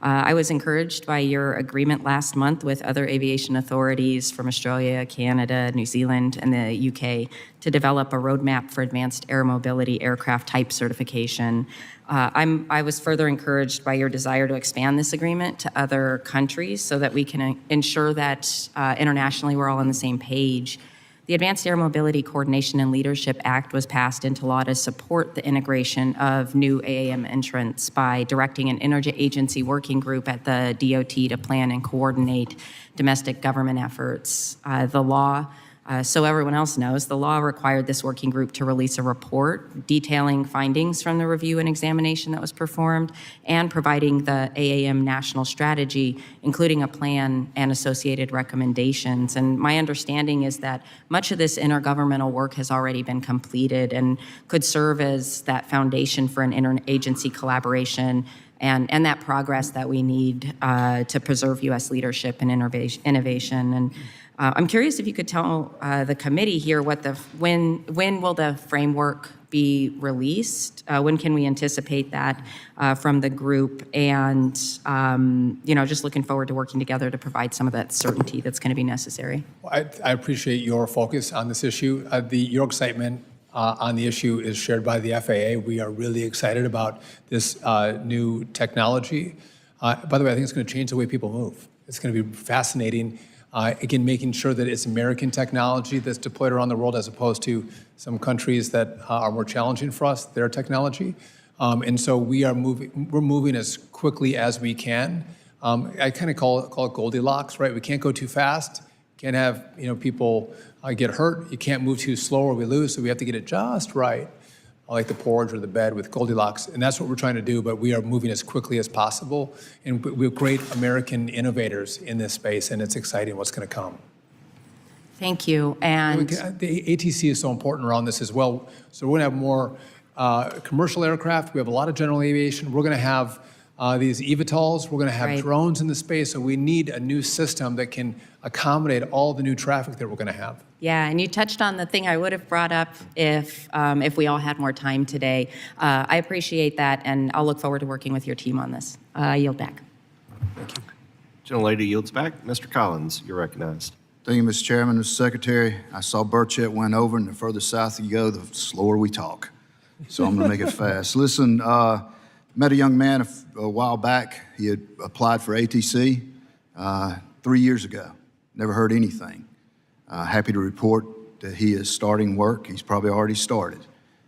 I was encouraged by your agreement last month with other aviation authorities from Australia, Canada, New Zealand, and the UK to develop a roadmap for advanced air mobility aircraft type certification. I was further encouraged by your desire to expand this agreement to other countries so that we can ensure that internationally we're all on the same page. The Advanced Air Mobility Coordination and Leadership Act was passed into law to support the integration of new AAM entrants by directing an interagency working group at the DOT to plan and coordinate domestic government efforts. The law, so everyone else knows, the law required this working group to release a report detailing findings from the review and examination that was performed and providing the AAM national strategy, including a plan and associated recommendations. And my understanding is that much of this intergovernmental work has already been completed and could serve as that foundation for an interagency collaboration and that progress that we need to preserve U.S. leadership and innovation. And I'm curious if you could tell the committee here when will the framework be released? When can we anticipate that from the group? And just looking forward to working together to provide some of that certainty that's going to be necessary. I appreciate your focus on this issue. Your excitement on the issue is shared by the FAA. We are really excited about this new technology. By the way, I think it's going to change the way people move. It's going to be fascinating. Again, making sure that it's American technology that's deployed around the world as opposed to some countries that are more challenging for us, their technology. And so we're moving as quickly as we can. I kind of call it Goldilocks, right? We can't go too fast. Can't have people get hurt. You can't move too slow or we lose, so we have to get it just right. Like the porridge or the bed with Goldilocks, and that's what we're trying to do, but we are moving as quickly as possible, and we have great American innovators in this space, and it's exciting what's going to come. Thank you. And the ATC is so important around this as well. So we're going to have more commercial aircraft. We have a lot of general aviation. We're going to have these eVTOLs. We're going to have drones in the space, so we need a new system that can accommodate all the new traffic that we're going to have. Yeah, and you touched on the thing I would have brought up if we all had more time today. I appreciate that, and I'll look forward to working with your team on this. I yield back. Thank you. Gentlelady yields back. Mr. Collins, you're recognized. Thank you, Mr. Chairman, Mr. Secretary. I saw Burchett went over, and the further south you go, the slower we talk. So I'm going to make it fast. Listen, met a young man a while back. He had applied for ATC 3 years ago. Never heard anything. Happy to report that he is starting work. He's probably already started.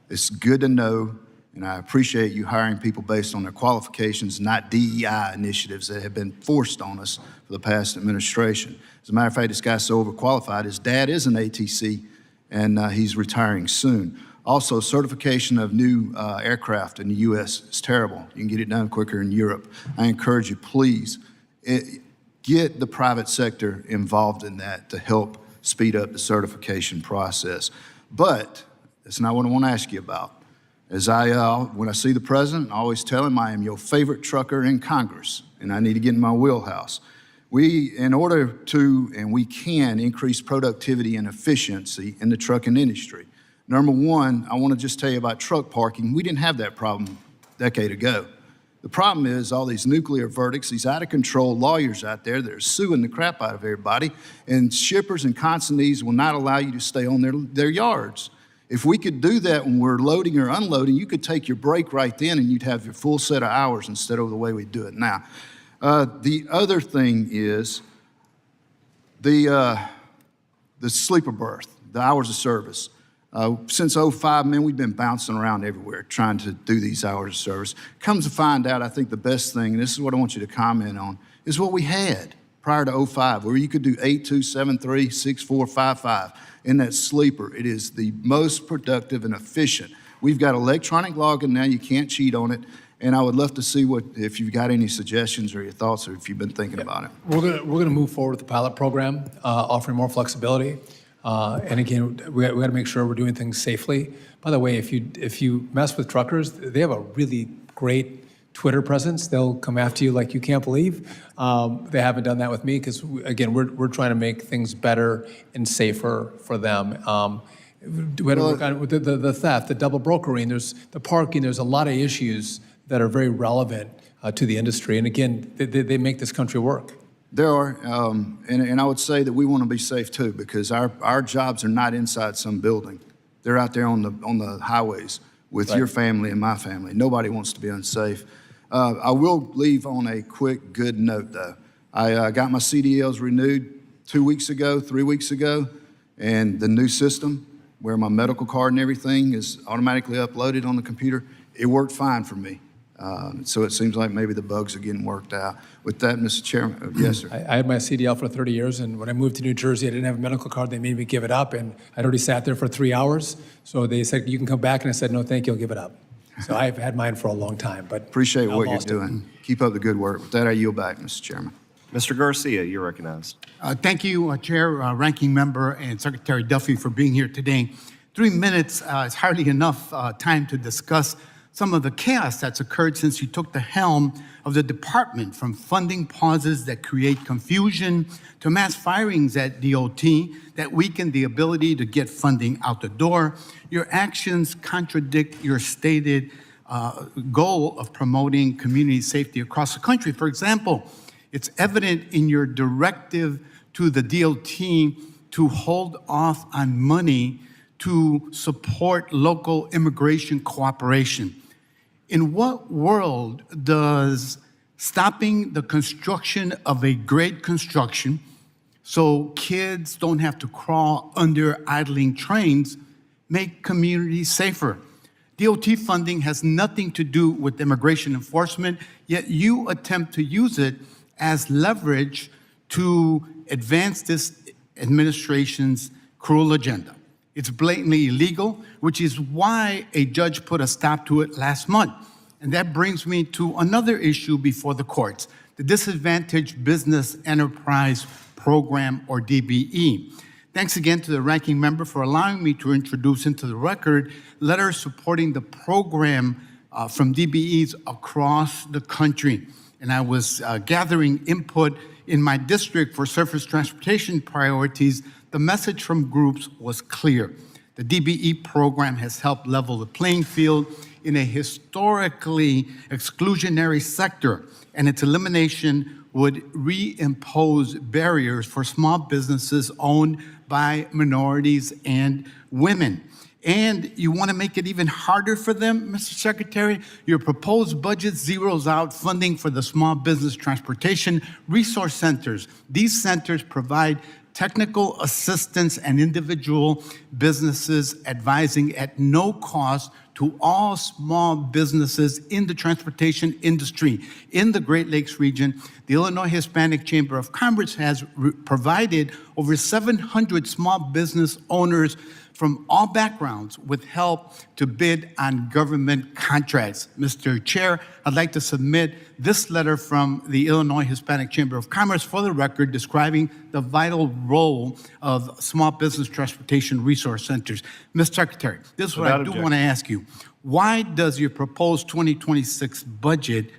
It's good to know, and I appreciate you hiring people based on their qualifications, not DEI initiatives that have been forced on us for the past administration. As a matter of fact, this guy's so overqualified. His dad is an ATC, and he's retiring soon. Also, certification of new aircraft in the U.S. is terrible. You can get it done quicker in Europe. I encourage you, please, get the private sector involved in that to help speed up the certification process. But that's not what I want to ask you about. As when I see the president, I always tell him I am your favorite trucker in Congress, and I need to get in my wheelhouse. In order to, and we can, increase productivity and efficiency in the trucking industry. Number one, I want to just tell you about truck parking. We didn't have that problem a decade ago. The problem is all these nuclear verdicts, these out-of-control lawyers out there that are suing the crap out of everybody, and shippers and consignees will not allow you to stay on their yards. If we could do that when we're loading or unloading, you could take your break right then and you'd have your full set of hours instead of the way we do it now. The other thing is the sleeper berth, the hours of service. Since 05, man, we've been bouncing around everywhere trying to do these hours of service. Comes to find out, I think the best thing, and this is what I want you to comment on, is what we had prior to 05, where you could do 8273, 6455 in that sleeper. It is the most productive and efficient. We've got electronic logging now. You can't cheat on it. And I would love to see if you've got any suggestions or your thoughts, or if you've been thinking about it. We're going to move forward with the pilot program, offering more flexibility. And again, we got to make sure we're doing things safely. By the way, if you mess with truckers, they have a really great Twitter presence. They'll come after you like you can't believe. They haven't done that with me because, again, we're trying to make things better and safer for them. We had to work on with the theft, the double brokering, there's the parking, there's a lot of issues that are very relevant to the industry. And again, they make this country work. There are, and I would say that we want to be safe too, because our jobs are not inside some building. They're out there on the highways with your family and my family. Nobody wants to be unsafe. I will leave on a quick good note though. I got my CDLs renewed 2 weeks ago, 3 weeks ago, and the new system where my medical card and everything is automatically uploaded on the computer, it worked fine for me. So it seems like maybe the bugs are getting worked out. With that, Mr. Chairman, yes, sir. I had my CDL for 30 years, and when I moved to New Jersey, I didn't have a medical card. They made me give it up, and I'd already sat there for 3 hours. So they said, you can come back, and I said, no, thank you, I'll give it up. So I've had mine for a long time, but appreciate what you're doing. Keep up the good work. With that, I yield back, Mr. Chairman. Mr. Garcia, you're recognized. Thank you, Chair, Ranking Member, and Secretary Duffy for being here today. 3 minutes is hardly enough time to discuss some of the chaos that's occurred since you took the helm of the department, from funding pauses that create confusion to mass firings at DOT that weaken the ability to get funding out the door. Your actions contradict your stated goal of promoting community safety across the country. For example, it's evident in your directive to the DOT to hold off on money to support local immigration cooperation. In what world does stopping the construction of a grade construction so kids don't have to crawl under idling trains make communities safer? DOT funding has nothing to do with immigration enforcement, yet you attempt to use it as leverage to advance this administration's cruel agenda. It's blatantly illegal, which is why a judge put a stop to it last month. And that brings me to another issue before the courts, the Disadvantaged Business Enterprise Program, or DBE. Thanks again to the Ranking Member for allowing me to introduce into the record letters supporting the program from DBEs across the country. And I was gathering input in my district for surface transportation priorities. The message from groups was clear. The DBE program has helped level the playing field in a historically exclusionary sector, and its elimination would reimpose barriers for small businesses owned by minorities and women. And you want to make it even harder for them, Mr. Secretary? Your proposed budget zeroes out funding for the Small Business Transportation Resource Centers. These centers provide technical assistance and individual businesses advising at no cost to all small businesses in the transportation industry. In the Great Lakes region, the Illinois Hispanic Chamber of Commerce has provided over 700 small business owners from all backgrounds with help to bid on government contracts. Mr. Chair, I'd like to submit this letter from the Illinois Hispanic Chamber of Commerce for the record, describing the vital role of small business transportation resource centers. Mr. Secretary, this is what I do want to ask you. Why does your proposed 2026 budget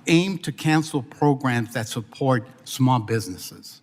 aim to cancel programs that support small businesses?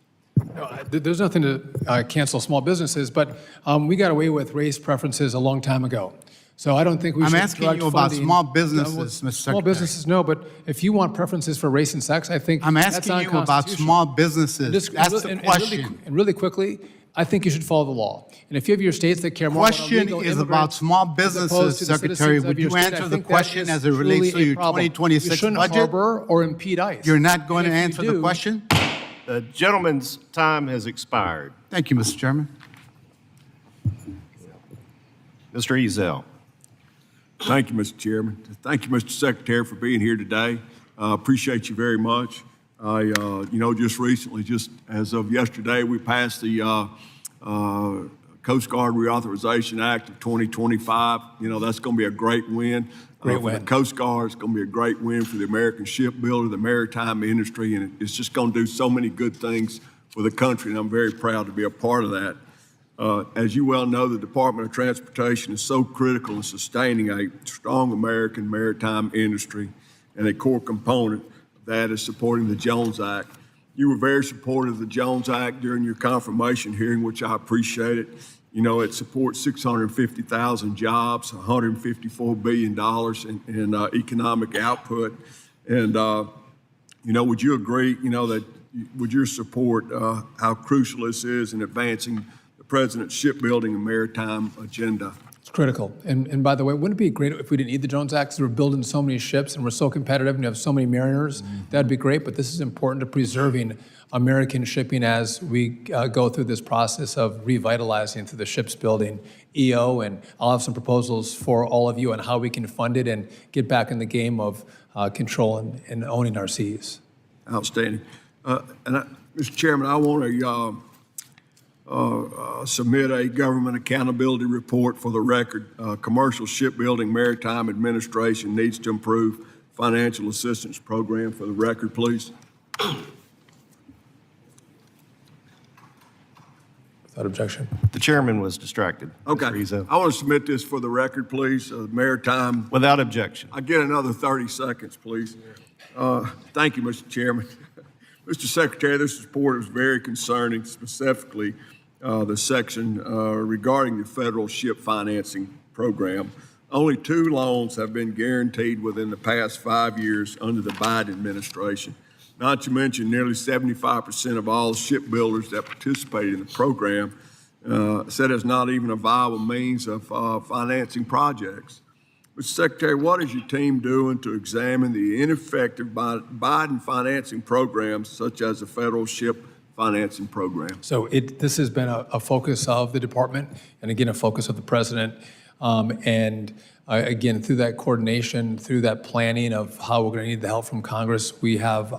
No, there's nothing to cancel small businesses, but we got away with race preferences a long time ago. So I don't think we should. I'm asking you about small businesses, Mr. Secretary. Small businesses, no, but if you want preferences for race and sex, I think I'm asking you about small businesses. That's the question. And really quickly, I think you should follow the law. And if you have your states that care more about illegal The question is about immigrants small as opposed businesses, to the Secretary. citizens of Would your you state, answer I the think that question is as it relates truly to a your problem. 2026 You shouldn't budget? harbor or impede ICE. You're not going to And if answer you the do- question? The gentleman's time has expired. Thank you, Mr. Chairman. Mr. Ezell. Thank you, Mr. Chairman. Thank you, Mr. Secretary, for being here today. Appreciate you very much. Just recently, just as of yesterday, we passed the Coast Guard Reauthorization Act of 2025. That's going to be a great win. Great for win. the Coast Guard. It's going to be a great win for the American shipbuilder, the maritime industry, and it's just going to do so many good things for the country, and I'm very proud to be a part of that. As you well know, the Department of Transportation is so critical in sustaining a strong American maritime industry, and a core component of that is supporting the Jones Act. You were very supportive of the Jones Act during your confirmation hearing, which I appreciated. You know, it supports 650,000 jobs, $154 billion in economic output. And, you know, would you agree, you know, that would you support how crucial this is in advancing the President's shipbuilding and maritime agenda? It's critical. And by the way, wouldn't it be great if we didn't need the Jones Act? 'Cause we're building so many ships and we're so competitive and you have so many mariners. That'd be great, but this is important to preserving American shipping as we go through this process of revitalizing through the ships building EO. And I'll have some proposals for all of you on how we can fund it and get back in the game of control and owning our seas. Outstanding. Mr. Chairman, I want to submit a government accountability report for the record. Commercial Shipbuilding Maritime Administration needs to improve financial assistance program for the record, please. Without objection. The chairman was distracted. Okay. I want to submit this for the record, please. Maritime. Without objection. I get another 30 seconds, please. Thank you, Mr. Chairman. Mr. Secretary, this report is very concerning, specifically the section regarding the federal ship financing program. Only 2 loans have been guaranteed within the past 5 years under the Biden administration. Not to mention nearly 75% of all shipbuilders that participated in the program said it's not even a viable means of financing projects. Mr. Secretary, what is your team doing to examine the ineffective Biden financing programs such as the federal ship financing program? So this has been a focus of the department and again, a focus of the president. Again, through that coordination, through that planning of how we're going to need the help from Congress, we have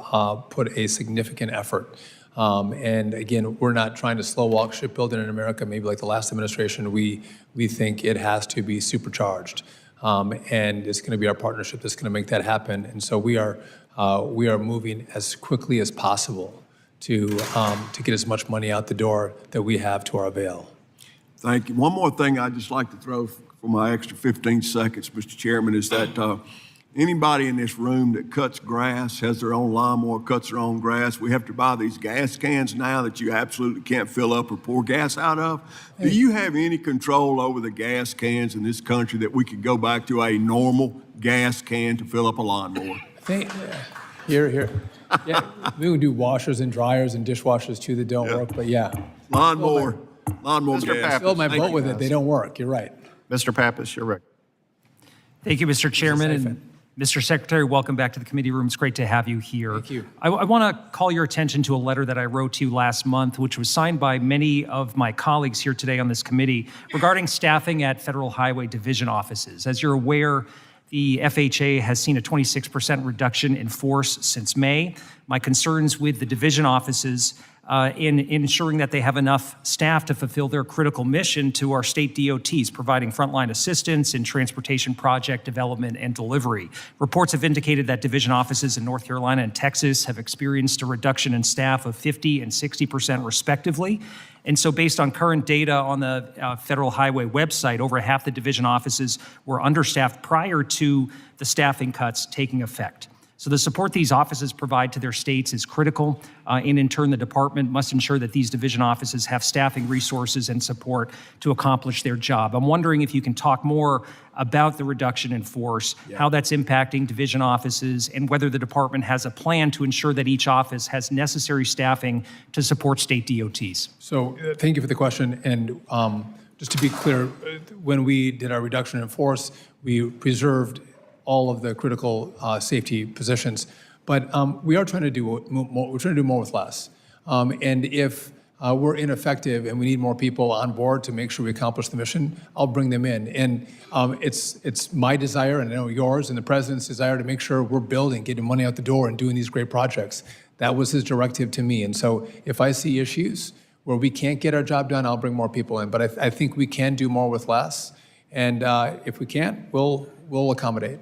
put a significant effort. And again, we're not trying to slow walk shipbuilding in America, maybe like the last administration. We think it has to be supercharged. And it's going to be our partnership that's going to make that happen. And so we are moving as quickly as possible to get as much money out the door that we have to our avail. Thank you. One more thing I'd just like to throw for my extra 15 seconds, Mr. Chairman, is that anybody in this room that cuts grass, has their own lawnmower, cuts their own grass, we have to buy these gas cans now that you absolutely can't fill up or pour gas out of. Do you have any control over the gas cans in this country that we could go back to a normal gas can to fill up a lawnmower? Here. Yeah, we would do washers and dryers and dishwashers too that don't work, but yeah. Lawnmower gas. Fill my boat with it, they don't work, you're right. Mr. Pappas, you're right. Thank you, Mr. Chairman. And Mr. Secretary, welcome back to the committee room. It's great to have you here. Thank you. I want to call your attention to a letter that I wrote to you last month, which was signed by many of my colleagues here today on this committee regarding staffing at Federal Highway Division offices. As you're aware, the FHA has seen a 26% reduction in force since May. My concerns with the division offices in ensuring that they have enough staff to fulfill their critical mission to our state DOTs, providing frontline assistance in transportation project development and delivery. Reports have indicated that division offices in North Carolina and Texas have experienced a reduction in staff of 50% and 60% respectively. And so based on current data on the Federal Highway website, over half the division offices were understaffed prior to the staffing cuts taking effect. So the support these offices provide to their states is critical, and in turn, the department must ensure that these division offices have staffing resources and support to accomplish their job. I'm wondering if you can talk more about the reduction in force, how that's impacting division offices, and whether the department has a plan to ensure that each office has necessary staffing to support state DOTs. So thank you for the question. And just to be clear, when we did our reduction in force, we preserved all of the critical safety positions. But we are trying to do more, we're trying to do more with less. And if we're ineffective and we need more people on board to make sure we accomplish the mission, I'll bring them in. And it's my desire, and I know yours, and the president's desire to make sure we're building, getting money out the door and doing these great projects. That was his directive to me. And so if I see issues where we can't get our job done, I'll bring more people in. But I think we can do more with less. And if we can't, we'll accommodate.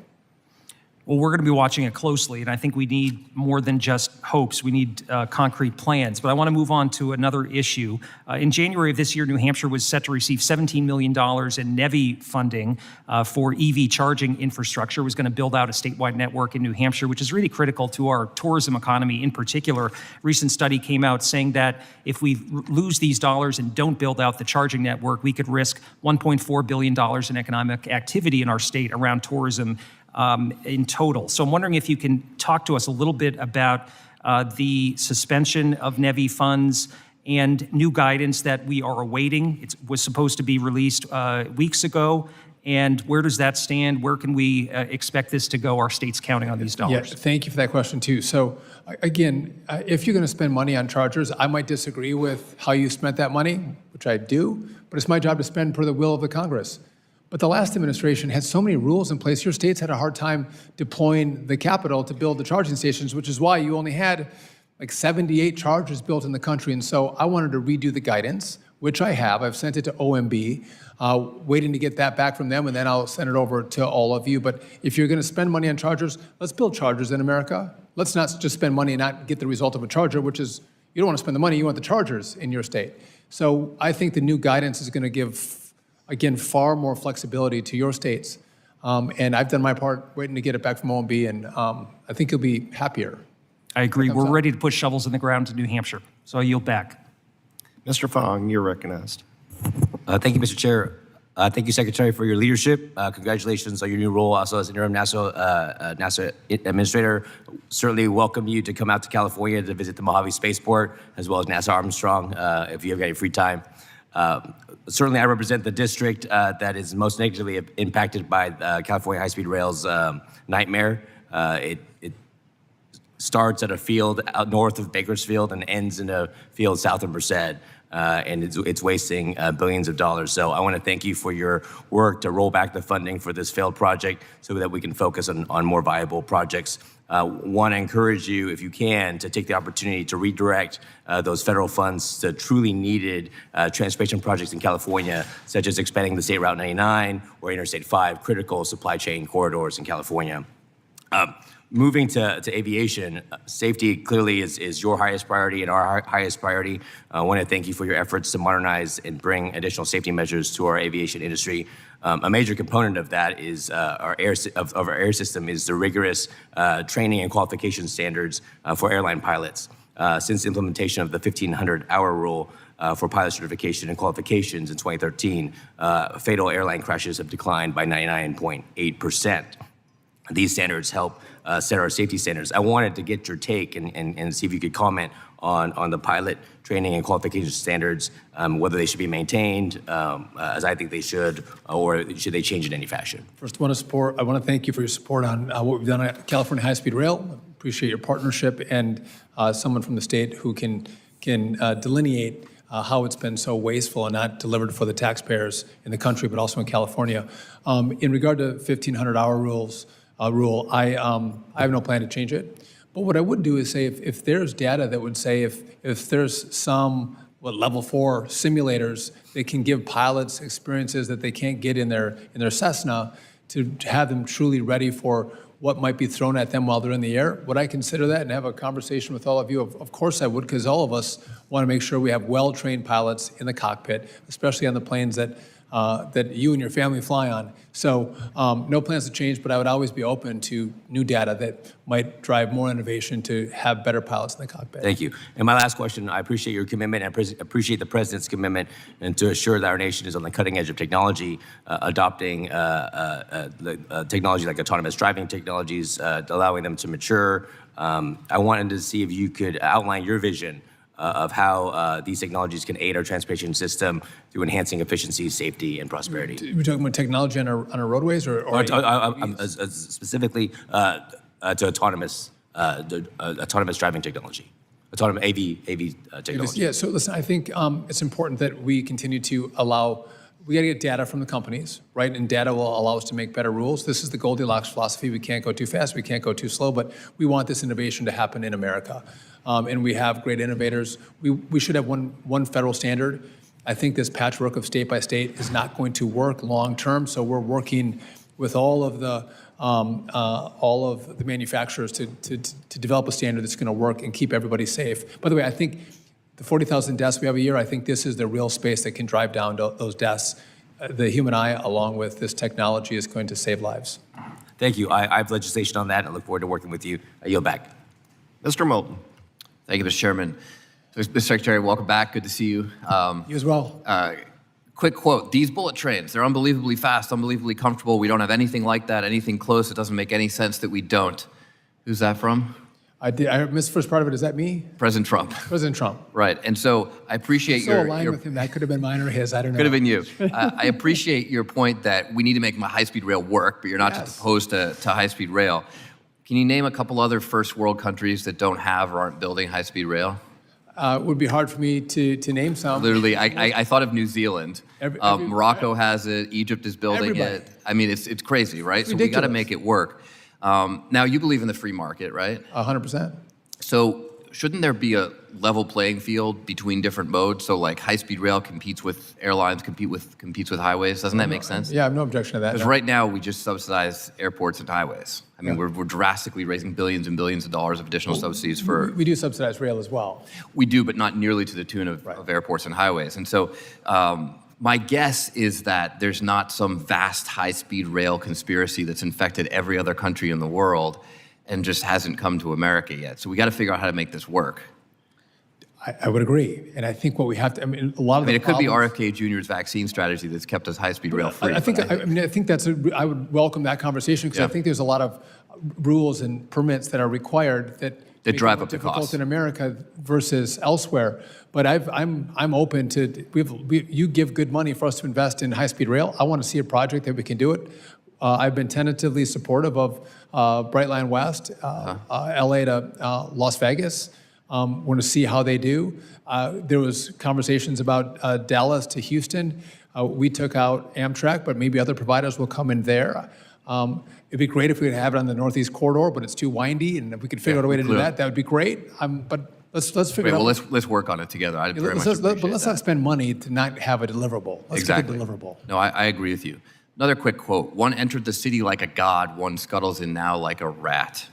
Well, we're going to be watching it closely, and I think we need more than just hopes. We need concrete plans. But I want to move on to another issue. In January of this year, New Hampshire was set to receive $17 million in NEVI funding for EV charging infrastructure. It was going to build out a statewide network in New Hampshire, which is really critical to our tourism economy in particular. A recent study came out saying that if we lose these dollars and don't build out the charging network, we could risk $1.4 billion in economic activity in our state around tourism in total. So I'm wondering if you can talk to us a little bit about the suspension of NEVI funds and new guidance that we are awaiting. It was supposed to be released weeks ago. And where does that stand? Where can we expect this to go? Our state's counting on these dollars. Yeah, thank you for that question too. So again, if you're going to spend money on chargers, I might disagree with how you spent that money, which I do, but it's my job to spend per the will of the Congress. But the last administration had so many rules in place. Your states had a hard time deploying the capital to build the charging stations, which is why you only had like 78 chargers built in the country. And so I wanted to redo the guidance, which I have. I've sent it to OMB, waiting to get that back from them, and then I'll send it over to all of you. But if you're going to spend money on chargers, let's build chargers in America. Let's not just spend money and not get the result of a charger, which is you don't want to spend the money, you want the chargers in your state. So I think the new guidance is going to give, again, far more flexibility to your states. And I've done my part waiting to get it back from OMB, and I think you'll be happier. I agree. We're ready to put shovels in the ground to New Hampshire. So I yield back. Mr. Fong, you're recognized. Thank you, Mr. Chair. Thank you, Secretary, for your leadership. Congratulations on your new role also as interim NASA administrator. Certainly welcome you to come out to California to visit the Mojave Spaceport, as well as NASA Armstrong, if you have any free time. Certainly, I represent the district that is most negatively impacted by California High-Speed Rail's nightmare. It starts at a field out north of Bakersfield and ends in a field south of Merced, and it's wasting billions of dollars. So I want to thank you for your work to roll back the funding for this failed project so that we can focus on more viable projects. Want to encourage you, if you can, to take the opportunity to redirect those federal funds to truly needed transportation projects in California, such as expanding the State Route 99 or Interstate 5, critical supply chain corridors in California. Moving to aviation, safety clearly is your highest priority and our highest priority. I want to thank you for your efforts to modernize and bring additional safety measures to our aviation industry. A major component of that is our air system is the rigorous training and qualification standards for airline pilots. Since the implementation of the 1,500-hour rule for pilot certification and qualifications in 2013, fatal airline crashes have declined by 99.8%. These standards help set our safety standards. I wanted to get your take and see if you could comment on the pilot training and qualification standards, whether they should be maintained, as I think they should, or should they change in any fashion? First, I want to thank you for your support on what we've done at California High-Speed Rail. Appreciate your partnership and someone from the state who can delineate how it's been so wasteful and not delivered for the taxpayers in the country, but also in California. In regard to 1,500-hour rule, I have no plan to change it. But what I would do is say if there's data that would say if there's some level 4 simulators that can give pilots experiences that they can't get in their Cessna, to have them truly ready for what might be thrown at them while they're in the air, would I consider that and have a conversation with all of you? Of course I would, because all of us want to make sure we have well-trained pilots in the cockpit, especially on the planes that you and your family fly on. So no plans to change, but I would always be open to new data that might drive more innovation to have better pilots in the cockpit. Thank you. And my last question, I appreciate your commitment and appreciate the President's commitment and to assure that our nation is on the cutting edge of technology, adopting technology like autonomous driving technologies, allowing them to mature. I wanted to see if you could outline your vision of how these technologies can aid our transportation system through enhancing efficiency, safety, and prosperity. We're talking about technology on our roadways, or specifically to autonomous driving technology, autonomous AV technology. Yeah. So listen, I think it's important that we continue to allow. We got to get data from the companies, right? And data will allow us to make better rules. This is the Goldilocks philosophy. We can't go too fast, we can't go too slow, but we want this innovation to happen in America. And we have great innovators. We should have one federal standard. I think this patchwork of state by state is not going to work long term, so we're working with all of the all of the manufacturers to develop a standard that's going to work and keep everybody safe. By the way, I think the 40,000 deaths we have a year, I think this is the real space that can drive down those deaths. The human eye, along with this technology, is going to save lives. Thank you. I have legislation on that, and I look forward to working with you. I yield back. Mr. Moulton. Thank you, Mr. Chairman. So, Mr. Secretary, welcome back. Good to see you. You as well. Quick quote, these bullet trains, they're unbelievably fast, unbelievably comfortable. We don't have anything like that, anything close. It doesn't make any sense that we don't. Who's that from? I missed the first part of it. Is that me? President Trump. President Trump. Right. And so I appreciate So aligned with him. That could have been mine or his. I don't know. Could have been you. I appreciate your point that we need to make high-speed rail work, but you're not just opposed to high-speed rail. Can you name a couple other first world countries that don't have or aren't building high-speed rail? It would be hard for me to name some. Literally, I thought of New Zealand. Morocco has it. Egypt is building it. I mean, it's crazy, right? So we got to make it work. Now, you believe in the free market, right? 100%. So shouldn't there be a level playing field between different modes? So like high-speed rail competes with airlines, competes with highways. Doesn't that make sense? Yeah, I have no objection to that. Because right now we just subsidize airports and highways. I mean, we're drastically raising billions and billions of dollars of additional subsidies for. We do subsidize rail as well. We do, but not nearly to the tune of airports and highways. And so my guess is that there's not some vast high-speed rail conspiracy that's infected every other country in the world and just hasn't come to America yet. So we got to figure out how to make this work. I would agree. And I think what we have to, a lot of it could be RFK Jr.'s vaccine strategy that's kept us high-speed rail free. I think I would welcome that conversation because I think there's a lot of rules and permits that are required that drive up the difficult cost in America versus elsewhere. But I'm open to, you give good money for us to invest in high-speed rail. I want to see a project that we can do it. I've been tentatively supportive of Brightline West, LA to Las Vegas. Want to see how they do. There was conversations about Dallas to Houston. We took out Amtrak, but maybe other providers will come in there. It'd be great if we could have it on the Northeast Corridor, but it's too windy, and if we could figure out a way to do that, that would be great. But let's figure it out. Well, let's work on it together. I very much appreciate but let's not spend money to not have a deliverable. Let's get a deliverable. No, I agree with you. Another quick quote. One entered the city like a god, one scuttles in now like a rat.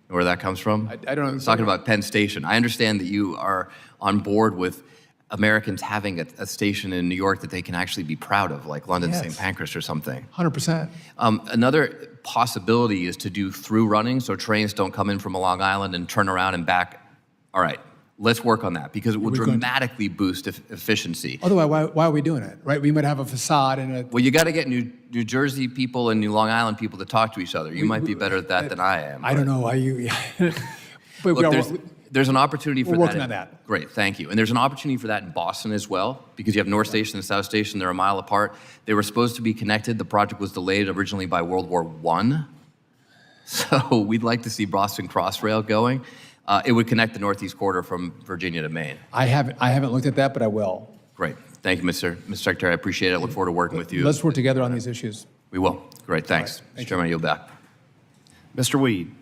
Know where that comes from? I don't know. It's talking about Penn Station. I understand that you are on board with Americans having a station in New York that they can actually be proud of, like London St. Pancras or something. 100%. Another possibility is to do through running, so trains don't come in from Long Island and turn around and back. All right, let's work on that because it will dramatically boost efficiency. Otherwise, why are we doing it, right? We might have a facade and a... Well, you got to get New Jersey people and New Long Island people to talk to each other. You might be better at that than I am. I don't know why you... But Look, there's an opportunity for that. We're working on that. Great, thank you. And there's an opportunity for that in Boston as well, because you have North Station and South Station. They're a mile apart. They were supposed to be connected. The project was delayed originally by World War I. So we'd like to see Boston Crossrail going. It would connect the Northeast Corridor from Virginia to Maine. I haven't looked at that, but I will. Great. Thank you, Mr. Secretary. I appreciate it. I look forward to working with you. Let's work together on these issues. We will. Great, thanks. Mr. Chairman, I yield back. Mr. Weed.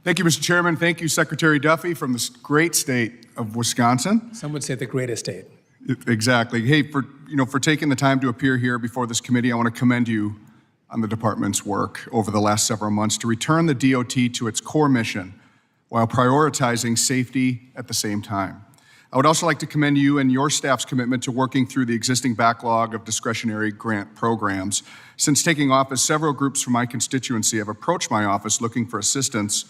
Thank you, Mr. Chairman. Thank you, Secretary Duffy from the great state of Wisconsin. Some would say the greatest state. Exactly. Hey, for taking the time to appear here before this committee, I want to commend you on the department's work over the last several months to return the DOT to its core mission while prioritizing safety at the same time. I would also like to commend you and your staff's commitment to working through the existing backlog of discretionary grant programs. Since taking office, several groups from my constituency have approached my office looking for assistance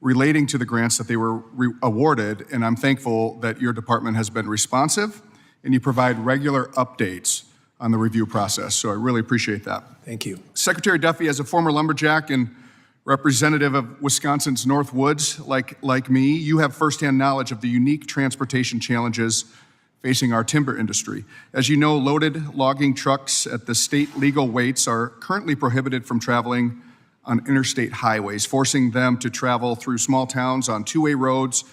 relating to the grants that they were awarded, and I'm thankful that your department has been responsive and you provide regular updates on the review process, so I really appreciate that. Thank you. Secretary Duffy, as a former lumberjack and representative of Wisconsin's North Woods, like me, you have firsthand knowledge of the unique transportation challenges facing our timber industry. As you know, loaded logging trucks at the state legal weights are currently prohibited from traveling on interstate highways, forcing them to travel through small towns on two-way roads,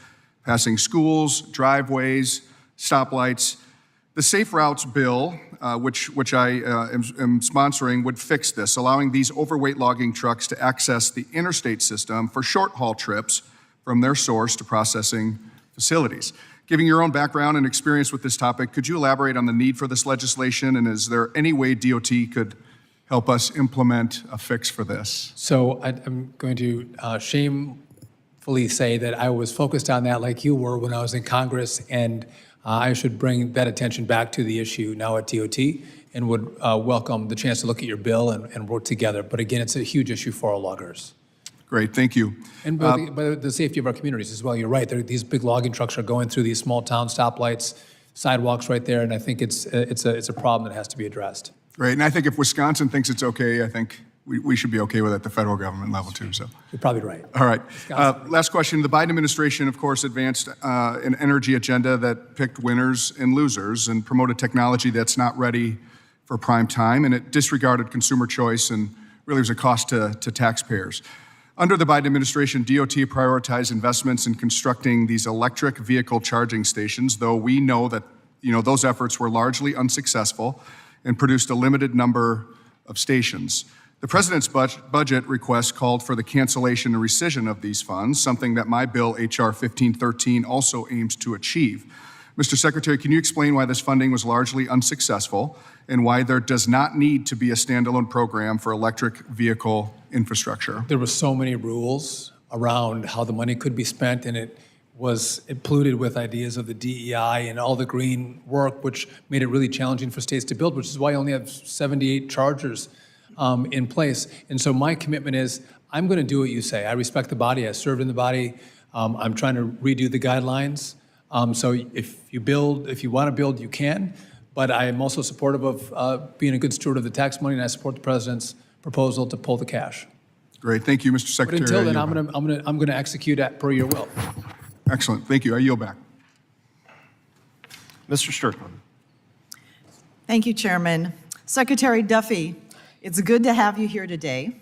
passing schools, driveways, stoplights. The Safe Routes bill, which I am sponsoring, would fix this, allowing these overweight logging trucks to access the interstate system for short-haul trips from their source to processing facilities. Given your own background and experience with this topic, could you elaborate on the need for this legislation, and is there any way DOT could help us implement a fix for this? So I'm going to shamefully say that I was focused on that like you were when I was in Congress, and I should bring that attention back to the issue now at DOT and would welcome the chance to look at your bill and work together. But again, it's a huge issue for our loggers. Great, thank you. And by the safety of our communities as well. You're right. These big logging trucks are going through these small town stoplights, sidewalks right there, and I think it's a problem that has to be addressed. Great, and I think if Wisconsin thinks it's okay, I think we should be okay with it at the federal government level too, so. You're probably right. All right. Last question. The Biden administration, of course, advanced an energy agenda that picked winners and losers and promoted technology that's not ready for prime time, and it disregarded consumer choice and really was a cost to taxpayers. Under the Biden administration, DOT prioritized investments in constructing these electric vehicle charging stations, though we know that those efforts were largely unsuccessful and produced a limited number of stations. The president's budget request called for the cancellation and rescission of these funds, something that my bill, H.R. 1513, also aims to achieve. Mr. Secretary, can you explain why this funding was largely unsuccessful and why there does not need to be a standalone program for electric vehicle infrastructure? There were so many rules around how the money could be spent, and it polluted with ideas of the DEI and all the green work, which made it really challenging for states to build, which is why I only have 78 chargers in place. And so my commitment is, I'm going to do what you say. I respect the body. I served in the body. I'm trying to redo the guidelines. So if you want to build, you can. But I am also supportive of being a good steward of the tax money, and I support the president's proposal to pull the cash. Great, thank you, Mr. Secretary. But until then, I'm going to execute per your will. Excellent, thank you. I yield back. Mr. Strickland. Thank you, Chairman. Secretary Duffy, it's good to have you here today,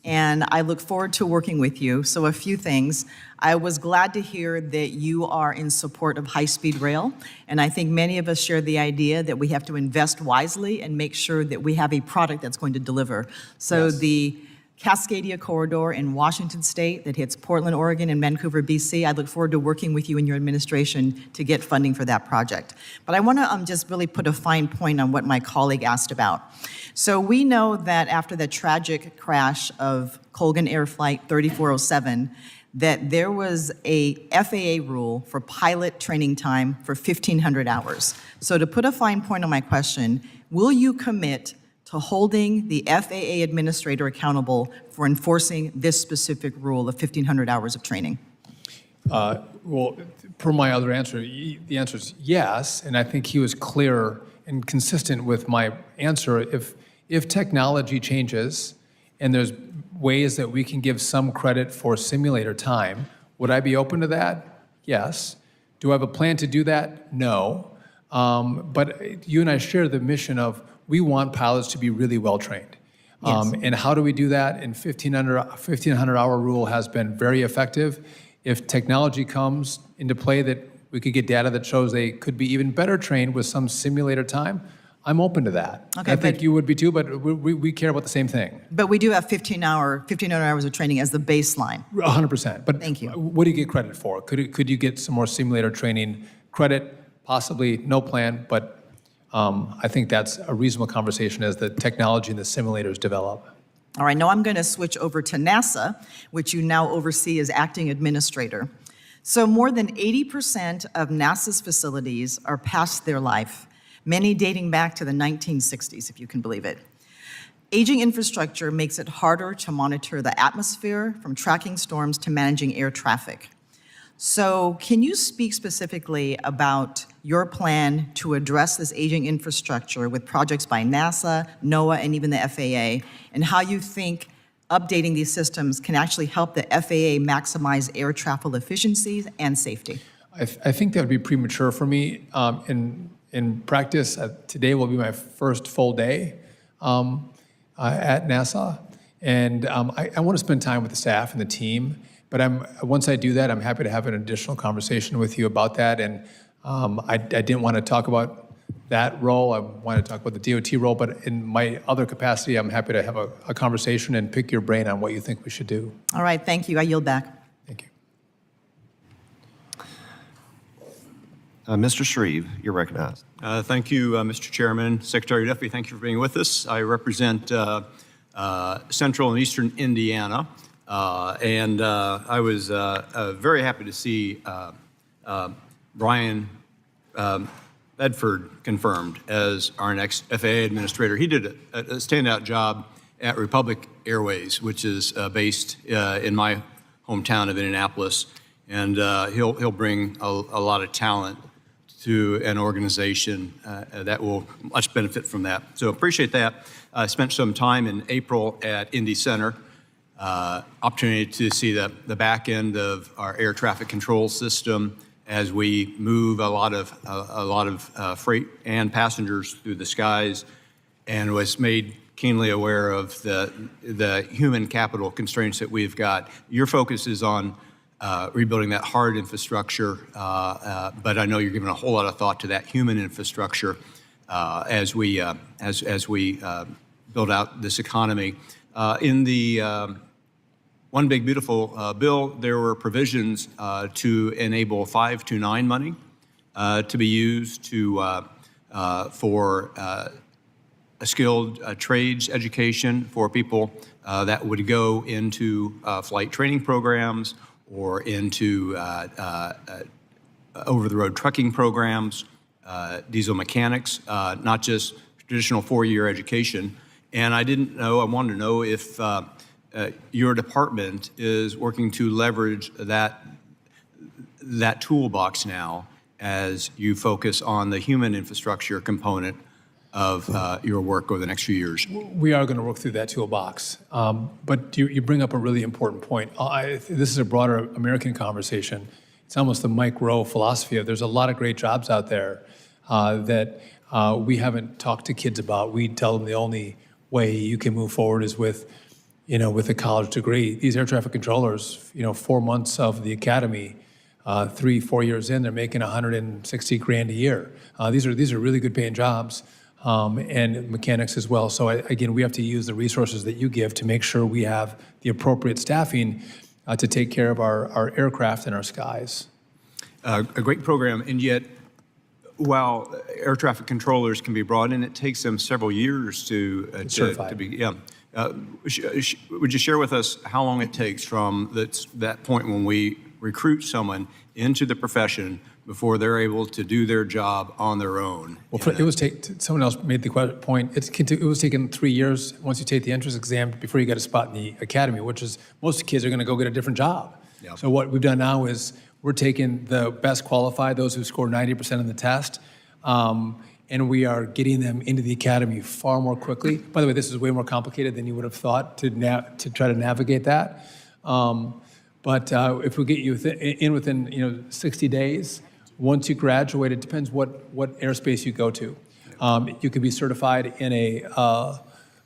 and I look forward to working with you. So a few things. I was glad to hear that you are in support of high-speed rail, and I think many of us share the idea that we have to invest wisely and make sure that we have a product that's going to deliver. So yes. The Cascadia Corridor in Washington State that hits Portland, Oregon, and Vancouver, BC. I look forward to working with you and your administration to get funding for that project. But I want to just really put a fine point on what my colleague asked about. So we know that after the tragic crash of Colgan Air Flight 3407, that there was a FAA rule for pilot training time for 1,500 hours. So to put a fine point on my question, will you commit to holding the FAA administrator accountable for enforcing this specific rule of 1,500 hours of training? Well, per my other answer, the answer is yes, and I think he was clear and consistent with my answer. If technology changes and there's ways that we can give some credit for simulator time, would I be open to that? Yes. Do I have a plan to do that? No. But you and I share the mission of we want pilots to be really well trained. Yes. And how do we do that? And 1,500 hour rule has been very effective. If technology comes into play that we could get data that shows they could be even better trained with some simulator time, I'm open to that. Okay, I think you would be too, but we care about the same thing. But we do have 1,500 hours of training as the baseline. 100%. But thank you. What do you get credit for? Could you get some more simulator training credit? Possibly, no plan, but I think that's a reasonable conversation as the technology and the simulators develop. All right, now I'm going to switch over to NASA, which you now oversee as acting administrator. So more than 80% of NASA's facilities are past their life, many dating back to the 1960s, if you can believe it. Aging infrastructure makes it harder to monitor the atmosphere, from tracking storms to managing air traffic. So can you speak specifically about your plan to address this aging infrastructure with projects by NASA, NOAA, and even the FAA, and how you think updating these systems can actually help the FAA maximize air travel efficiencies and safety? I think that would be premature for me. In practice, today will be my first full day at NASA, and I want to spend time with the staff and the team. But once I do that, I'm happy to have an additional conversation with you about that. And I didn't want to talk about that role. I want to talk about the DOT role. But in my other capacity, I'm happy to have a conversation and pick your brain on what you think we should do. All right, thank you. I yield back. Thank you. Mr. Shreve, you're recognized. Thank you, Mr. Chairman. Secretary Duffy, thank you for being with us. I represent Central and Eastern Indiana, and I was very happy to see Brian Bedford confirmed as our next FAA administrator. He did a standout job at Republic Airways, which is based in my hometown of Indianapolis, and he'll bring a lot of talent to an organization that will much benefit from that. So appreciate that. I spent some time in April at Indy Center, opportunity to see the back end of our air traffic control system as we move a lot of freight and passengers through the skies, and was made keenly aware of the human capital constraints that we've got. Your focus is on rebuilding that hard infrastructure, but I know you're giving a whole lot of thought to that human infrastructure as we build out this economy. In the One Big Beautiful Bill, there were provisions to enable 529 money to be used for a skilled trades education for people that would go into flight training programs or into over-the-road trucking programs, diesel mechanics, not just traditional four-year education. And I wanted to know if your department is working to leverage that toolbox now as you focus on the human infrastructure component of your work over the next few years. We are going to work through that toolbox. But you bring up a really important point. This is a broader American conversation. It's almost the Mike Rowe philosophy of there's a lot of great jobs out there that we haven't talked to kids about. We tell them the only way you can move forward is with a college degree. These air traffic controllers, 4 months of the academy, 3-4 years in, they're making $160 grand a year. These are really good paying jobs. And mechanics as well. So again, we have to use the resources that you give to make sure we have the appropriate staffing to take care of our aircraft and our skies. A great program, and yet, while air traffic controllers can be brought in, it takes them several years to be. Yeah. Would you share with us how long it takes from that point when we recruit someone into the profession before they're able to do their job on their own? Well, someone else made the point. It was taking 3 years once you take the entrance exam before you get a spot in the academy, which is most kids are going to go get a different job. Yeah. So what we've done now is we're taking the best qualified, those who score 90% on the test, and we are getting them into the academy far more quickly. By the way, this is way more complicated than you would have thought to try to navigate that. But if we get you within 60 days, once you graduate, it depends what airspace you go to. You could be certified in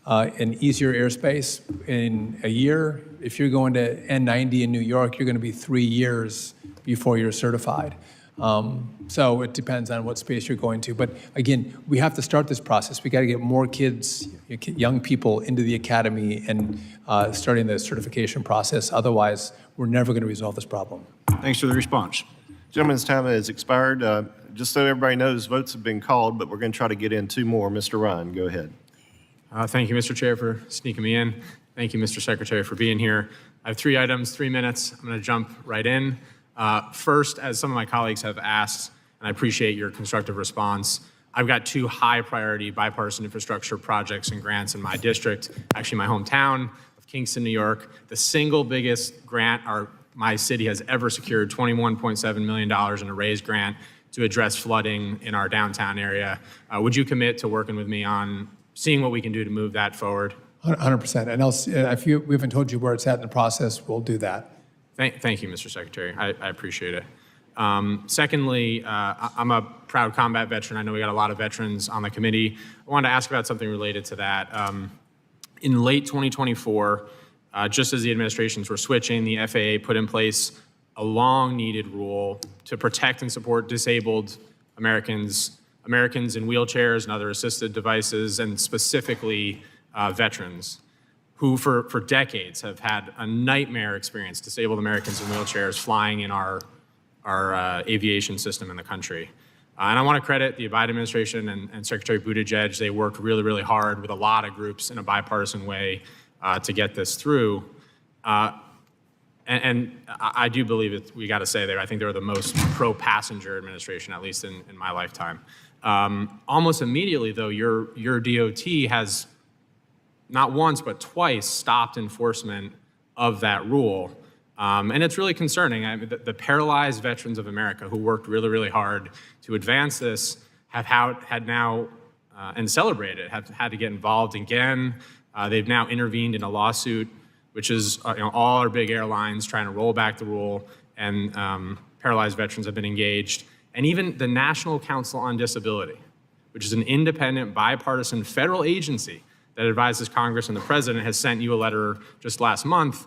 an easier airspace in a year. If you're going to N90 in New York, you're going to be 3 years before you're certified. So it depends on what space you're going to. But again, we have to start this process. We got to get more kids, young people into the academy and starting the certification process. Otherwise, we're never going to resolve this problem. Thanks for the response. Gentleman's time has expired. Just so everybody knows, votes have been called, but we're going to try to get in 2 more. Mr. Ryan, go ahead. Thank you, Mr. Chair, for sneaking me in. Thank you, Mr. Secretary, for being here. I have 3 items, 3 minutes. I'm going to jump right in. First, as some of my colleagues have asked, and I appreciate your constructive response, I've got 2 high-priority bipartisan infrastructure projects and grants in my district, actually my hometown of Kingston, New York. The single biggest grant my city has ever secured, $21.7 million in a raised grant to address flooding in our downtown area. Would you commit to working with me on seeing what we can do to move that forward? 100%. And if we haven't told you where it's at in the process, we'll do that. Thank you, Mr. Secretary. I appreciate it. Secondly, I'm a proud combat veteran. I know we got a lot of veterans on the committee. I wanted to ask about something related to that. In late 2024, just as the administrations were switching, the FAA put in place a long-needed rule to protect and support disabled Americans in wheelchairs and other assisted devices, and specifically veterans who for decades have had a nightmare experience, disabled Americans in wheelchairs flying in our aviation system in the country. And I want to credit the Biden administration and Secretary Buttigieg. They worked really, really hard with a lot of groups in a bipartisan way to get this through. And I do believe we got to say I think they were the most pro-passenger administration, at least in my lifetime. Almost immediately, though, your DOT has not once but twice stopped enforcement of that rule. And it's really concerning. I mean, the paralyzed veterans of America who worked really, really hard to advance this had now, and celebrated, have had to get involved again. They've now intervened in a lawsuit, which is all our big airlines trying to roll back the rule, and paralyzed veterans have been engaged. And even the National Council on Disability, which is an independent, bipartisan federal agency that advises Congress and the president, has sent you a letter just last month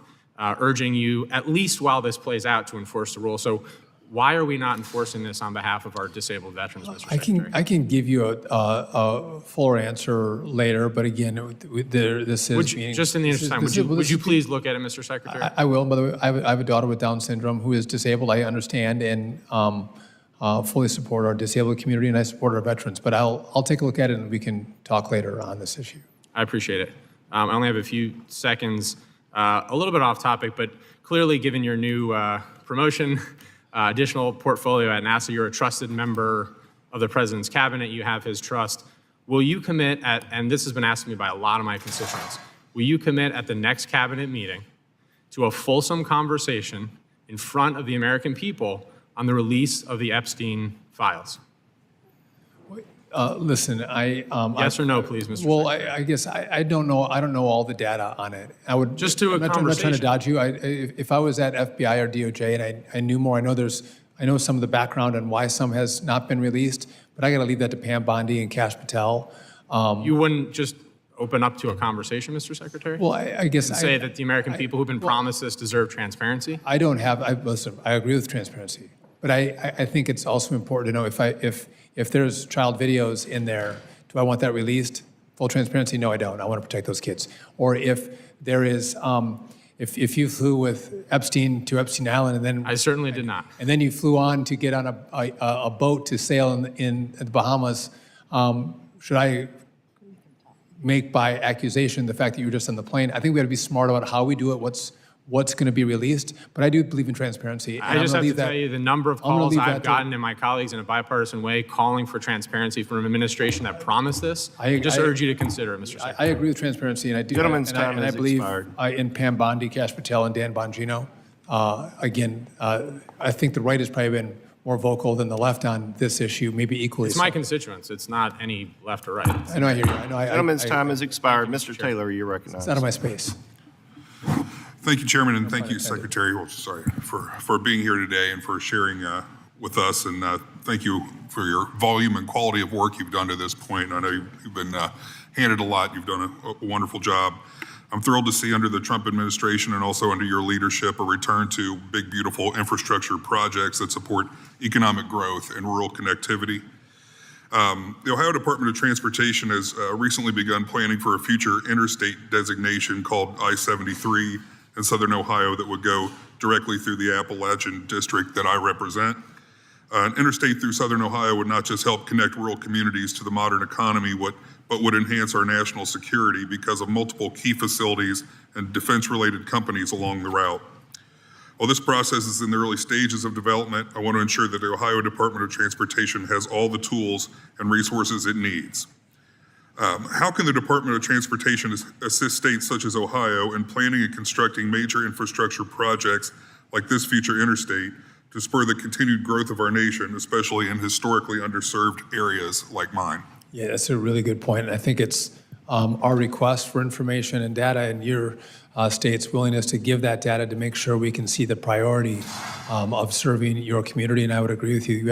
urging you, at least while this plays out, to enforce the rule. So why are we not enforcing this on behalf of our disabled veterans, Mr. Secretary? I can give you a fuller answer later, but again, this is just in the interest of time, would you please look at it, Mr. Secretary? I will. By the way, I have a daughter with Down syndrome who is disabled. I understand and fully support our disabled community, and I support our veterans. But I'll take a look at it, and we can talk later on this issue. I appreciate it. I only have a few seconds, a little bit off topic, but clearly, given your new promotion, additional portfolio at NASA, you're a trusted member of the president's cabinet. You have his trust. Will you commit and this has been asked me by a lot of my constituents, will you commit at the next cabinet meeting to a fulsome conversation in front of the American people on the release of the Epstein files? Listen, yes or no, please, Mr. Well, Secretary. I guess I don't know. I don't know all the data on it. I would just do a conversation. I'm not trying to dodge you. If I was at FBI or DOJ and I knew more, I know some of the background on why some has not been released, but I got to leave that to Pam Bondi and Kash Patel. You wouldn't just open up to a conversation, Mr. Secretary? Well, I guess and say that the American people who've been promised this deserve transparency? Listen, I agree with transparency, but I think it's also important to know if there's child videos in there, do I want that released? Full transparency? No, I don't. I want to protect those kids. Or if there is, if you flew with Epstein to Epstein Island and then... I certainly did not. And then you flew on to get on a boat to sail in the Bahamas, should I make by accusation the fact that you were just on the plane? I think we got to be smart about how we do it, what's going to be released, but I do believe in transparency. I just have to tell you the number of calls I've gotten and my colleagues in a bipartisan way calling for transparency from an administration that promised this. I just urge you to consider it, Mr. Secretary. I agree with transparency, and I do. Gentleman's time and I has believe expired. In Pam Bondi, Kash Patel, and Dan Bongino. Again, I think the right has probably been more vocal than the left on this issue, maybe equally. It's my constituents. It's not any left or right. I know, I hear you. I know. Gentleman's time has expired. Mr. Taylor, you're recognized. It's out of my space. Thank you, Chairman, and thank you, Secretary, for being here today and for sharing with us. And thank you for your volume and quality of work you've done to this point. I know you've been handed a lot. You've done a wonderful job. I'm thrilled to see under the Trump administration and also under your leadership a return to big, beautiful infrastructure projects that support economic growth and rural connectivity. The Ohio Department of Transportation has recently begun planning for a future interstate designation called I-73 in southern Ohio that would go directly through the Appalachian district that I represent. An interstate through southern Ohio would not just help connect rural communities to the modern economy, but would enhance our national security because of multiple key facilities and defense-related companies along the route. While this process is in the early stages of development, I want to ensure that the Ohio Department of Transportation has all the tools and resources it needs. How can the Department of Transportation assist states such as Ohio in planning and constructing major infrastructure projects like this future interstate to spur the continued growth of our nation, especially in historically underserved areas like mine? Yeah, that's a really good point. And I think it's our request for information and data and your state's willingness to give that data to make sure we can see the priority of serving your community. And I would agree with you.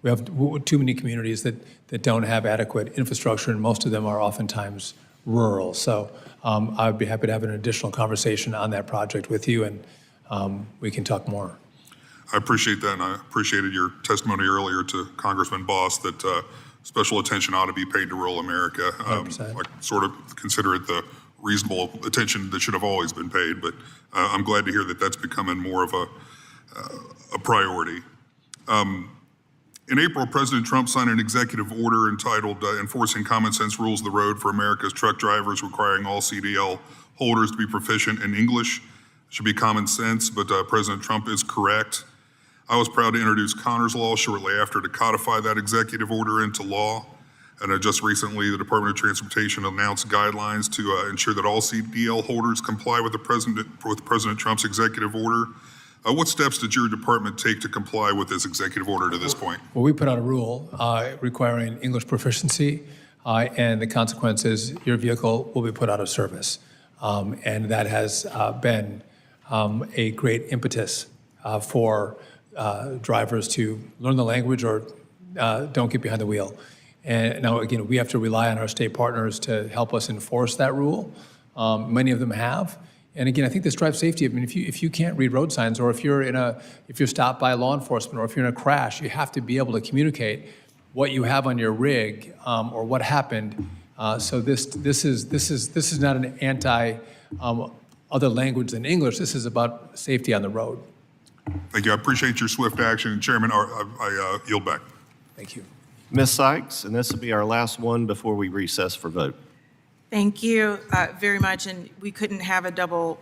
We have too many communities that don't have adequate infrastructure, and most of them are oftentimes rural. So I'd be happy to have an additional conversation on that project with you, and we can talk more. I appreciate that, and I appreciated your testimony earlier to Congressman Boss that special attention ought to be paid to rural America. I sort of consider it the reasonable attention that should have always been paid, but I'm glad to hear that that's becoming more of a priority. In April, President Trump signed an executive order entitled Enforcing Common Sense Rules of the Road for America's Truck Drivers, requiring all CDL holders to be proficient in English. It should be common sense, but President Trump is correct. I was proud to introduce Connor's Law shortly after to codify that executive order into law. And just recently, the Department of Transportation announced guidelines to ensure that all CDL holders comply with President Trump's executive order. What steps did your department take to comply with this executive order to this point? Well, we put out a rule requiring English proficiency, and the consequence is your vehicle will be put out of service. And that has been a great impetus for drivers to learn the language or don't get behind the wheel. And now, again, we have to rely on our state partners to help us enforce that rule. Many of them have. And again, I think this drives safety. I mean, if you can't read road signs, or if you're stopped by law enforcement, or if you're in a crash, you have to be able to communicate what you have on your rig or what happened. So this is not an anti other language than English. This is about safety on the road. Thank you. I appreciate your swift action. Chairman, I yield back. Thank you. Ms. Sykes, and this will be our last one before we recess for vote. Thank you very much, and we couldn't have a double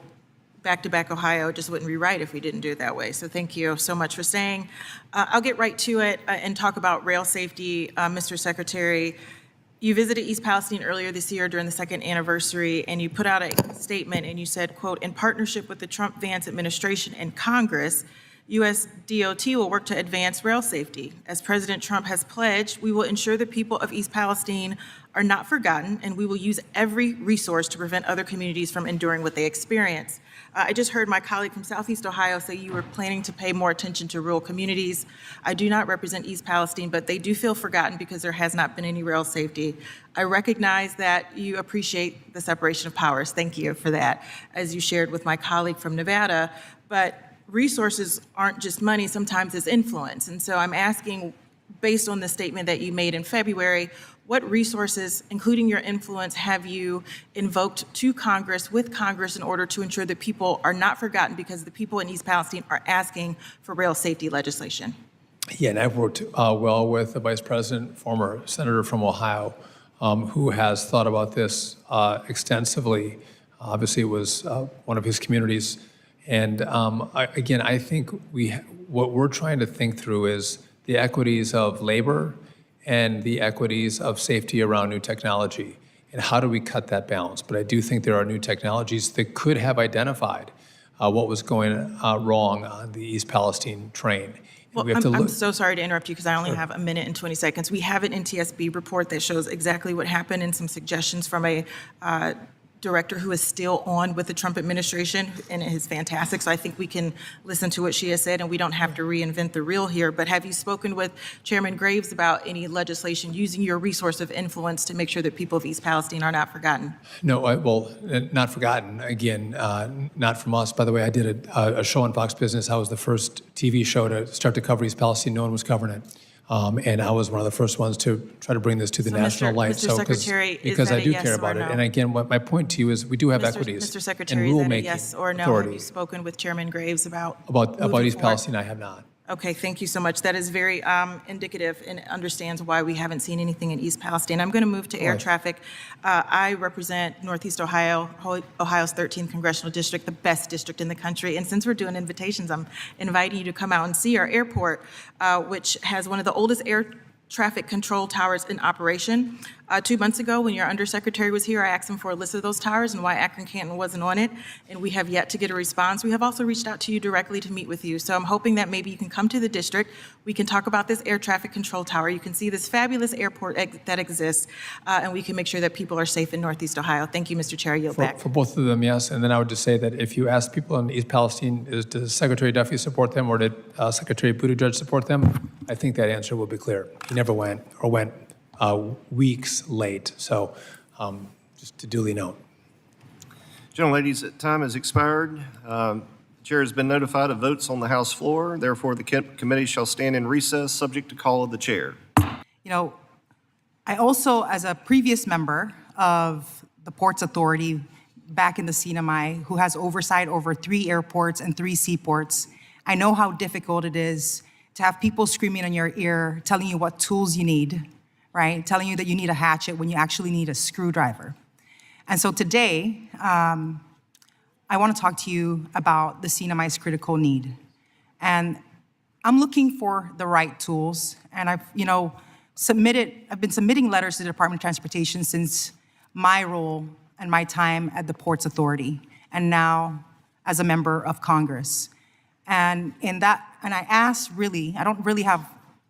back-to-back Ohio. It just wouldn't be right if we didn't do it that way. So thank you so much for saying. I'll get right to it and talk about rail safety. Mr. Secretary, you visited East Palestine earlier this year during the second anniversary, and you put out a statement and you said, quote, in partnership with the Trump-Vance administration and Congress, U.S. DOT will work to advance rail safety. As President Trump has pledged, we will ensure the people of East Palestine are not forgotten, and we will use every resource to prevent other communities from enduring what they experience. I just heard my colleague from Southeast Ohio say you were planning to pay more attention to rural communities. I do not represent East Palestine, but they do feel forgotten because there has not been any rail safety. I recognize that you appreciate the separation of powers. Thank you for that, as you shared with my colleague from Nevada. But resources aren't just money, sometimes it's influence. And so I'm asking, based on the statement that you made in February, what resources, including your influence, have you invoked to Congress, with Congress, in order to ensure that people are not forgotten, because the people in East Palestine are asking for rail safety legislation? Yeah, and I've worked well with the Vice President, former Senator from Ohio, who has thought about this extensively. Obviously, it was one of his communities. And again, I think what we're trying to think through is the equities of labor and the equities of safety around new technology, and how do we cut that balance? But I do think there are new technologies that could have identified what was going wrong on the East Palestine train. Well, I'm so sorry to interrupt you, because I only have a minute and 20 seconds. We have an NTSB report that shows exactly what happened and some suggestions from a director who is still on with the Trump administration, and it is fantastic. So I think we can listen to what she has said, and we don't have to reinvent the wheel here. But have you spoken with Chairman Graves about any legislation using your resource of influence to make sure that people of East Palestine are not forgotten? No, well, not forgotten. Again, not from us. By the way, I did a show on Fox Business. I was the first TV show to start to cover East Palestine. No one was covering it. And I was one of the first ones to try to bring this to the national light. Mr. Secretary, because I do yes care about or it. no? And again, what my point to you is we do have equities Mr. and Secretary, is that a rulemaking yes or no? authority. Have you spoken with Chairman Graves about About moving East forward? Palestine, I have not. Okay, thank you so much. That is very indicative and understands why we haven't seen anything in East Palestine. I'm going to move to air traffic. I represent Northeast Ohio, Ohio's 13th congressional district, the best district in the country. And since we're doing invitations, I'm inviting you to come out and see our airport, which has one of the oldest air traffic control towers in operation. 2 months ago, when your undersecretary was here, I asked him for a list of those towers and why Akron-Canton wasn't on it, and we have yet to get a response. We have also reached out to you directly to meet with you, so I'm hoping that maybe you can come to the district. We can talk about this air traffic control tower. You can see this fabulous airport that exists, and we can make sure that people are safe in Northeast Ohio. Thank you, Mr. Chair. I yield back. For both of them, yes. And then I would just say that if you ask people in East Palestine, does Secretary Duffy support them, or did Secretary Buttigieg support them? I think that answer will be clear. He never went, or went weeks late. So just to duly note. Gentleladies, time has expired. The chair has been notified of votes on the House floor. Therefore, the committee shall stand in recess, subject to call of the chair. You know, I also, as a previous member of the Ports Authority back in the CNMI, who has oversight over 3 airports and 3 seaports, I know how difficult it is to have people screaming in your ear, telling you what tools you need, right? Telling you that you need a hatchet when you actually need a screwdriver. And so today, I want to talk to you about the CNMI's critical need. And I'm looking for the right tools, and I've been submitting letters to the Department of Transportation since my role and my time at the Ports Authority, and now as a member of Congress. And I asked really, I don't really have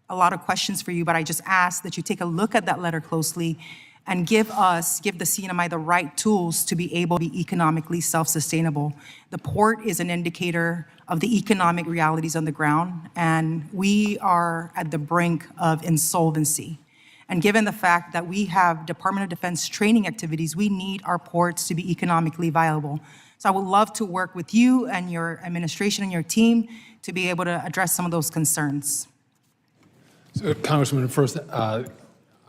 a lot of questions for you, but I just ask that you take a look at that letter closely and give the CNMI the right tools to be able to be economically self-sustainable. The port is an indicator of the economic realities on the ground, and we are at the brink of insolvency. And given the fact that we have Department of Defense training activities, we need our ports to be economically viable. So I would love to work with you and your administration and your team to be able to address some of those concerns. So, Congressman, first,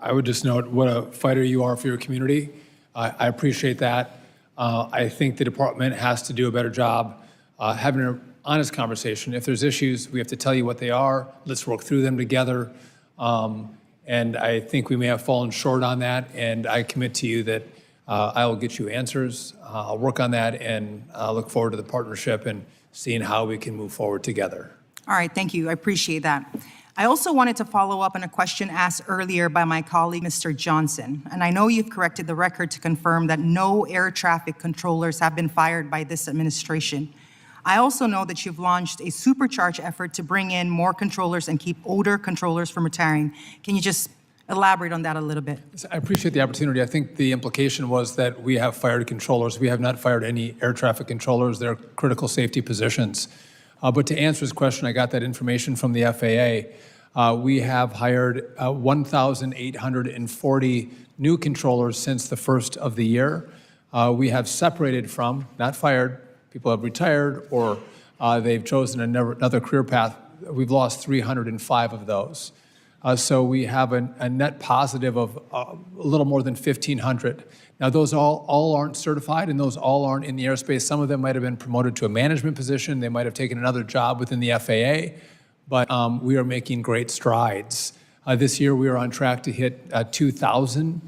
I would just note what a fighter you are for your community. I appreciate that. I think the department has to do a better job having an honest conversation. If there's issues, we have to tell you what they are. Let's work through them together. And I think we may have fallen short on that, and I commit to you that I will get you answers. I'll work on that, and I look forward to the partnership and seeing how we can move forward together. All right, thank you. I appreciate that. I also wanted to follow up on a question asked earlier by my colleague, Mr. Johnson. And I know you've corrected the record to confirm that no air traffic controllers have been fired by this administration. I also know that you've launched a supercharged effort to bring in more controllers and keep older controllers from retiring. Can you just elaborate on that a little bit? I appreciate the opportunity. I think the implication was that we have fired controllers. We have not fired any air traffic controllers. They're critical safety positions. But to answer his question, I got that information from the FAA. We have hired 1,840 new controllers since the first of the year. We have separated from, not fired, people have retired or they've chosen another career path. We've lost 305 of those. So we have a net positive of a little more than 1,500. Now, those all aren't certified, and those all aren't in the airspace. Some of them might have been promoted to a management position. They might have taken another job within the FAA, but we are making great strides. This year, we are on track to hit 2,000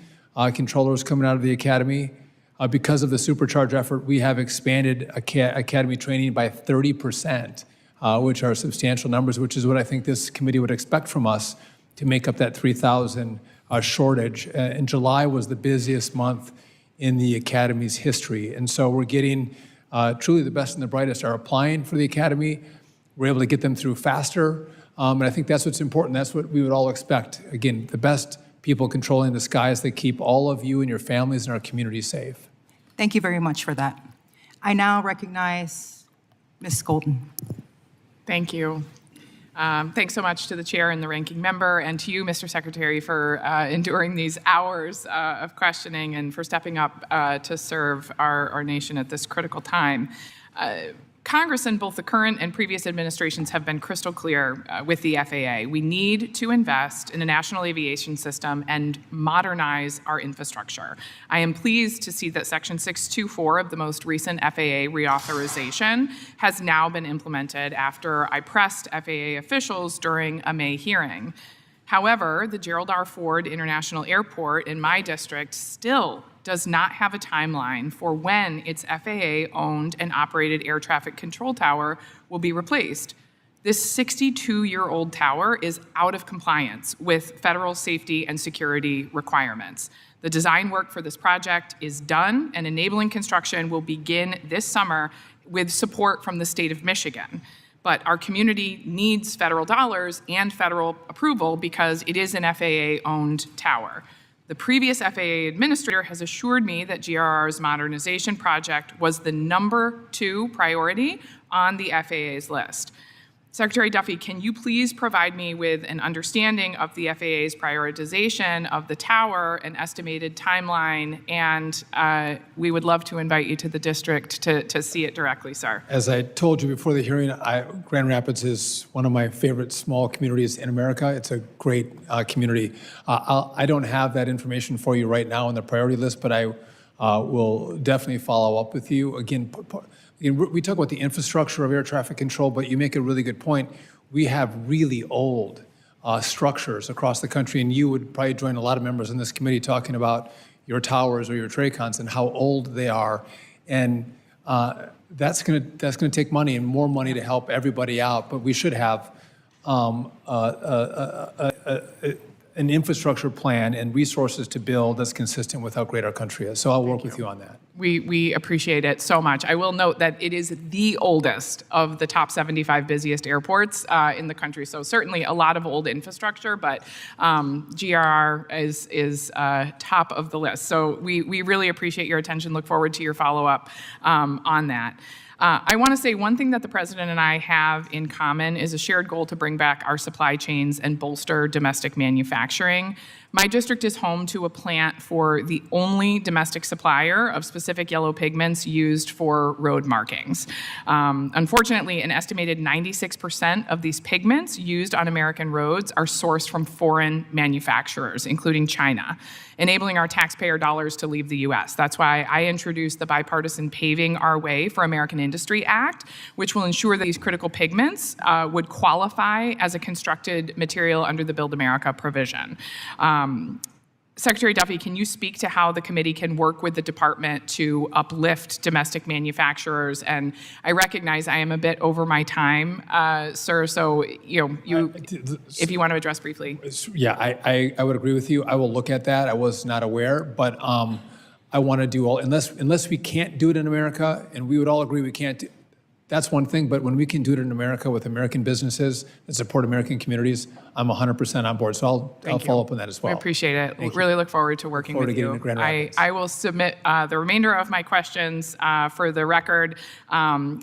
controllers coming out of the academy. Because of the supercharge effort, we have expanded academy training by 30%, which are substantial numbers, which is what I think this committee would expect from us to make up that 3,000 shortage. And July was the busiest month in the Academy's history. And so we're getting truly the best and the brightest are applying for the Academy. We're able to get them through faster. And I think that's what's important. That's what we would all expect. Again, the best people controlling the skies that keep all of you and your families and our community safe. Thank you very much for that. I now recognize Ms. Golden. Thank you. Thanks so much to the chair and the ranking member, and to you, Mr. Secretary, for enduring these hours of questioning and for stepping up to serve our nation at this critical time. Congress and both the current and previous administrations have been crystal clear with the FAA. We need to invest in a national aviation system and modernize our infrastructure. I am pleased to see that Section 624 of the most recent FAA reauthorization has now been implemented after I pressed FAA officials during a May hearing. However, the Gerald R. Ford International Airport in my district still does not have a timeline for when its FAA-owned and operated air traffic control tower will be replaced. This 62-year-old tower is out of compliance with federal safety and security requirements. The design work for this project is done, and enabling construction will begin this summer with support from the state of Michigan. But our community needs federal dollars and federal approval because it is an FAA-owned tower. The previous FAA administrator has assured me that GRR's modernization project was the #2 priority on the FAA's list. Secretary Duffy, can you please provide me with an understanding of the FAA's prioritization of the tower, an estimated timeline, and we would love to invite you to the district to see it directly, sir. As I told you before the hearing, Grand Rapids is one of my favorite small communities in America. It's a great community. I don't have that information for you right now on the priority list, but I will definitely follow up with you. Again, we talk about the infrastructure of air traffic control, but you make a really good point. we have really old structures across the country, and you would probably join a lot of members in this committee talking about your towers or your TRACONs and how old they are. And that's gonna take money and more money to help everybody out, but we should have an infrastructure plan and resources to build that's consistent with how great our country is. So I'll work with you on that. We appreciate it so much. I will note that it is the oldest of the top 75 busiest airports in the country. So certainly a lot of old infrastructure, but GRR is top of the list. So we really appreciate your attention. Look forward to your follow-up on that. I want to say one thing that the President and I have in common is a shared goal to bring back our supply chains and bolster domestic manufacturing. My district is home to a plant for the only domestic supplier of specific yellow pigments used for road markings. Unfortunately, an estimated 96% of these pigments used on American roads are sourced from foreign manufacturers, including China, enabling our taxpayer dollars to leave the U.S. That's why I introduced the bipartisan Paving Our Way for American Industry Act, which will ensure that these critical pigments would qualify as a constructed material under the Build America provision. Secretary Duffy, can you speak to how the committee can work with the department to uplift domestic manufacturers? And I recognize I am a bit over my time, sir, so if you want to address briefly. Yeah, I would agree with you. I will look at that. I was not aware, but I want to do all, unless we can't do it in America, and we would all agree we can't do, that's one thing, but when we can do it in America with American businesses that support American communities, I'm 100% on board. So I'll follow up on that as well. We appreciate it. Really look forward to working with you. I will submit the remainder of my questions for the record,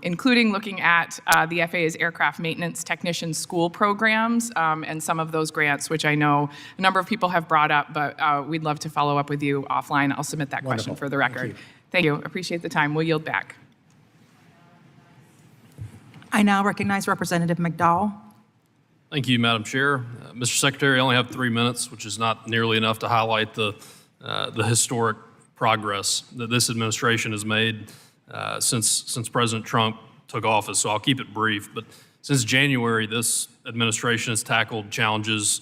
including looking at the FAA's aircraft maintenance technician school programs and some of those grants, which I know a number of people have brought up, but we'd love to follow up with you offline. I'll submit that question for the record. Thank you. Appreciate the time. We'll yield back. I now recognize Representative McDowell. Thank you, Madam Chair. Mr. Secretary, I only have 3 minutes, which is not nearly enough to highlight the historic progress that this administration has made since President Trump took office. So I'll keep it brief. But since January, this administration has tackled challenges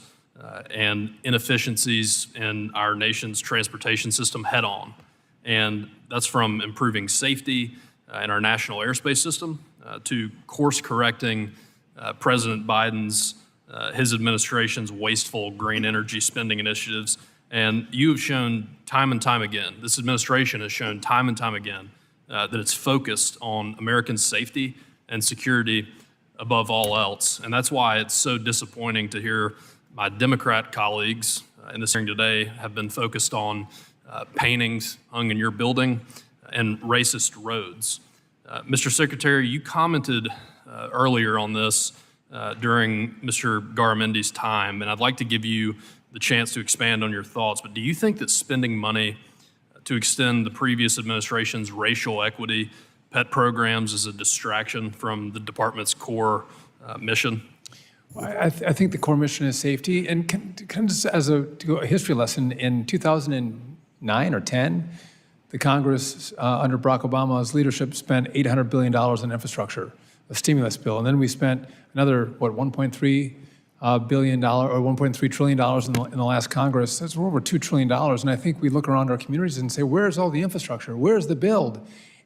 and inefficiencies in our nation's transportation system head on. And that's from improving safety in our national airspace system to course correcting President Biden's, his administration's wasteful green energy spending initiatives. And you have shown time and time again, this administration has shown time and time again that it's focused on American safety and security above all else. And that's why it's so disappointing to hear my Democrat colleagues in this hearing today have been focused on paintings hung in your building and racist roads. Mr. Secretary, you commented earlier on this during Mr. Garamendi's time, and I'd like to give you the chance to expand on your thoughts, but do you think that spending money to extend the previous administration's racial equity pet programs is a distraction from the department's core mission? I think the core mission is safety, and just as a history lesson, in 2009 or 10, the Congress, under Barack Obama's leadership, spent $800 billion in infrastructure, a stimulus bill. And then we spent another, $1.3 billion or $1.3 trillion in the last Congress. That's over $2 trillion. And I think we look around our communities and say, where's all the infrastructure? Where's the build?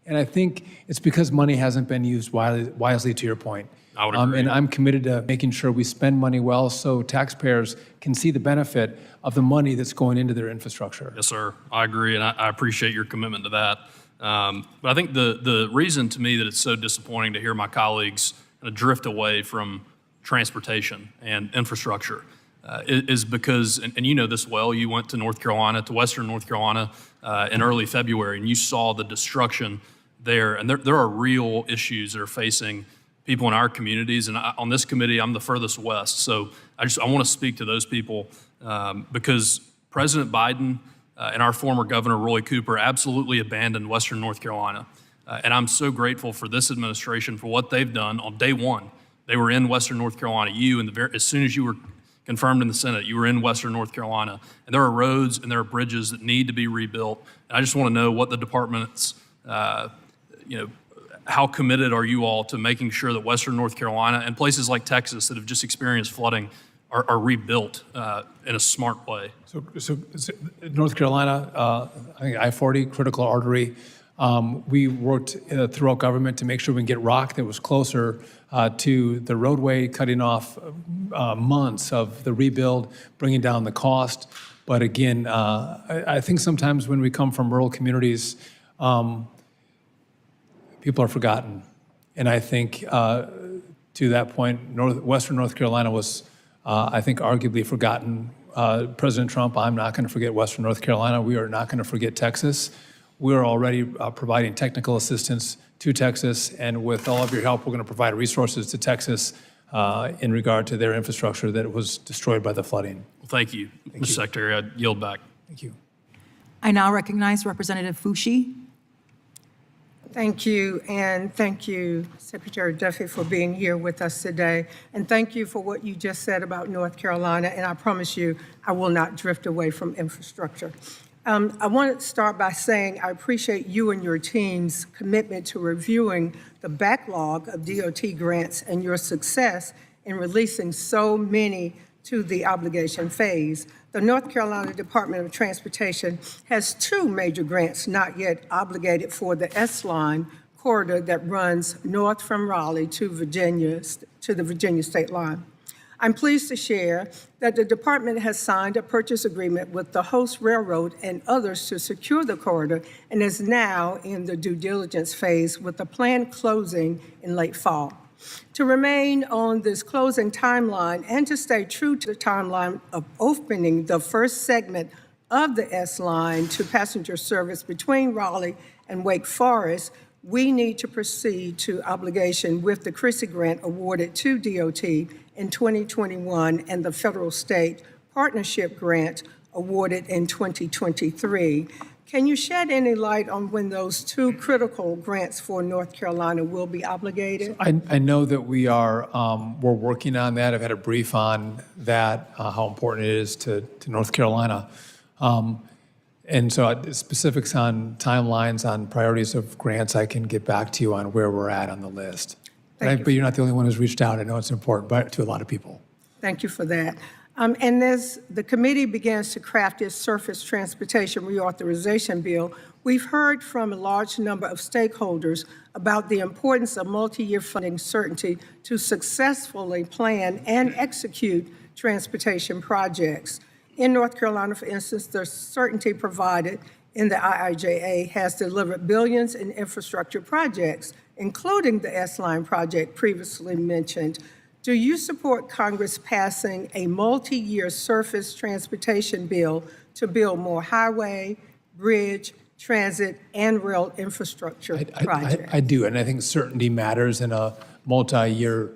And I think it's because money hasn't been used wisely, to your point. I would agree. And I'm committed to making sure we spend money well so taxpayers can see the benefit of the money that's going into their infrastructure. Yes, sir. I agree, and I appreciate your commitment to that. But I think the reason to me that it's so disappointing to hear my colleagues kind of drift away from transportation and infrastructure is because, and you know this well, you went to North Carolina, to Western North Carolina in early February, and you saw the destruction there. And there are real issues that are facing people in our communities, and on this committee, I'm the furthest west. So I want to speak to those people because President Biden and our former governor, Roy Cooper, absolutely abandoned Western North Carolina. And I'm so grateful for this administration for what they've done on day one. They were in Western North Carolina. As soon as you were confirmed in the Senate, you were in Western North Carolina. And there are roads and there are bridges that need to be rebuilt. And I just want to know what the department's how committed are you all to making sure that Western North Carolina and places like Texas that have just experienced flooding are rebuilt in a smart way? So North Carolina, I think I-40, critical artery. We worked throughout government to make sure we can get rock that was closer to the roadway, cutting off months of the rebuild, bringing down the cost. But again, I think sometimes when we come from rural communities, people are forgotten. And I think to that point, Western North Carolina was, I think, arguably forgotten. President Trump, I'm not going to forget Western North Carolina. We are not going to forget Texas. We're already providing technical assistance to Texas, and with all of your help, we're going to provide resources to Texas in regard to their infrastructure that was destroyed by the flooding. Well, thank you, Mr. Secretary. I yield back. Thank you. I now recognize Representative Fushi. Thank you, and thank you, Secretary Duffy, for being here with us today. And thank you for what you just said about North Carolina, and I promise you I will not drift away from infrastructure. I want to start by saying I appreciate you and your team's commitment to reviewing the backlog of DOT grants and your success in releasing so many to the obligation phase. The North Carolina Department of Transportation has 2 major grants not yet obligated for the S-Line corridor that runs north from Raleigh to the Virginia state line. I'm pleased to share that the department has signed a purchase agreement with the host railroad and others to secure the corridor and is now in the due diligence phase with the planned closing in late fall. To remain on this closing timeline and to stay true to the timeline of opening the first segment of the S-Line to passenger service between Raleigh and Wake Forest, we need to proceed to obligation with the Chrissy grant awarded to DOT in 2021 and the federal state partnership grant awarded in 2023. Can you shed any light on when those 2 critical grants for North Carolina will be obligated? I know that we're working on that. I've had a brief on that, how important it is to North Carolina. And so specifics on timelines, on priorities of grants, I can get back to you on where we're at on the list. But you're not the only one who's reached out. I know it's important, but to a lot of people. Thank you for that. And as the committee begins to craft its surface transportation reauthorization bill, we've heard from a large number of stakeholders about the importance of multi-year funding certainty to successfully plan and execute transportation projects. In North Carolina, for instance, the certainty provided in the IIJA has delivered billions in infrastructure projects, including the S-Line project previously mentioned. Do you support Congress passing a multi-year surface transportation bill to build more highway, bridge, transit, and rail infrastructure projects? I do, and I think certainty matters in a multi-year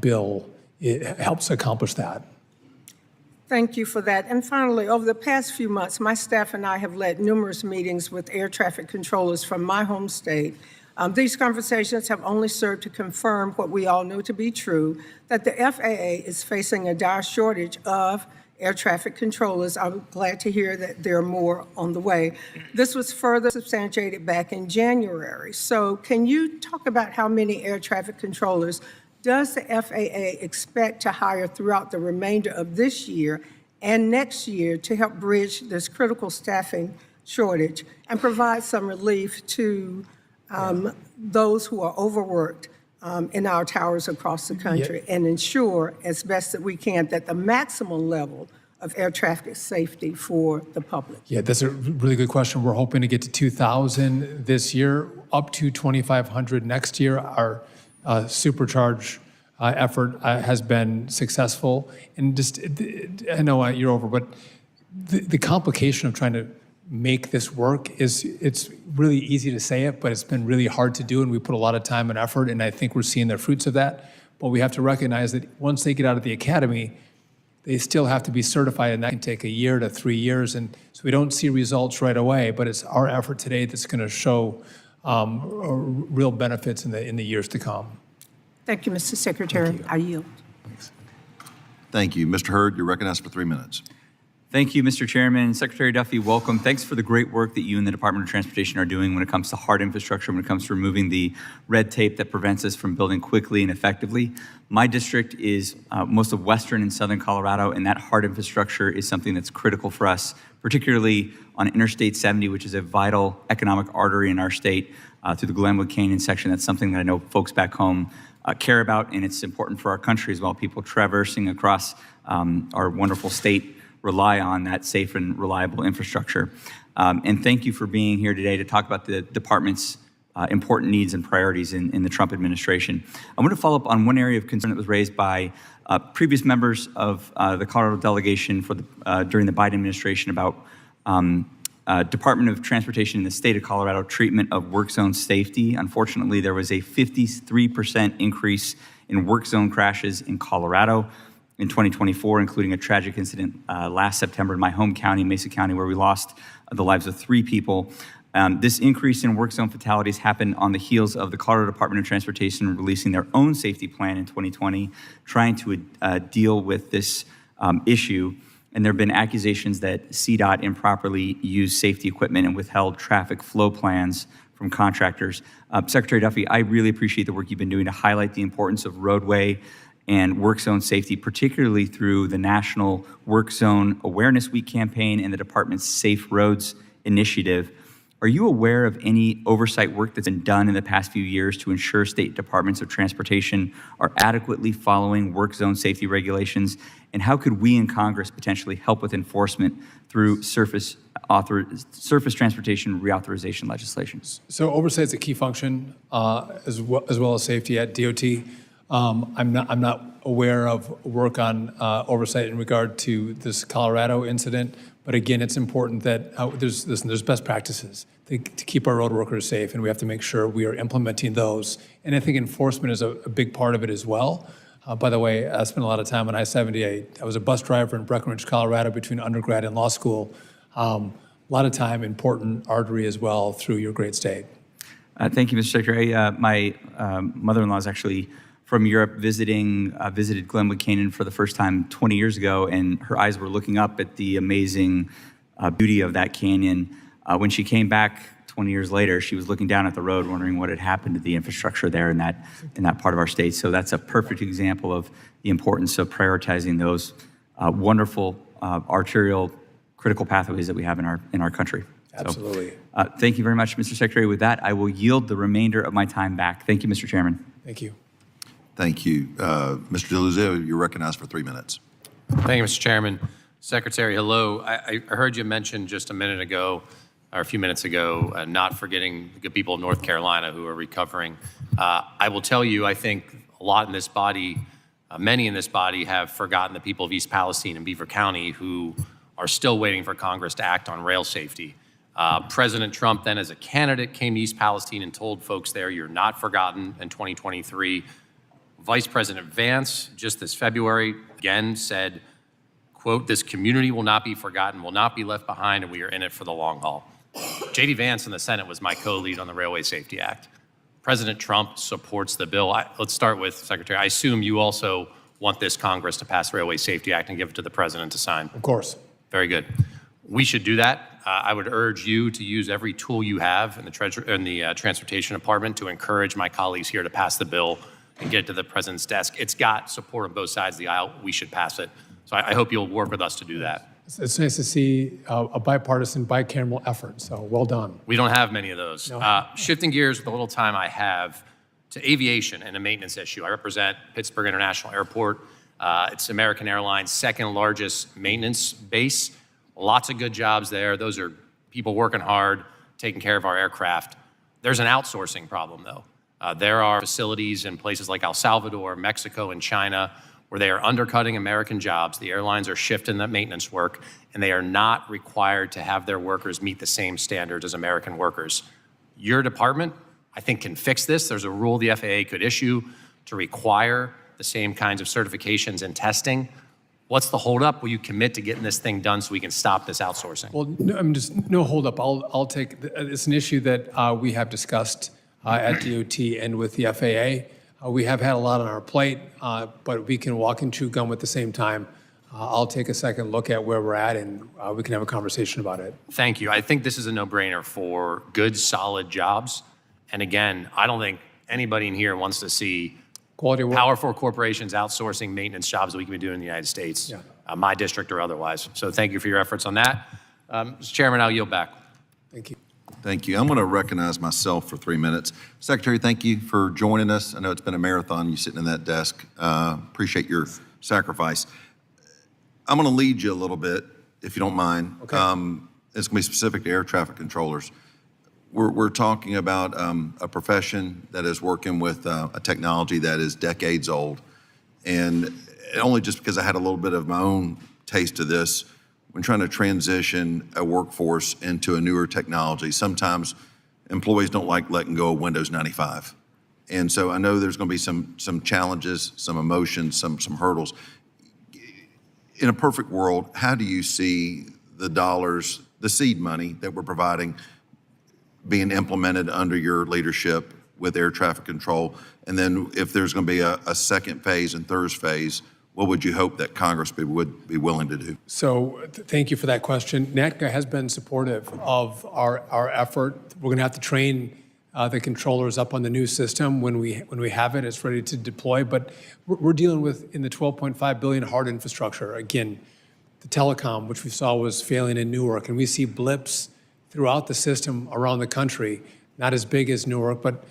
bill. It helps accomplish that. Thank you for that. And finally, over the past few months, my staff and I have led numerous meetings with air traffic controllers from my home state. These conversations have only served to confirm what we all know to be true, that the FAA is facing a dire shortage of air traffic controllers. I'm glad to hear that there are more on the way. This was further substantiated back in January. So can you talk about how many air traffic controllers does the FAA expect to hire throughout the remainder of this year and next year to help bridge this critical staffing shortage and provide some relief to those who are overworked in our towers across the country and ensure as best that we can that the maximum level of air traffic safety for the public? Yeah, that's a really good question. We're hoping to get to 2,000 this year, up to 2,500 next year. Our supercharge effort has been successful. And just, I know you're over, but the complication of trying to make this work it's really easy to say it, but it's been really hard to do, and we put a lot of time and effort, and I think we're seeing the fruits of that. But we have to recognize that once they get out of the academy, they still have to be certified, and that can take 1 year to 3 years. And so we don't see results right away, but it's our effort today that's going to show real benefits in the years to come. Thank you, Mr. Secretary. I yield. Thank you. Mr. Hurd, you're recognized for 3 minutes. Thank you, Mr. Chairman. Secretary Duffy, welcome. Thanks for the great work that you and the Department of Transportation are doing when it comes to hard infrastructure, when it comes to removing the red tape that prevents us from building quickly and effectively. My district is most of western and southern Colorado, and that hard infrastructure is something that's critical for us, particularly on Interstate 70, which is a vital economic artery in our state through the Glenwood Canyon section. That's something that I know folks back home care about, and it's important for our country as well. People traversing across our wonderful state rely on that safe and reliable infrastructure. And thank you for being here today to talk about the department's important needs and priorities in the Trump administration. I want to follow up on one area of concern that was raised by previous members of the Colorado delegation for during the Biden administration about Department of Transportation in the state of Colorado treatment of work zone safety. Unfortunately, there was a 53% increase in work zone crashes in Colorado in 2024, including a tragic incident last September in my home county, Mesa County, where we lost the lives of 3 people. This increase in work zone fatalities happened on the heels of the Colorado Department of Transportation releasing their own safety plan in 2020, trying to deal with this issue. And there have been accusations that CDOT improperly used safety equipment and withheld traffic flow plans from contractors. Secretary Duffy, I really appreciate the work you've been doing to highlight the importance of roadway and work zone safety, particularly through the National Work Zone Awareness Week campaign and the department's Safe Roads initiative. Are you aware of any oversight work that's been done in the past few years to ensure state departments of transportation are adequately following work zone safety regulations? And how could we in Congress potentially help with enforcement through surface transportation reauthorization legislation? So oversight is a key function as well as safety at DOT. I'm not aware of work on oversight in regard to this Colorado incident, but again, it's important that there's best practices to keep our road workers safe, and we have to make sure we are implementing those. And I think enforcement is a big part of it as well. By the way, I spent a lot of time on I-78. I was a bus driver in Breckenridge, Colorado, between undergrad and law school. A lot of time, important artery as well through your great state. Thank you, Mr. Secretary. My mother-in-law is actually from Europe visited Glenwood Canyon for the first time 20 years ago, and her eyes were looking up at the amazing beauty of that canyon. When she came back 20 years later, she was looking down at the road wondering what had happened to the infrastructure there in that part of our state. So that's a perfect example of the importance of prioritizing those wonderful arterial critical pathways that we have in our country. Absolutely. So, thank you very much, Mr. Secretary. With that, I will yield the remainder of my time back. Thank you, Mr. Chairman. Thank you. Thank you. Mr. DeLuzio, you're recognized for 3 minutes. Thank you, Mr. Chairman. Secretary, hello. I heard you mention just a minute ago, or a few minutes ago, not forgetting the good people of North Carolina who are recovering. I will tell you, I think a lot in this body, many in this body have forgotten the people of East Palestine and Beaver County who are still waiting for Congress to act on rail safety. President Trump then as a candidate came to East Palestine and told folks there, you're not forgotten in 2023. Vice President Vance, just this February, again said, quote, this community will not be forgotten, will not be left behind, and we are in it for the long haul. J.D. Vance in the Senate was my co-lead on the Railway Safety Act. President Trump supports the bill. Let's start with, Secretary, I assume you also want this Congress to pass the Railway Safety Act and give it to the President to sign. Of course. Very good. We should do that. I would urge you to use every tool you have in the Transportation Department to encourage my colleagues here to pass the bill and get it to the President's desk. It's got support on both sides of the aisle. We should pass it. So I hope you'll work with us to do that. It's nice to see a bipartisan, bicameral effort, so well done. We don't have many of those. No. Shifting gears with the little time I have to aviation and a maintenance issue. I represent Pittsburgh International Airport. It's American Airlines' second largest maintenance base. Lots of good jobs there. Those are people working hard, taking care of our aircraft. There's an outsourcing problem, though. There are facilities in places like El Salvador, Mexico, and China where they are undercutting American jobs. The airlines are shifting the maintenance work, and they are not required to have their workers meet the same standards as American workers. Your department, I think, can fix this. There's a rule the FAA could issue to require the same kinds of certifications and testing. What's the holdup? Will you commit to getting this thing done so we can stop this outsourcing? Well, no holdup. I'll take, it's an issue that we have discussed at DOT and with the FAA. We have had a lot on our plate, but we can walk and chew gum at the same time. I'll take a second look at where we're at, and we can have a conversation about it. Thank you. I think this is a no-brainer for good, solid jobs. And again, I don't think anybody in here wants to see quality work. Powerful corporations outsourcing maintenance jobs that we can be doing in the United States, my district or otherwise. So thank you for your efforts on that. Mr. Chairman, I'll yield back. Thank you. Thank you. I'm going to recognize myself for 3 minutes. Secretary, thank you for joining us. I know it's been a marathon, you sitting in that desk. Appreciate your sacrifice. I'm going to lead you a little bit, if you don't mind. Okay. It's going to be specific to air traffic controllers. We're talking about a profession that is working with a technology that is decades old. And only just because I had a little bit of my own taste of this, when trying to transition a workforce into a newer technology, sometimes employees don't like letting go of Windows 95. And so I know there's going to be some challenges, some emotions, some hurdles. In a perfect world, how do you see the dollars, the seed money that we're providing being implemented under your leadership with air traffic control? And then if there's going to be a second phase and third phase, what would you hope that Congress would be willing to do? So thank you for that question. NATCA has been supportive of our effort. We're going to have to train the controllers up on the new system when we have it. It's ready to deploy. But we're dealing with, in the $12.5 billion hard infrastructure, again, the telecom, which we saw was failing in Newark, and we see blips throughout the system around the country, not as big as Newark, but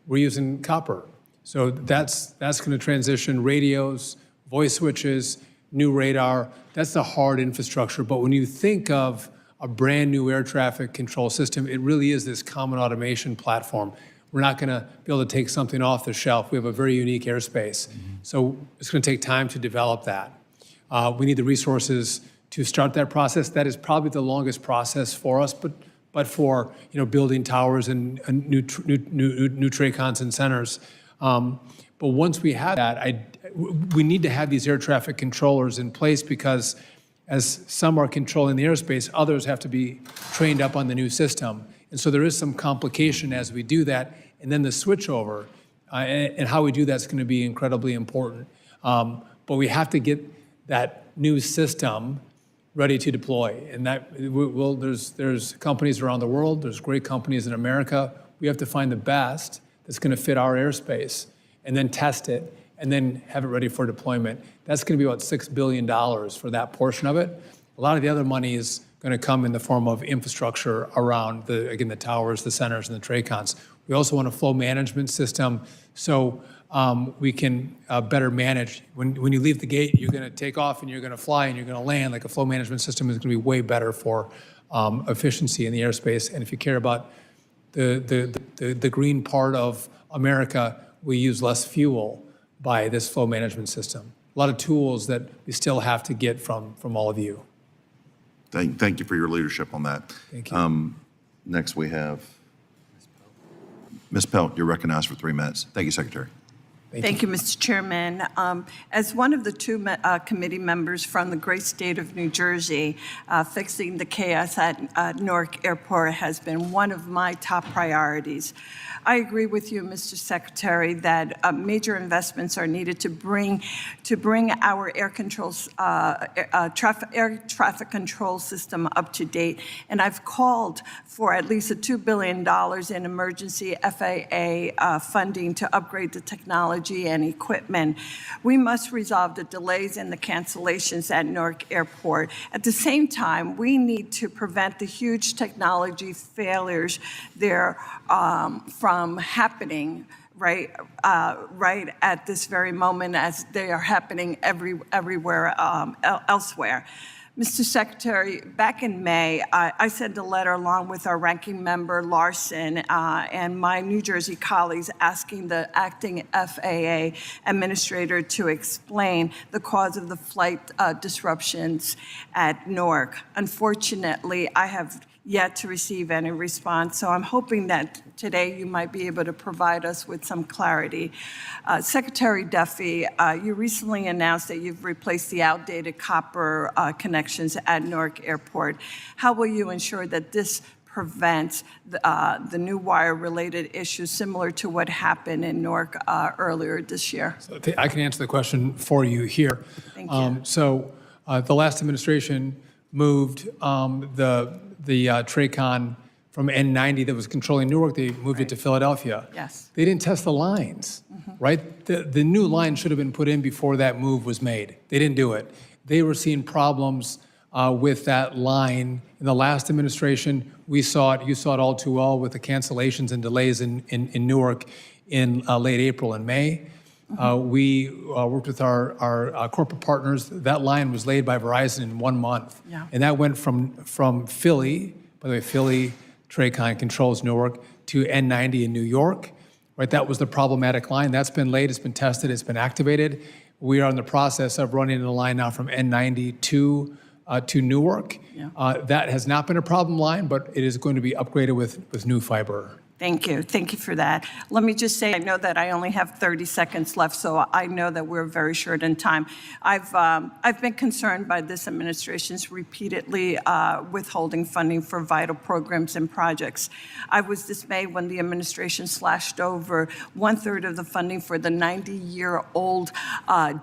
we're using copper. So that's going to transition radios, voice switches, new radar. That's the hard infrastructure. But when you think of a brand new air traffic control system, it really is this common automation platform. We're not going to be able to take something off the shelf. We have a very unique airspace. So it's going to take time to develop that. We need the resources to start that process. That is probably the longest process for us, but for building towers and new TRACONs and centers. But once we have that, we need to have these air traffic controllers in place, because as some are controlling the airspace, others have to be trained up on the new system. And so there is some complication as we do that. And then the switchover and how we do that is going to be incredibly important. But we have to get that new system ready to deploy. And that there's companies around the world, there's great companies in America. We have to find the best that's going to fit our airspace, and then test it, and then have it ready for deployment. That's going to be about $6 billion for that portion of it. A lot of the other money is going to come in the form of infrastructure around the towers, the centers, and the TRACONs. We also want a flow management system, so we can better manage. When you leave the gate, you're going to take off and you're going to fly and you're going to land. Like, a flow management system is going to be way better for efficiency in the airspace. And if you care about the green part of America, we use less fuel by this flow management system. A lot of tools that we still have to get from all of you. Thank you for your leadership on that. Thank you. Next we have Ms. Pelt. You're recognized for 3 minutes. Thank you, Secretary. Thank you, Mr. Chairman. As one of the two committee members from the great state of New Jersey, fixing the chaos at Newark Airport has been one of my top priorities. I agree with you, Mr. Secretary, that major investments are needed to bring our air traffic control system up to date. And I've called for at least $2 billion in emergency FAA funding to upgrade the technology and equipment. We must resolve the delays and the cancellations at Newark Airport. At the same time, we need to prevent the huge technology failures there from happening right at this very moment, as they are happening everywhere elsewhere. Mr. Secretary, back in May, I sent a letter along with our ranking member, Larson, and my New Jersey colleagues, asking the acting FAA administrator to explain the cause of the flight disruptions at Newark. Unfortunately, I have yet to receive any response, so I'm hoping that today you might be able to provide us with some clarity. Secretary Duffy, you recently announced that you've replaced the outdated copper connections at Newark Airport. How will you ensure that this prevents the new wire-related issues similar to what happened in Newark earlier this year? So I can answer the question for you here. Thank you. The last administration moved the TRACON from N90 that was controlling Newark, they moved it to Philadelphia. Yes. They didn't test the lines, right? The new line should have been put in before that move was made. They didn't do it. They were seeing problems with that line. In the last administration, we saw it, you saw it all too well with the cancellations and delays in Newark in late April and May. We worked with our corporate partners. That line was laid by Verizon in 1 month. Yeah. And that went from Philly, by the way, Philly, TRACON controls Newark, to N90 in New York, right? That was the problematic line. That's been laid, it's been tested, it's been activated. We are in the process of running the line now from N90 to Newark. Yeah. That has not been a problem line, but it is going to be upgraded with new fiber. Thank you. Thank you for that. Let me just say, I know that I only have 30 seconds left, so I know that we're very short in time. I've been concerned by this administration's repeatedly withholding funding for vital programs and projects. I was dismayed when the administration slashed over 1/3 of the funding for the 90-year-old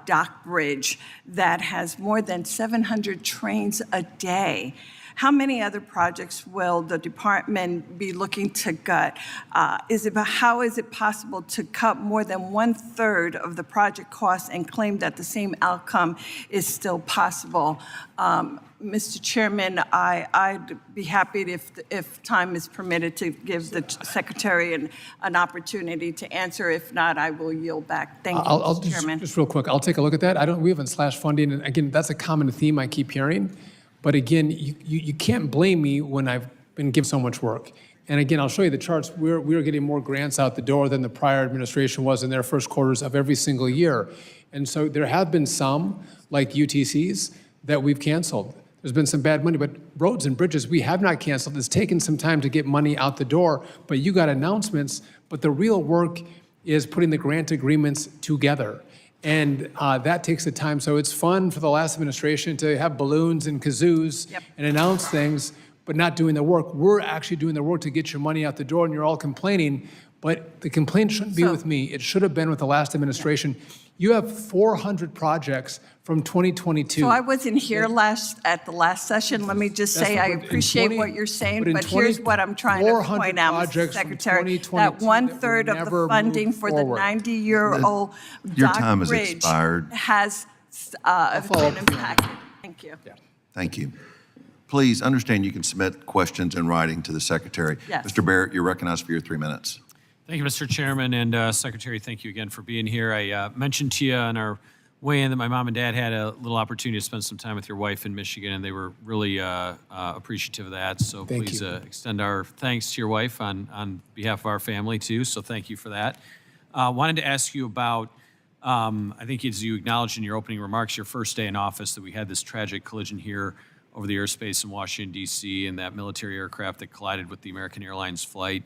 dock bridge that has more than 700 trains a day. How many other projects will the department be looking to gut? How is it possible to cut more than 1/3 of the project costs and claim that the same outcome is still possible? Mr. Chairman, I'd be happy if time is permitted to give the Secretary an opportunity to answer. If not, I will yield back. Thank you, Mr. Chairman. Just real quick, I'll take a look at that. We haven't slashed funding, and again, that's a common theme I keep hearing. But again, you can't blame me when I've been given so much work. And again, I'll show you the charts. We're getting more grants out the door than the prior administration was in their first quarters of every single year. And so there have been some, like UTCs, that we've canceled. There's been some bad money, but roads and bridges, we have not canceled. It's taken some time to get money out the door, but you got announcements. But the real work is putting the grant agreements together. And that takes the time. So it's fun for the last administration to have balloons and kazoos and announce things, but not doing the work. We're actually doing the work to get your money out the door, and you're all complaining. But the complaint shouldn't be with me. It should have been with the last administration. You have 400 projects from 2022. So I wasn't here at the last session. Let me just say I appreciate what you're saying, but here's what I'm trying to point out, Mr. Secretary, that 1/3 of the funding for the 90-year-old dock bridge has been impacted. Thank you. Thank you. Please understand you can submit questions in writing to the Secretary. Yes. Mr. Barrett, you're recognized for your 3 minutes. Thank you, Mr. Chairman, and Secretary, thank you again for being here. I mentioned to you on our way in that my mom and dad had a little opportunity to spend some time with your wife in Michigan, and they were really appreciative of that. So please extend our thanks to your wife on behalf of our family, too. So thank you for that. Wanted to ask you about, I think as you acknowledged in your opening remarks, your first day in office, that we had this tragic collision here over the airspace in Washington, D.C., and that military aircraft that collided with the American Airlines flight.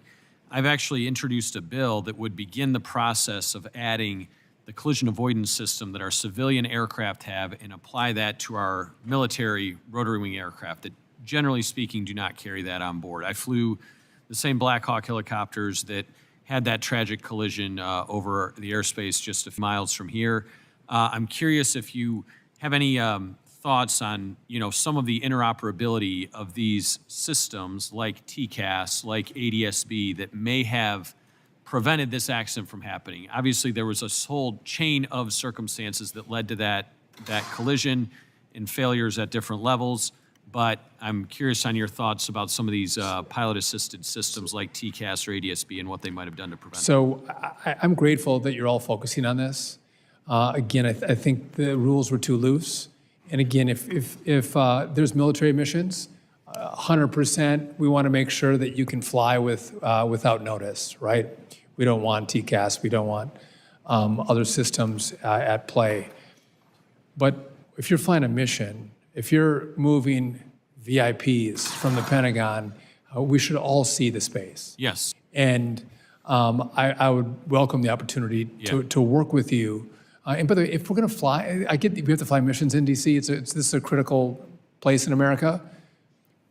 I've actually introduced a bill that would begin the process of adding the collision avoidance system that our civilian aircraft have and apply that to our military rotary wing aircraft that, generally speaking, do not carry that on board. I flew the same Black Hawk helicopters that had that tragic collision over the airspace just a few miles from here. I'm curious if you have any thoughts on, some of the interoperability of these systems like TCAS, like ADSB, that may have prevented this accident from happening. Obviously, there was a whole chain of circumstances that led to that collision and failures at different levels. But I'm curious on your thoughts about some of these pilot-assisted systems like TCAS or ADSB and what they might have done to prevent it. So I'm grateful that you're all focusing on this. Again, I think the rules were too loose. And again, if there's military missions, 100%, we want to make sure that you can fly without notice, right? We don't want TCAS, we don't want other systems at play. But if you're flying a mission, if you're moving VIPs from the Pentagon, we should all see the space. Yes. And I would welcome the opportunity to work with you. And by the way, if we're going to fly, I get that we have to fly missions in D.C. This is a critical place in America.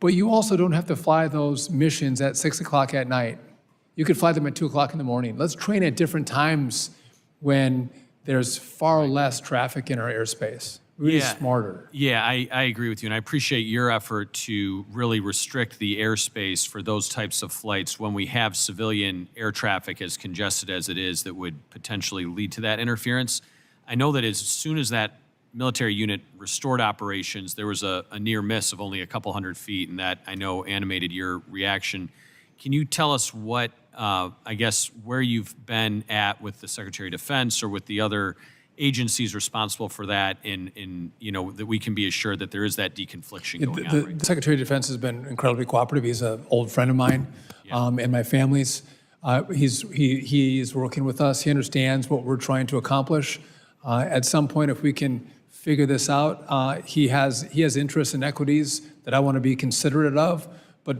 But you also don't have to fly those missions at 6 o'clock at night. You could fly them at 2 o'clock in the morning. Let's train at different times when there's far less traffic in our airspace. really smarter. Yeah, I agree with you, and I appreciate your effort to really restrict the airspace for those types of flights when we have civilian air traffic as congested as it is that would potentially lead to that interference. I know that as soon as that military unit restored operations, there was a near miss of only a couple hundred feet, and that I know animated your reaction. Can you tell us what, I guess, where you've been at with the Secretary of Defense or with the other agencies responsible for that, in that we can be assured that there is that deconfliction going on? Right? The Secretary of Defense has been incredibly cooperative. He's an old friend of mine and my family's. He is working with us. He understands what we're trying to accomplish. At some point, if we can figure this out, he has interests and equities that I want to be considerate of, but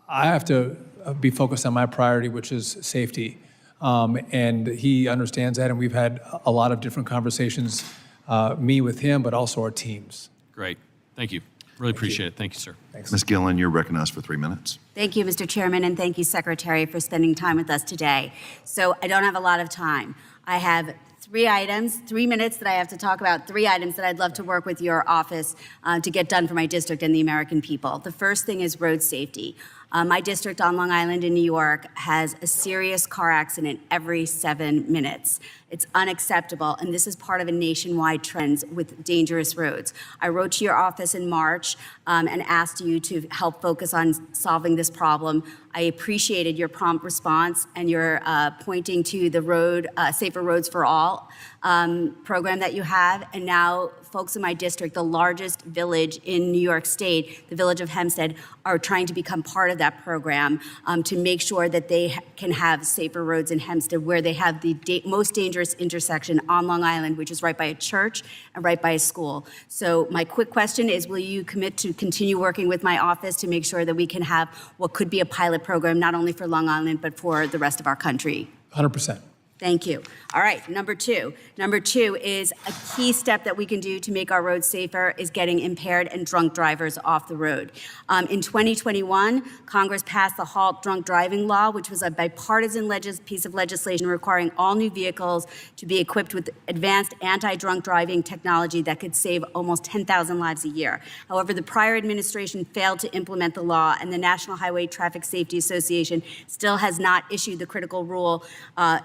I have to be focused on my priority, which is safety. And he understands that, and we've had a lot of different conversations, me with him, but also our teams. Great. Thank you. Really appreciate it. Thank you, sir. Ms. Gillen, you're recognized for 3 minutes. Thank you, Mr. Chairman, and thank you, Secretary, for spending time with us today. So I don't have a lot of time. I have 3 items, 3 minutes that I have to talk about, 3 items that I'd love to work with your office to get done for my district and the American people. The first thing is road safety. My district on Long Island in New York has a serious car accident every 7 minutes. It's unacceptable, and this is part of a nationwide trend with dangerous roads. I wrote to your office in March and asked you to help focus on solving this problem. I appreciated your prompt response and your pointing to the Safer Roads for All program that you have, and now folks in my district, the largest village in New York State, the village of Hempstead, are trying to become part of that program to make sure that they can have safer roads in Hempstead, where they have the most dangerous intersection on Long Island, which is right by a church and right by a school. So my quick question is, will you commit to continue working with my office to make sure that we can have what could be a pilot program, not only for Long Island, but for the rest of our country? 100%. Thank you. All right, number two. Number 2 is a key step that we can do to make our roads safer is getting impaired and drunk drivers off the road. In 2021, Congress passed the Halt Drunk Driving Law, which was a bipartisan piece of legislation requiring all new vehicles to be equipped with advanced anti-drunk driving technology that could save almost 10,000 lives a year. However, the prior administration failed to implement the law, and the National Highway Traffic Safety Association still has not issued the critical rule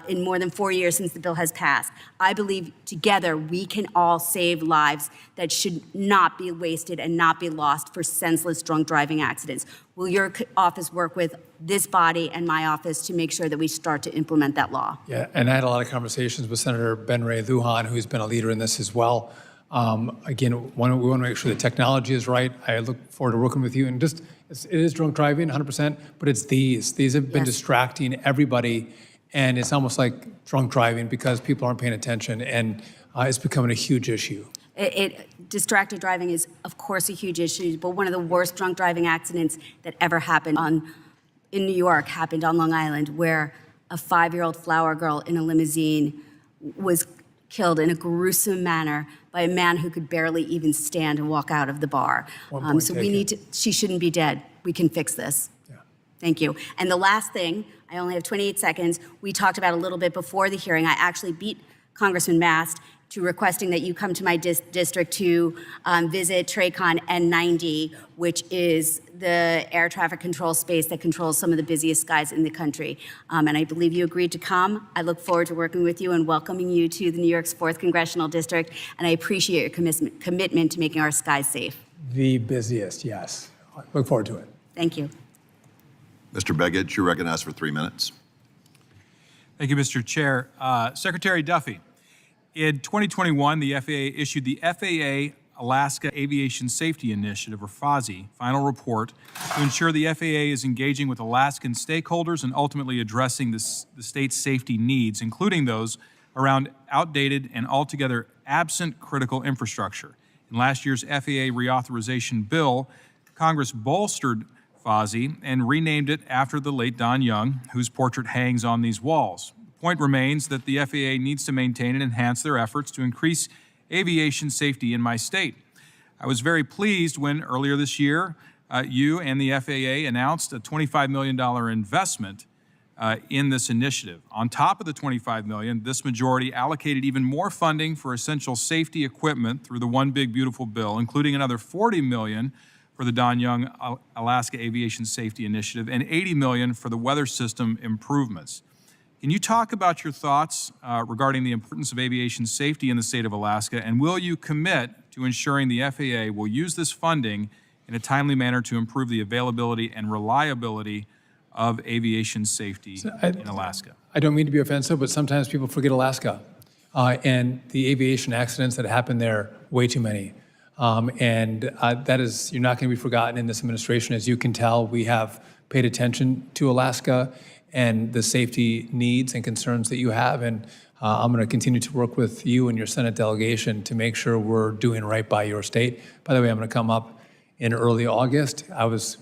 in more than 4 years since the bill has passed. I believe together we can all save lives that should not be wasted and not be lost for senseless drunk driving accidents. Will your office work with this body and my office to make sure that we start to implement that law? Yeah, and I had a lot of conversations with Senator Ben Ray Lujan, who's been a leader in this as well. Again, we want to make sure the technology is right. I look forward to working with you. And it is drunk driving, 100%, but it's these. These have been distracting everybody. And it's almost like drunk driving because people aren't paying attention, and it's becoming a huge issue. Distracted driving is, of course, a huge issue, but one of the worst drunk driving accidents that ever happened in New York happened on Long Island, where a 5-year-old flower girl in a limousine was killed in a gruesome manner by a man who could barely even stand and walk out of the bar. So she shouldn't be dead. We can fix this. Thank you. And the last thing, I only have 28 seconds. We talked about a little bit before the hearing. I actually beat Congressman Mast to requesting that you come to my district to visit TRACON N90, which is the air traffic control space that controls some of the busiest skies in the country. And I believe you agreed to come. I look forward to working with you and welcoming you to the New York's 4th Congressional District, and I appreciate your commitment to making our skies safe. The busiest, yes. Look forward to it. Thank you. Mr. Begich, you're recognized for 3 minutes. Thank you, Mr. Chair. Secretary Duffy, in 2021, the FAA issued the FAA Alaska Aviation Safety Initiative, or FASI, final report to ensure the FAA is engaging with Alaskan stakeholders and ultimately addressing the state's safety needs, including those around outdated and altogether absent critical infrastructure. In last year's FAA reauthorization bill, Congress bolstered FASI and renamed it after the late Don Young, whose portrait hangs on these walls. The point remains that the FAA needs to maintain and enhance their efforts to increase aviation safety in my state. I was very pleased when earlier this year, you and the FAA announced a $25 million investment in this initiative. On top of the $25 million, this majority allocated even more funding for essential safety equipment through the One Big Beautiful Bill, including another $40 million for the Don Young Alaska Aviation Safety Initiative and $80 million for the weather system improvements. Can you talk about your thoughts regarding the importance of aviation safety in the state of Alaska, and will you commit to ensuring the FAA will use this funding in a timely manner to improve the availability and reliability of aviation safety in Alaska? I don't mean to be offensive, but sometimes people forget Alaska. And the aviation accidents that happen there, way too many. That is, you're not going to be forgotten in this administration. As you can tell, we have paid attention to Alaska and the safety needs and concerns that you have. And I'm going to continue to work with you and your Senate delegation to make sure we're doing right by your state. By the way, I'm going to come up in early August. I was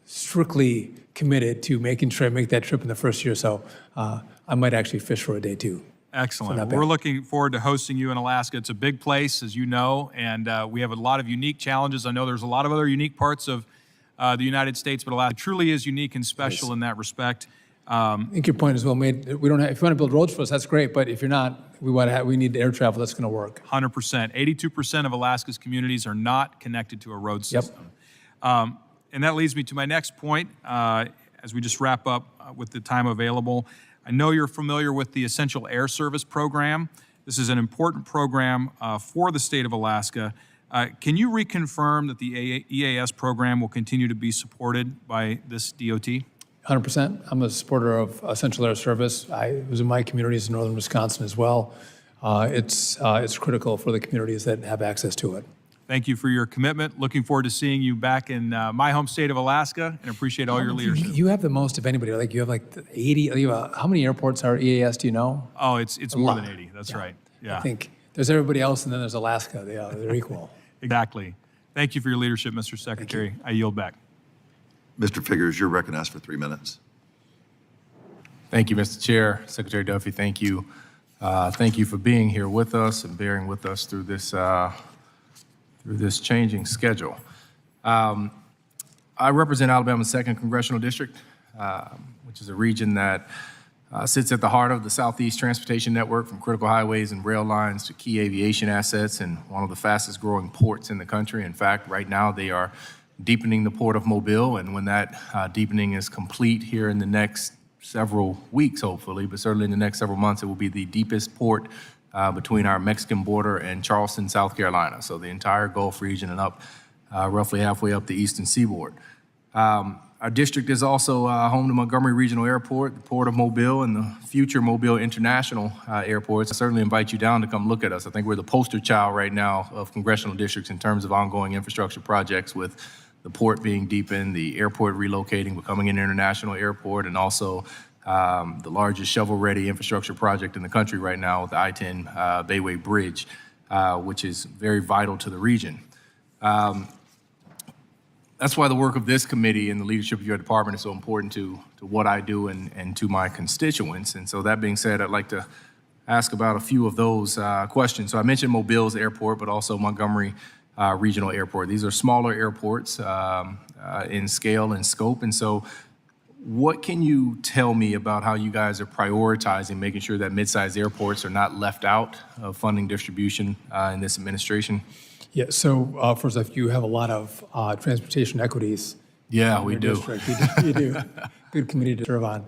strictly committed to making sure I make that trip in the first year, so I might actually fish for a day too. Excellent. We're looking forward to hosting you in Alaska. It's a big place, as you know, and we have a lot of unique challenges. I know there's a lot of other unique parts of the United States, but Alaska truly is unique and special in that respect. I think your point is well made. We don't have, if you want to build roads for us, that's great, but if you're not, we need air travel that's going to work. 100%. 82% of Alaska's communities are not connected to a road system. Yep. And that leads me to my next point, as we just wrap up with the time available. I know you're familiar with the Essential Air Service Program. This is an important program for the state of Alaska. Can you reconfirm that the EAS program will continue to be supported by this DOT? 100%. I'm a supporter of Essential Air Service. I was in my communities in northern Wisconsin as well. It's critical for the communities that have access to it. Thank you for your commitment. Looking forward to seeing you back in my home state of Alaska, and appreciate all your leadership. You have the most of anybody. Like you have like 80. How many airports are EAS? Do you know? Oh, it's more than 80. That's right. Yeah. I think there's everybody else, and then there's Alaska. They're equal. Exactly. Thank you for your leadership, Mr. Secretary. I yield back. Mr. Figures, you're recognized for 3 minutes. Thank you, Mr. Chair. Secretary Duffy, thank you. Thank you for being here with us and bearing with us through this changing schedule. I represent Alabama's 2nd Congressional District, which is a region that sits at the heart of the Southeast Transportation Network, from critical highways and rail lines to key aviation assets, and one of the fastest growing ports in the country. In fact, right now they are deepening the port of Mobile, and when that deepening is complete here in the next several weeks, hopefully, but certainly in the next several months, it will be the deepest port between our Mexican border and Charleston, South Carolina. So the entire Gulf region and up roughly halfway up the eastern seaboard. Our district is also home to Montgomery Regional Airport, the Port of Mobile, and the future Mobile International airports. I certainly invite you down to come look at us. I think we're the poster child right now of congressional districts in terms of ongoing infrastructure projects, with the port being deepened, the airport relocating, becoming an international airport, and also the largest shovel-ready infrastructure project in the country right now with the I-10 Bayway Bridge, which is very vital to the region. That's why the work of this committee and the leadership of your department is so important to what I do and to my constituents. And so that being said, I'd like to ask about a few of those questions. So I mentioned Mobile's airport, but also Montgomery Regional Airport. These are smaller airports in scale and scope. And so what can you tell me about how you guys are prioritizing making sure that mid-sized airports are not left out of funding distribution in this administration? Yeah, so first off, you have a lot of transportation equities. Yeah, we do. You do. Good committee to serve on.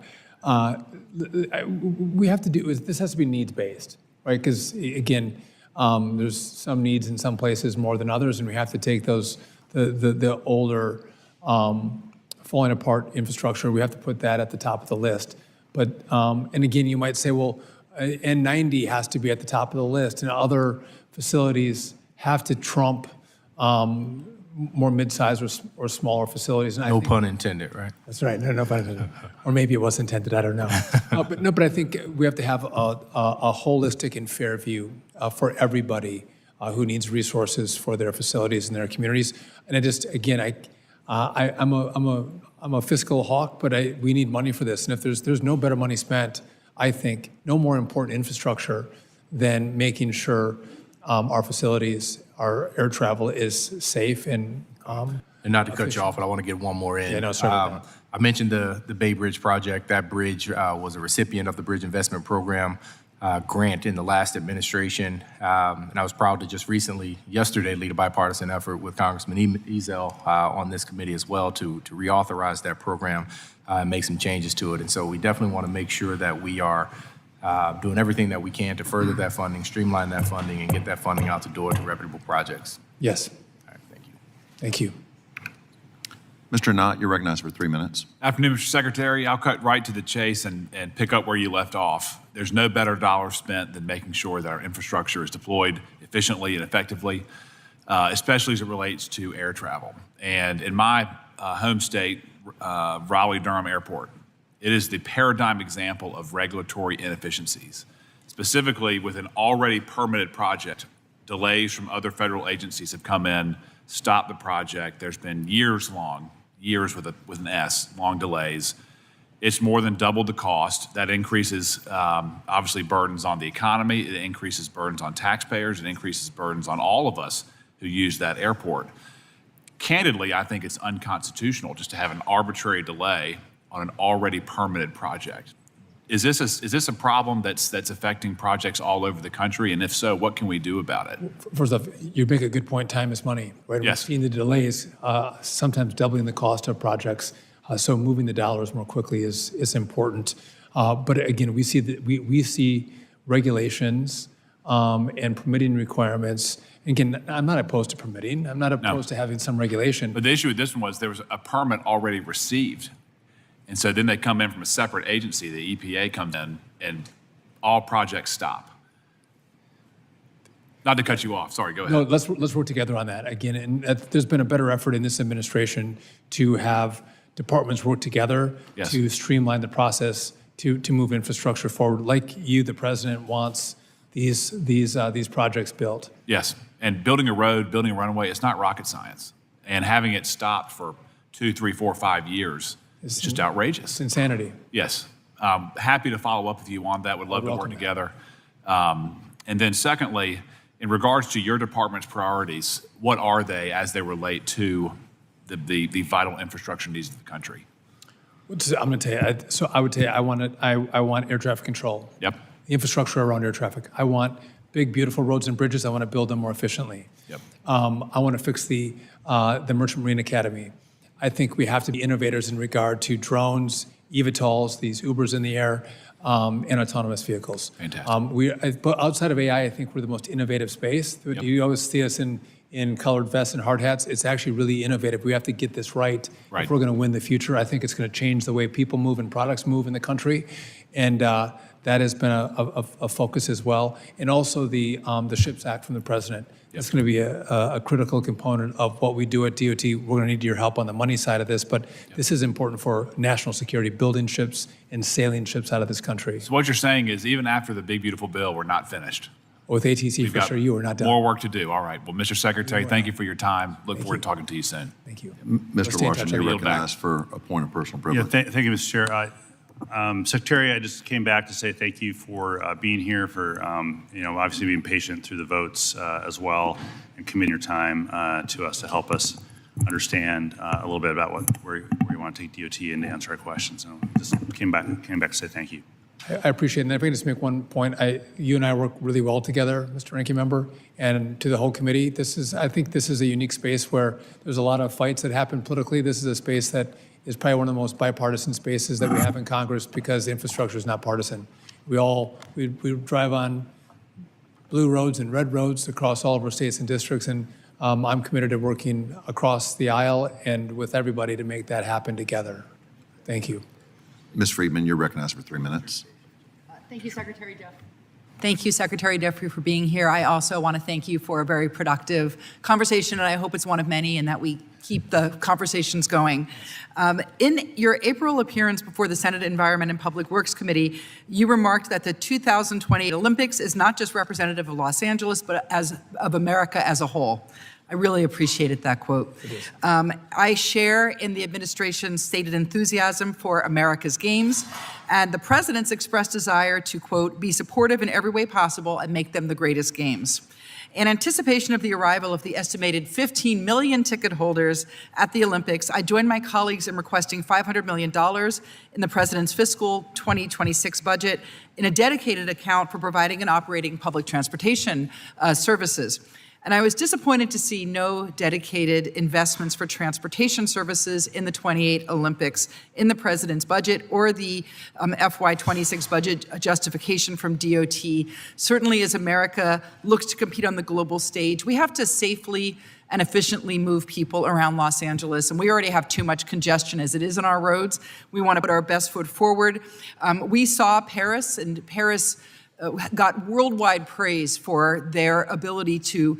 We have to do, this has to be needs-based, right? Because again, there's some needs in some places more than others, and we have to take those, the older, falling apart infrastructure, we have to put that at the top of the list. But, and again, you might say, well, N90 has to be at the top of the list, and other facilities have to trump more mid-sized or smaller facilities. And no pun intended, right? That's right. No pun intended. Or maybe it was intended. I don't know. But I think we have to have a holistic and fair view for everybody who needs resources for their facilities and their communities. And I just, again, I'm a fiscal hawk, but we need money for this. And if there's no better money spent, I think, no more important infrastructure than making sure our facilities, our air travel is safe and And not to cut you off, but I want to get one more in. Yeah, no, sorry about that. I mentioned the Bay Bridge project. That bridge was a recipient of the Bridge Investment Program grant in the last administration. And I was proud to just recently, yesterday, lead a bipartisan effort with Congressman Ezell on this committee as well to reauthorize that program and make some changes to it. And so we definitely want to make sure that we are doing everything that we can to further that funding, streamline that funding, and get that funding out the door to reputable projects. Yes. All right, thank you. Thank you. Mr. Knott, you're recognized for 3 minutes. Afternoon, Mr. Secretary. I'll cut right to the chase and pick up where you left off. There's no better dollar spent than making sure that our infrastructure is deployed efficiently and effectively, especially as it relates to air travel. And in my home state, Raleigh-Durham Airport, it is the paradigm example of regulatory inefficiencies. Specifically, with an already permitted project, delays from other federal agencies have come in, stopped the project. There's been years with an S, long delays. It's more than doubled the cost. That increases, obviously, burdens on the economy. It increases burdens on taxpayers. It increases burdens on all of us who use that airport. Candidly, I think it's unconstitutional just to have an arbitrary delay on an already permitted project. Is this a problem that's affecting projects all over the country? And if so, what can we do about it? First off, you make a good point. Time is money, right? Yes. We've seen the delays, sometimes doubling the cost of projects. So moving the dollars more quickly is important. But again, we see regulations and permitting requirements. Again, I'm not opposed to permitting. I'm not opposed to having some regulation. But the issue with this one was there was a permit already received. And so then they come in from a separate agency, the EPA comes in, and all projects stop. Not to cut you off, sorry, go ahead. No, let's work together on that. Again, and there's been a better effort in this administration to have departments work together Yes. to streamline the process to move infrastructure forward, like you, the president, wants these projects built. Yes, and building a road, building a runway, it's not rocket science. And having it stopped for 2, 3, 4, 5 years, it's just outrageous. It's insanity. Yes. Happy to follow up with you on that. Would love to work together. And then secondly, in regards to your department's priorities, what are they as they relate to the vital infrastructure needs of the country? I'm going to tell you. So I would tell you, I want air traffic control. Yep. The infrastructure around air traffic. I want big, beautiful roads and bridges. I want to build them more efficiently. Yep. I want to fix the Merchant Marine Academy. I think we have to be innovators in regard to drones, eVTOLs, these Ubers in the air, and autonomous vehicles. Fantastic. But outside of AI, I think we're the most innovative space. Yep. You always see us in colored vests and hard hats. It's actually really innovative. We have to get this right if we're going to win the future. I think it's going to change the way people move and products move in the country. And that has been a focus as well. And also the SHIPS Act from the president. It's going to be a critical component of what we do at DOT. We're going to need your help on the money side of this, but this is important for national security, building ships and sailing ships out of this country. So what you're saying is even after the big, beautiful bill, we're not finished. With ATC, We've for got sure, you are not done. More work to do. All right. Well, Mr. Secretary, thank you for your time. Look forward to talking to you soon. Thank you. Mr. Larson, you're Yield back. recognized for a point of personal Yeah, privilege. thank you, Mr. Chair. Secretary, I just came back to say thank you for being here, for obviously being patient through the votes as well, and committing your time to us to help us understand a little bit about where you want to take DOT and to answer our questions. So just came back to say thank you. I appreciate it. And if I can just make one point, you and I work really well together, Mr. Ranking Member, and to the whole committee. I think this is a unique space where there's a lot of fights that happen politically. This is a space that is probably one of the most bipartisan spaces that we have in Congress because infrastructure is not partisan. We drive on blue roads and red roads across all of our states and districts, and I'm committed to working across the aisle and with everybody to make that happen together. Thank you. Ms. Friedman, you're recognized for 3 minutes. Thank you, Secretary Duffy. Thank you, Secretary Duffy, for being here. I also want to thank you for a very productive conversation, and I hope it's one of many and that we keep the conversations going. In your April appearance before the Senate Environment and Public Works Committee, you remarked that the 2028 Olympics is not just representative of Los Angeles, but of America as a whole. I really appreciated that quote. I share in the administration's stated enthusiasm for America's games and the president's expressed desire to, quote, be supportive in every way possible and make them the greatest games. In anticipation of the arrival of the estimated 15 million ticket holders at the Olympics, I join my colleagues in requesting $500 million in the President's fiscal 2026 budget in a dedicated account for providing and operating public transportation services. And I was disappointed to see no dedicated investments for transportation services in the 28 Olympics in the President's budget or the FY26 budget justification from DOT. Certainly, as America looks to compete on the global stage, we have to safely and efficiently move people around Los Angeles. And we already have too much congestion as it is on our roads. We want to put our best foot forward. We saw Paris, and Paris got worldwide praise for their ability to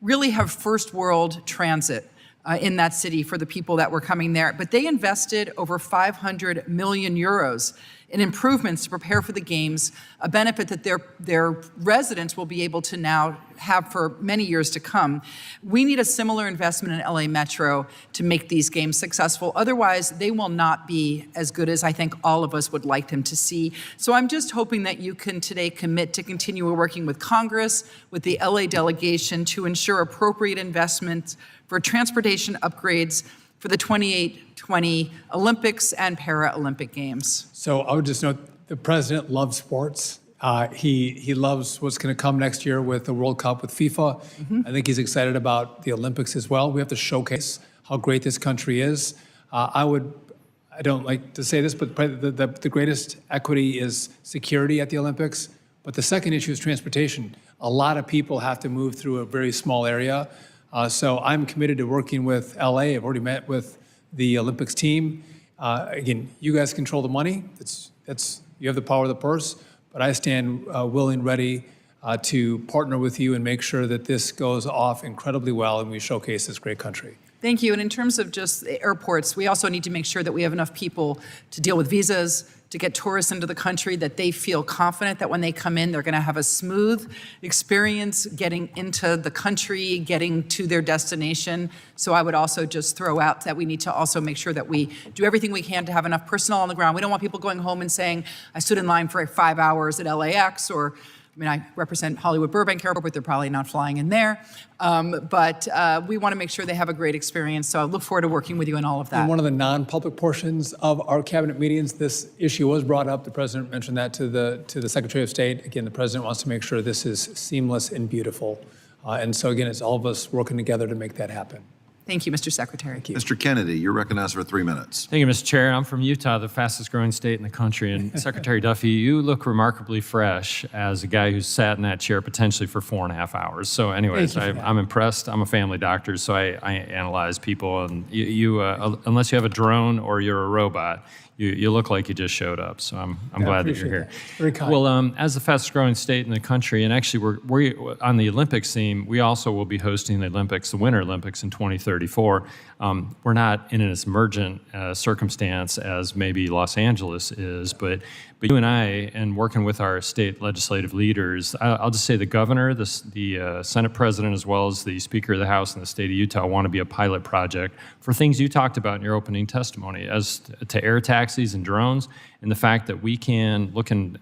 really have first world transit in that city for the people that were coming there. But they invested over 500 million euros in improvements to prepare for the games, a benefit that their residents will be able to now have for many years to come. We need a similar investment in LA Metro to make these games successful. Otherwise, they will not be as good as I think all of us would like them to see. So I'm just hoping that you can today commit to continue working with Congress, with the LA delegation to ensure appropriate investments for transportation upgrades for the 2020 Olympics and Paralympic Games. So I would just note the president loves sports. He loves what's going to come next year with the World Cup with FIFA. I think he's excited about the Olympics as well. We have to showcase how great this country is. I don't like to say this, but the greatest equity is security at the Olympics. But the second issue is transportation. A lot of people have to move through a very small area. So I'm committed to working with LA. I've already met with the Olympics team. Again, you guys control the money. You have the power of the purse, but I stand willing, ready to partner with you and make sure that this goes off incredibly well and we showcase this great country. Thank you. And in terms of just the airports, we also need to make sure that we have enough people to deal with visas, to get tourists into the country, that they feel confident that when they come in, they're going to have a smooth experience getting into the country, getting to their destination. So I would also just throw out that we need to also make sure that we do everything we can to have enough personnel on the ground. We don't want people going home and saying, I stood in line for 5 hours at LAX, or I mean, I represent Hollywood Burbank Airport, but they're probably not flying in there. But we want to make sure they have a great experience. So I look forward to working with you on all of that. In one of the non-public portions of our cabinet meetings, this issue was brought up. The president mentioned that to the Secretary of State. Again, the president wants to make sure this is seamless and beautiful. And so again, it's all of us working together to make that happen. Thank you, Mr. Secretary. Thank you. Mr. Kennedy, you're recognized for 3 minutes. Thank you, Mr. Chair. I'm from Utah, the fastest growing state in the country. And Secretary Duffy, you look remarkably fresh as a guy who's sat in that chair potentially for 4.5 hours. So anyways, I'm impressed. I'm a family doctor, so I analyze people. And you unless you have a drone or you're a robot, you look like you just showed up. So I'm glad that you're here. Very kind. Well, as the fastest growing state in the country, and actually we're on the Olympics theme, we also will be hosting the Olympics, the Winter Olympics in 2034. We're not in as emergent circumstance as maybe Los Angeles is, but you and I, and working with our state legislative leaders, I'll just say the governor, the Senate president, as well as the Speaker of the House in the state of Utah want to be a pilot project for things you talked about in your opening testimony as to air taxis and drones, and the fact that we can, looking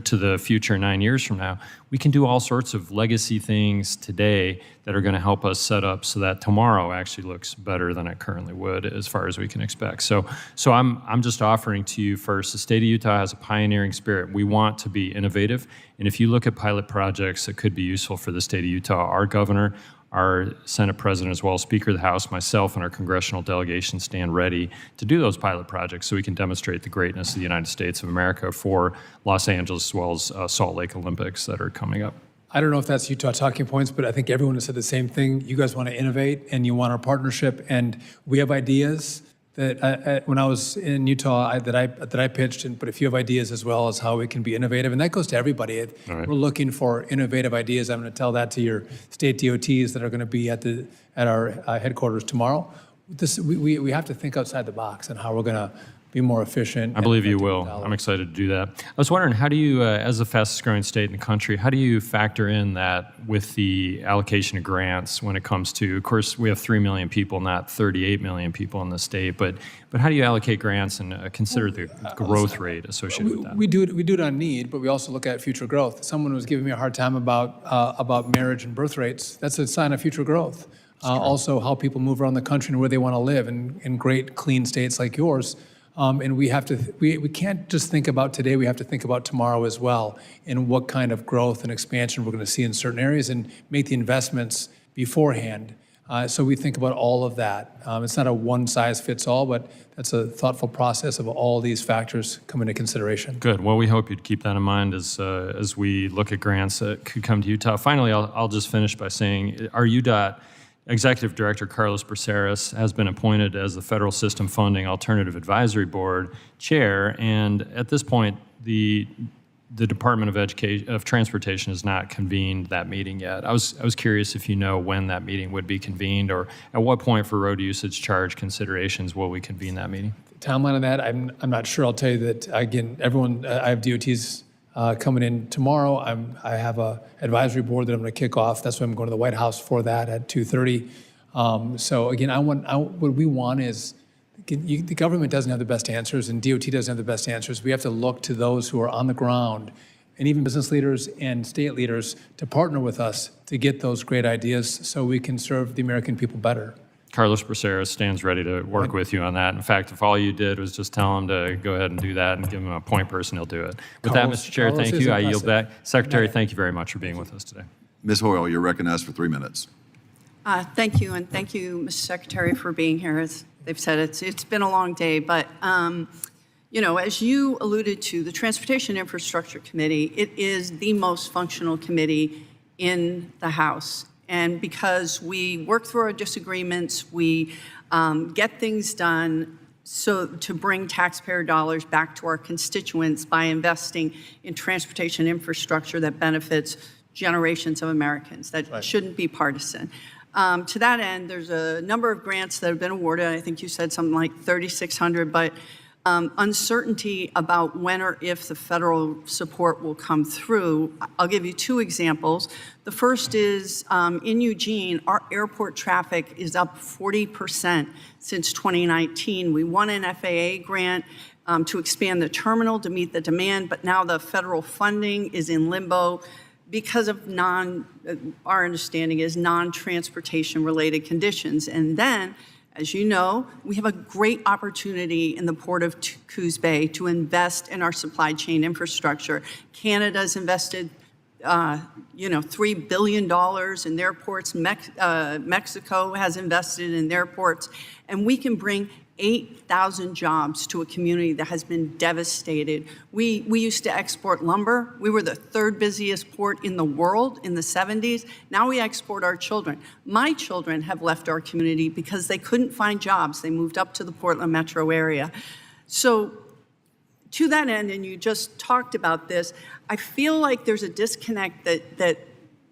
to the future 9 years from now, we can do all sorts of legacy things today that are going to help us set up so that tomorrow actually looks better than it currently would as far as we can expect. So I'm just offering to you first, the state of Utah has a pioneering spirit. We want to be innovative. And if you look at pilot projects that could be useful for the state of Utah, our governor, our Senate president, as well as Speaker of the House, myself, and our congressional delegation stand ready to do those pilot projects so we can demonstrate the greatness of the United States of America for Los Angeles as well as Salt Lake Olympics that are coming up. I don't know if that's Utah talking points, but I think everyone has said the same thing. You guys want to innovate and you want our partnership, and we have ideas that when I was in Utah that I pitched. But if you have ideas as well as how we can be innovative, and that goes to everybody. We're looking for innovative ideas. I'm going to tell that to your state DOTs that are going to be at our headquarters tomorrow. We have to think outside the box on how we're going to be more efficient. I believe you will. I'm excited to do that. I was wondering, how do you, as the fastest growing state in the country, how do you factor in that with the allocation of grants when it comes to, of course, we have 3 million people, not 38 million people in the state, but how do you allocate grants and consider the growth rate associated with that? We do it on need, but we also look at future growth. Someone was giving me a hard time about marriage and birth rates. That's a sign of future growth. Also, how people move around the country and where they want to live in great, clean states like yours. And we have to, we can't just think about today, we have to think about tomorrow as well, and what kind of growth and expansion we're going to see in certain areas and make the investments beforehand. So we think about all of that. It's not a one-size-fits-all, but that's a thoughtful process of all these factors come into consideration. Good. Well, we hope you'd keep that in mind as we look at grants that could come to Utah. Finally, I'll just finish by saying our UDOT Executive Director Carlos Braceras has been appointed as the Federal System Funding Alternative Advisory Board Chair, and at this point, the Department of Transportation has not convened that meeting yet. I was curious if you know when that meeting would be convened, or at what point for road usage charge considerations will we convene that meeting? Timeline on that, I'm not sure. I'll tell you that, again, I have DOTs coming in tomorrow. I have a advisory board that I'm going to kick off. That's why I'm going to the White House for that at 2:30. So again, what we want is, the government doesn't have the best answers and DOT doesn't have the best answers. We have to look to those who are on the ground, and even business leaders and state leaders, to partner with us to get those great ideas so we can serve the American people better. Carlos Braceras stands ready to work with you on that. In fact, if all you did was just tell him to go ahead and do that and give him a point person, he'll do it. With that, Mr. Chair, thank you. I yield back. Secretary, thank you very much for being with us today. Ms. Hoyle, you're recognized for 3 minutes. Thank you, and thank you, Mr. Secretary, for being here. As they've said, it's been a long day, but you know, as you alluded to, the Transportation Infrastructure Committee, it is the most functional committee in the House. And because we work through our disagreements, we get things done so to bring taxpayer dollars back to our constituents by investing in transportation infrastructure that benefits generations of Americans. That shouldn't be partisan. To that end, there's a number of grants that have been awarded. I think you said something like 3,600, but uncertainty about when or if the federal support will come through. I'll give you 2 examples. The first is in Eugene, our airport traffic is up 40% since 2019. We won an FAA grant to expand the terminal to meet the demand, but now the federal funding is in limbo because of our understanding is non-transportation related conditions. And then, as you know, we have a great opportunity in the Port of Coos Bay to invest in our supply chain infrastructure. Canada's invested, $3 billion in their ports. Mexico has invested in their ports. And we can bring 8,000 jobs to a community that has been devastated. We used to export lumber. We were the 3rd busiest port in the world in the 70s. Now we export our children. My children have left our community because they couldn't find jobs. They moved up to the Portland metro area. So to that end, and you just talked about this, I feel like there's a disconnect that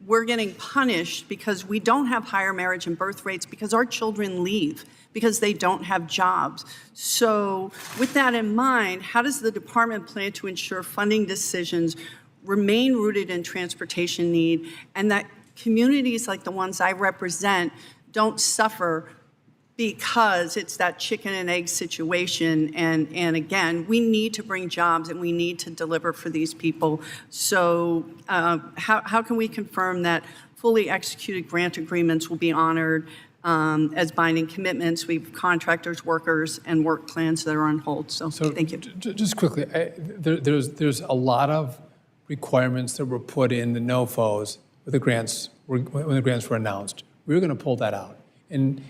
we're getting punished because we don't have higher marriage and birth rates because our children leave, because they don't have jobs. So with that in mind, how does the department plan to ensure funding decisions remain rooted in transportation need and that communities like the ones I represent don't suffer because it's that chicken and egg situation? And again, we need to bring jobs and we need to deliver for these people. So how can we confirm that fully executed grant agreements will be honored as binding commitments? We have contractors, workers, and work plans that are on hold. So thank you. Just quickly, there's a lot of requirements that were put in the NOFOs when the grants were announced. We were going to pull that out. And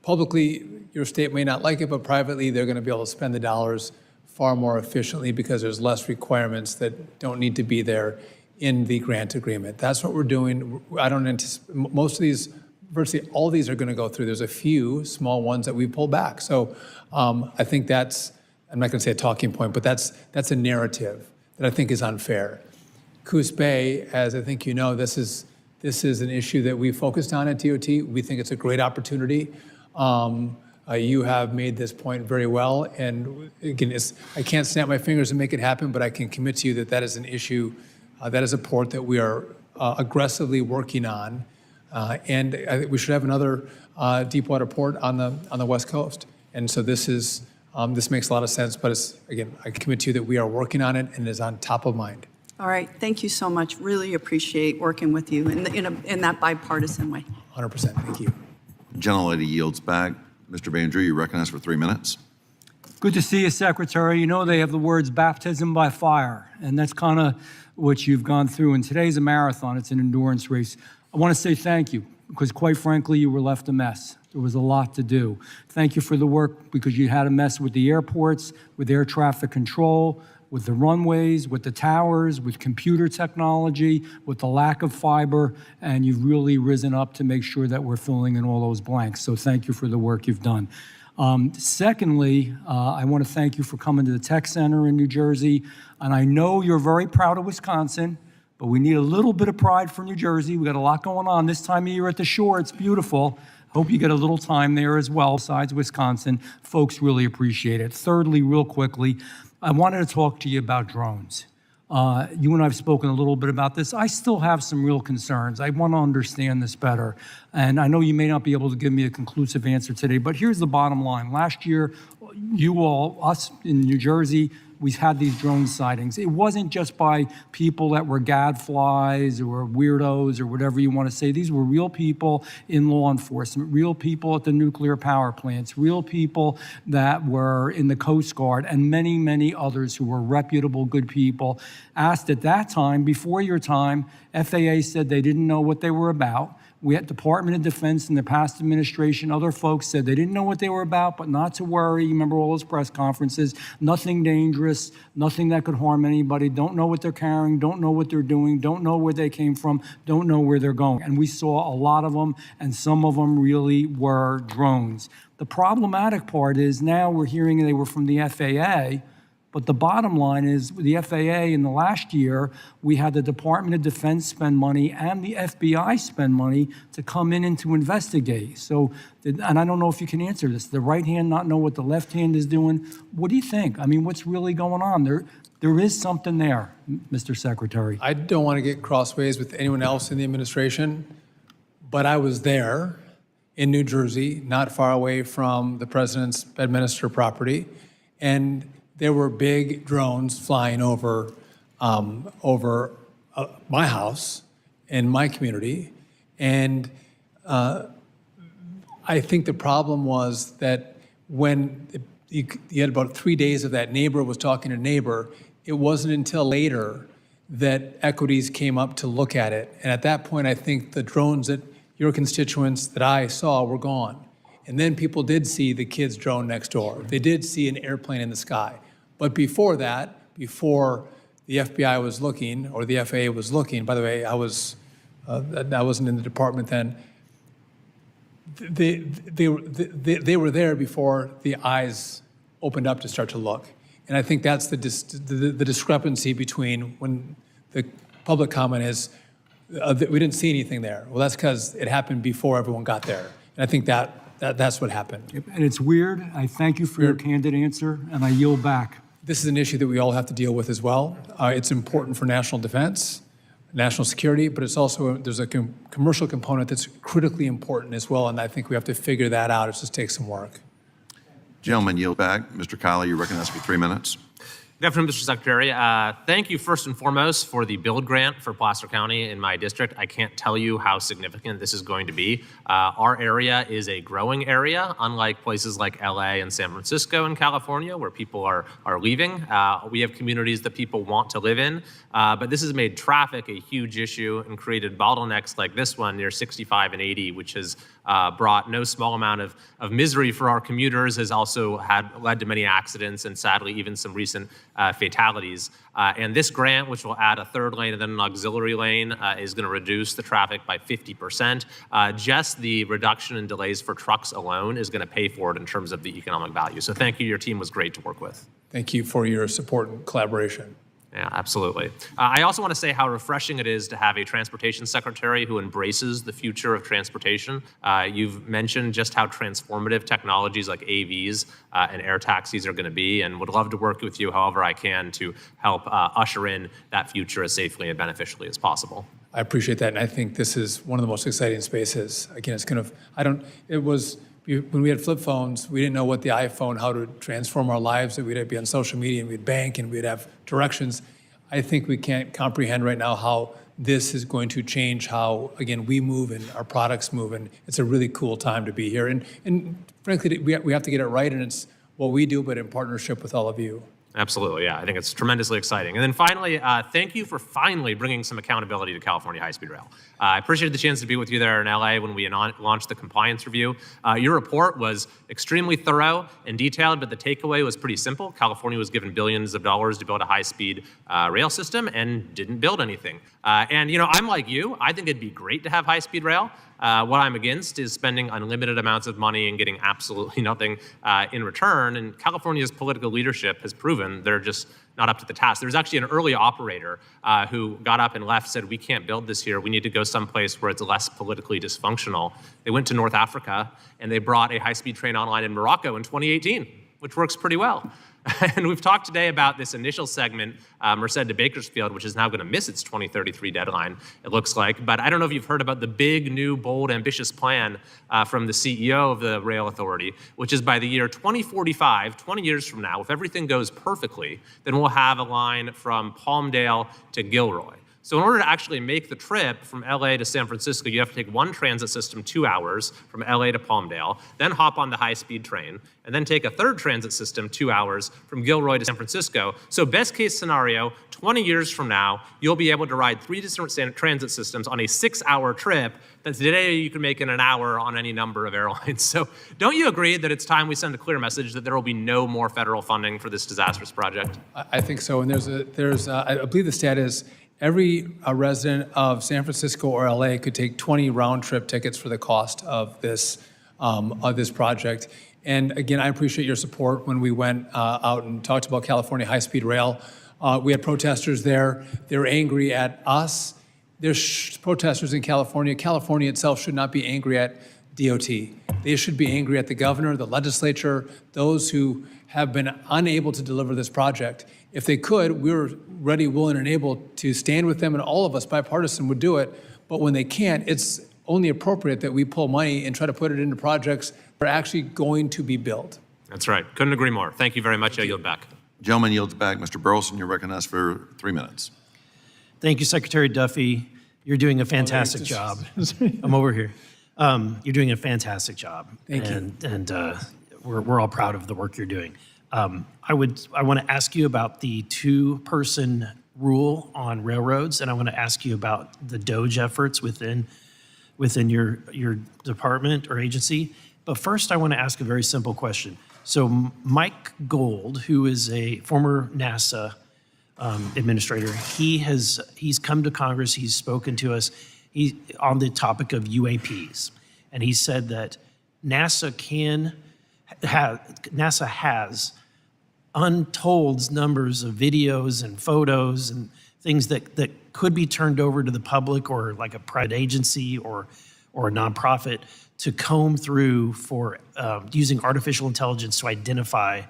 publicly, your state may not like it, but privately, they're going to be able to spend the dollars far more efficiently because there's less requirements that don't need to be there in the grant agreement. That's what we're doing. I don't anticipate, most of these, virtually all these are going to go through. There's a few small ones that we pull back. So I think that's, I'm not going to say a talking point, but that's a narrative that I think is unfair. Coos Bay, as I think you know, this is an issue that we focused on at DOT. We think it's a great opportunity. You have made this point very well, and again, I can't snap my fingers and make it happen, but I can commit to you that that is an issue, that is a port that we are aggressively working on, and I think we should have another deep water port on the West Coast. And so this makes a lot of sense, but again, I commit to you that we are working on it and it is on top of mind. All right, thank you so much. Really appreciate working with you in that bipartisan way. 100%, thank you. Gentlelady yields back. Mr. Bandrew, you recognized for 3 minutes. Good to see you, Secretary. You know, they have the words baptism by fire, and that's kind of what you've gone through. And today's a marathon. It's an endurance race. I want to say thank you, because quite frankly, you were left a mess. There was a lot to do. Thank you for the work, because you had a mess with the airports, with air traffic control, with the runways, with the towers, with computer technology, with the lack of fiber, and you've really risen up to make sure that we're filling in all those blanks. So thank you for the work you've done. Secondly, I want to thank you for coming to the Tech Center in New Jersey. And I know you're very proud of Wisconsin, but we need a little bit of pride for New Jersey. We got a lot going on this time of year at the shore. It's beautiful. Hope you get a little time there as well, besides Wisconsin. Folks really appreciate it. Thirdly, real quickly, I wanted to talk to you about drones. You and I have spoken a little bit about this. I still have some real concerns. I want to understand this better. And I know you may not be able to give me a conclusive answer today, but here's the bottom line. Last year, you all, us in New Jersey, we've had these drone sightings. It wasn't just by people that were gadflies or weirdos or whatever you want to say. These were real people in law enforcement, real people at the nuclear power plants, real people that were in the Coast Guard, and many, many others who were reputable, good people. Asked at that time, before your time, FAA said they didn't know what they were about. We had Department of Defense in the past administration, other folks said they didn't know what they were about, but not to worry. You remember all those press conferences, nothing dangerous, nothing that could harm anybody, don't know what they're carrying, don't know what they're doing, don't know where they came from, don't know where they're going. And we saw a lot of them, and some of them really were drones. The problematic part is now we're hearing they were from the FAA, but the bottom line is the FAA in the last year, we had the Department of Defense spend money and the FBI spend money to come in and to investigate. So, and I don't know if you can answer this, the right hand not know what the left hand is doing. What do you think? I mean, what's really going on? There is something there, Mr. Secretary. I don't want to get crossways with anyone else in the administration, but I was there in New Jersey, not far away from the president's Bedminster property, and there were big drones flying over my house and my community. And I think the problem was that when you had about 3 days of that neighbor was talking to neighbor, it wasn't until later that equities came up to look at it. And at that point, I think the drones that your constituents that I saw were gone. And then people did see the kid's drone next door. They did see an airplane in the sky. But before that, before the FBI was looking, or the FAA was looking, by the way, I wasn't in the department then, they were there before the eyes opened up to start to look. And I think that's the discrepancy between when the public comment is, we didn't see anything there. Well, that's because it happened before everyone got there. And I think that's what happened. And it's weird. I thank you for your candid answer, and I yield back. This is an issue that we all have to deal with as well. It's important for national defense, national security, but it's also, there's a commercial component that's critically important as well, and I think we have to figure that out. It just takes some work. Gentleman, yield back. Mr. Kiley, you're recognized for 3 minutes. Good afternoon, Mr. Secretary. Thank you first and foremost for the build grant for Placer County in my district. I can't tell you how significant this is going to be. Our area is a growing area, unlike places like LA and San Francisco in California where people are leaving. We have communities that people want to live in, but this has made traffic a huge issue and created bottlenecks like this one near 65 and 80, which has brought no small amount of misery for our commuters, has also led to many accidents and sadly even some recent fatalities. And this grant, which will add a third lane and then an auxiliary lane, is going to reduce the traffic by 50%. Just the reduction in delays for trucks alone is going to pay for it in terms of the economic value. So thank you. Your team was great to work with. Thank you for your support and collaboration. Yeah, absolutely. I also want to say how refreshing it is to have a transportation secretary who embraces the future of transportation. You've mentioned just how transformative technologies like AVs and air taxis are going to be, and would love to work with you however I can to help usher in that future as safely and beneficially as possible. I appreciate that, and I think this is one of the most exciting spaces. Again, it's kind of, when we had flip phones, we didn't know what the iPhone, how to transform our lives, that we'd be on social media and we'd bank and we'd have directions. I think we can't comprehend right now how this is going to change how, again, we move and our products move, and it's a really cool time to be here. And frankly, we have to get it right, and it's what we do, but in partnership with all of you. Absolutely, yeah. I think it's tremendously exciting. And then finally, thank you for finally bringing some accountability to California high-speed rail. I appreciated the chance to be with you there in LA when we launched the compliance review. Your report was extremely thorough and detailed, but the takeaway was pretty simple. California was given billions of dollars to build a high-speed rail system and didn't build anything. And I'm like you. I think it'd be great to have high-speed rail. What I'm against is spending unlimited amounts of money and getting absolutely nothing in return. And California's political leadership has proven they're just not up to the task. There was actually an early operator who got up and left, said, we can't build this here. We need to go someplace where it's less politically dysfunctional. They went to North Africa, and they brought a high-speed train online in Morocco in 2018, which works pretty well. And we've talked today about this initial segment, Merced to Bakersfield, which is now going to miss its 2033 deadline, it looks like. But I don't know if you've heard about the big, new, bold, ambitious plan from the CEO of the Rail Authority, which is by the year 2045, 20 years from now, if everything goes perfectly, then we'll have a line from Palmdale to Gilroy. So in order to actually make the trip from LA to San Francisco, you have to take one transit system 2 hours from LA to Palmdale, then hop on the high-speed train, and then take a third transit system 2 hours from Gilroy to San Francisco. So best case scenario, 20 years from now, you'll be able to ride 3 different transit systems on a 6-hour trip that today you can make in an hour on any number of airlines. So don't you agree that it's time we send a clear message that there will be no more federal funding for this disastrous project? I think so, and I believe the stat is every resident of San Francisco or LA could take 20 round-trip tickets for the cost of this project. And again, I appreciate your support when we went out and talked about California high-speed rail. We had protesters there. They were angry at us. There's protesters in California. California itself should not be angry at DOT. They should be angry at the governor, the legislature, those who have been unable to deliver this project. If they could, we're ready, willing, and able to stand with them, and all of us, bipartisan, would do it. But when they can't, it's only appropriate that we pull money and try to put it into projects that are actually going to be built. That's right. Couldn't agree more. Thank you very much. I yield back. Gentleman yields back. Mr. Burleson, you're recognized for 3 minutes. Thank you, Secretary Duffy. You're doing a fantastic job. I'm over here. You're doing a fantastic job. Thank you. And we're all proud of the work you're doing. I want to ask you about the 2-person rule on railroads, and I want to ask you about the DOGE efforts within your department or agency. But first, I want to ask a very simple question. So Mike Gold, who is a former NASA administrator, he's come to Congress. He's spoken to us on the topic of UAPs, and he said that NASA has untold numbers of videos and photos and things that could be turned over to the public or like a private agency or a nonprofit to comb through for using artificial intelligence to identify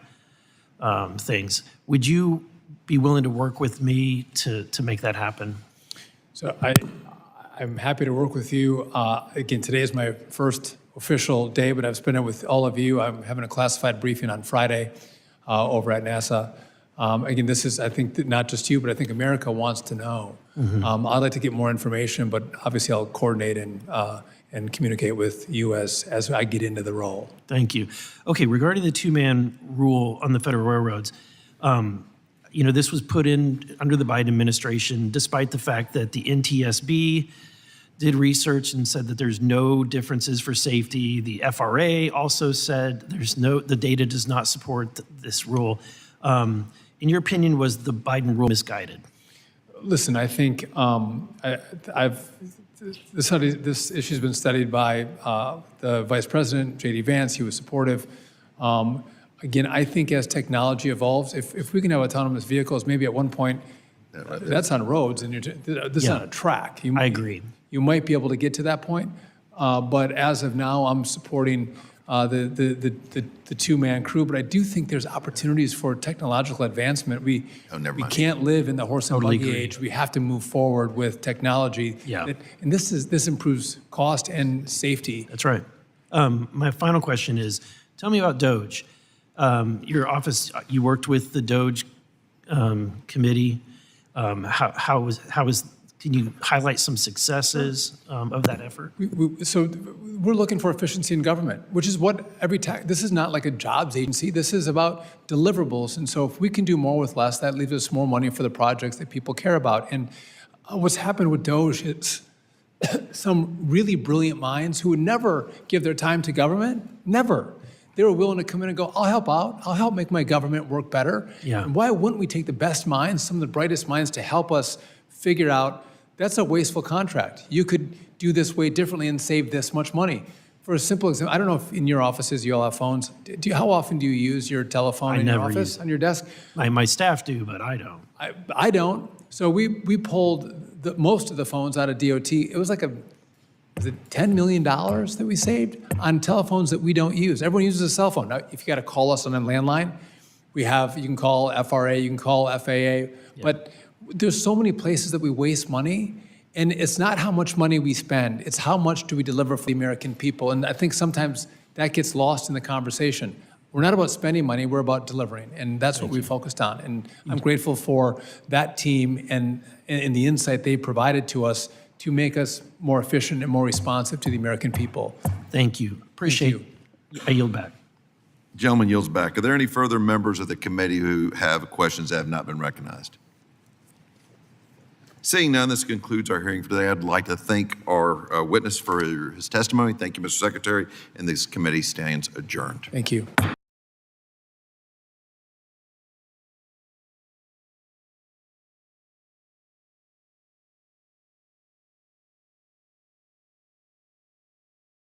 things. Would you be willing to work with me to make that happen? So I'm happy to work with you. Again, today is my first official day, but I've spent it with all of you. I'm having a classified briefing on Friday over at NASA. Again, this is, I think, not just you, but I think America wants to know. I'd like to get more information, but obviously I'll coordinate and communicate with you as I get into the role. Thank you. Okay, regarding the 2-man rule on the federal railroads, this was put in under the Biden administration, despite the fact that the NTSB did research and said that there's no differences for safety. The FRA also said the data does not support this rule. In your opinion, was the Biden rule misguided? Listen, I think this issue has been studied by the Vice President, J.D. Vance. He was supportive. Again, I think as technology evolves, if we can have autonomous vehicles, maybe at one point that right there. That's on roads, and this is on a track. I agree. You might be able to get to that point, but as of now, I'm supporting the two-man crew. But I do think there's opportunities for technological advancement. We can't live in the horse and buggy age. We have to move forward with technology. Yeah. And this improves cost and safety. That's right. My final question is, tell me about Doge. Your office, you worked with the Doge committee. Can you highlight some successes of that effort? So we're looking for efficiency in government, which is what this is not like a jobs agency. This is about deliverables. And so if we can do more with less, that leaves us more money for the projects that people care about. And what's happened with Doge is some really brilliant minds who would never give their time to government, never. They were willing to come in and go, I'll help out. I'll help make my government work better. Yeah. And why wouldn't we take the best minds, some of the brightest minds, to help us figure out that's a wasteful contract. You could do this way differently and save this much money. For a simple example, I don't know if in your offices you all have phones. How often do you use your telephone in your office, on your desk? My staff do, but I don't. I don't. So we pulled most of the phones out of DOT. It was like was it $10 million that we saved on telephones that we don't use? Everyone uses a cell phone. Now, if you got to call us on a landline, you can call FRA, you can call FAA, but there's so many places that we waste money, and it's not how much money we spend, it's how much do we deliver for the American people. And I think sometimes that gets lost in the conversation. We're not about spending money, we're about delivering, and that's what we focused on. And I'm grateful for that team and the insight they provided to us to make us more efficient and more responsive to the American people. Thank you. Appreciate it. I yield back. Gentleman yields back. Are there any further members of the committee who have questions that have not been recognized? Seeing none, this concludes our hearing for today. I'd like to thank our witness for his testimony. Thank you, Mr. Secretary, and this committee stands adjourned. Thank you.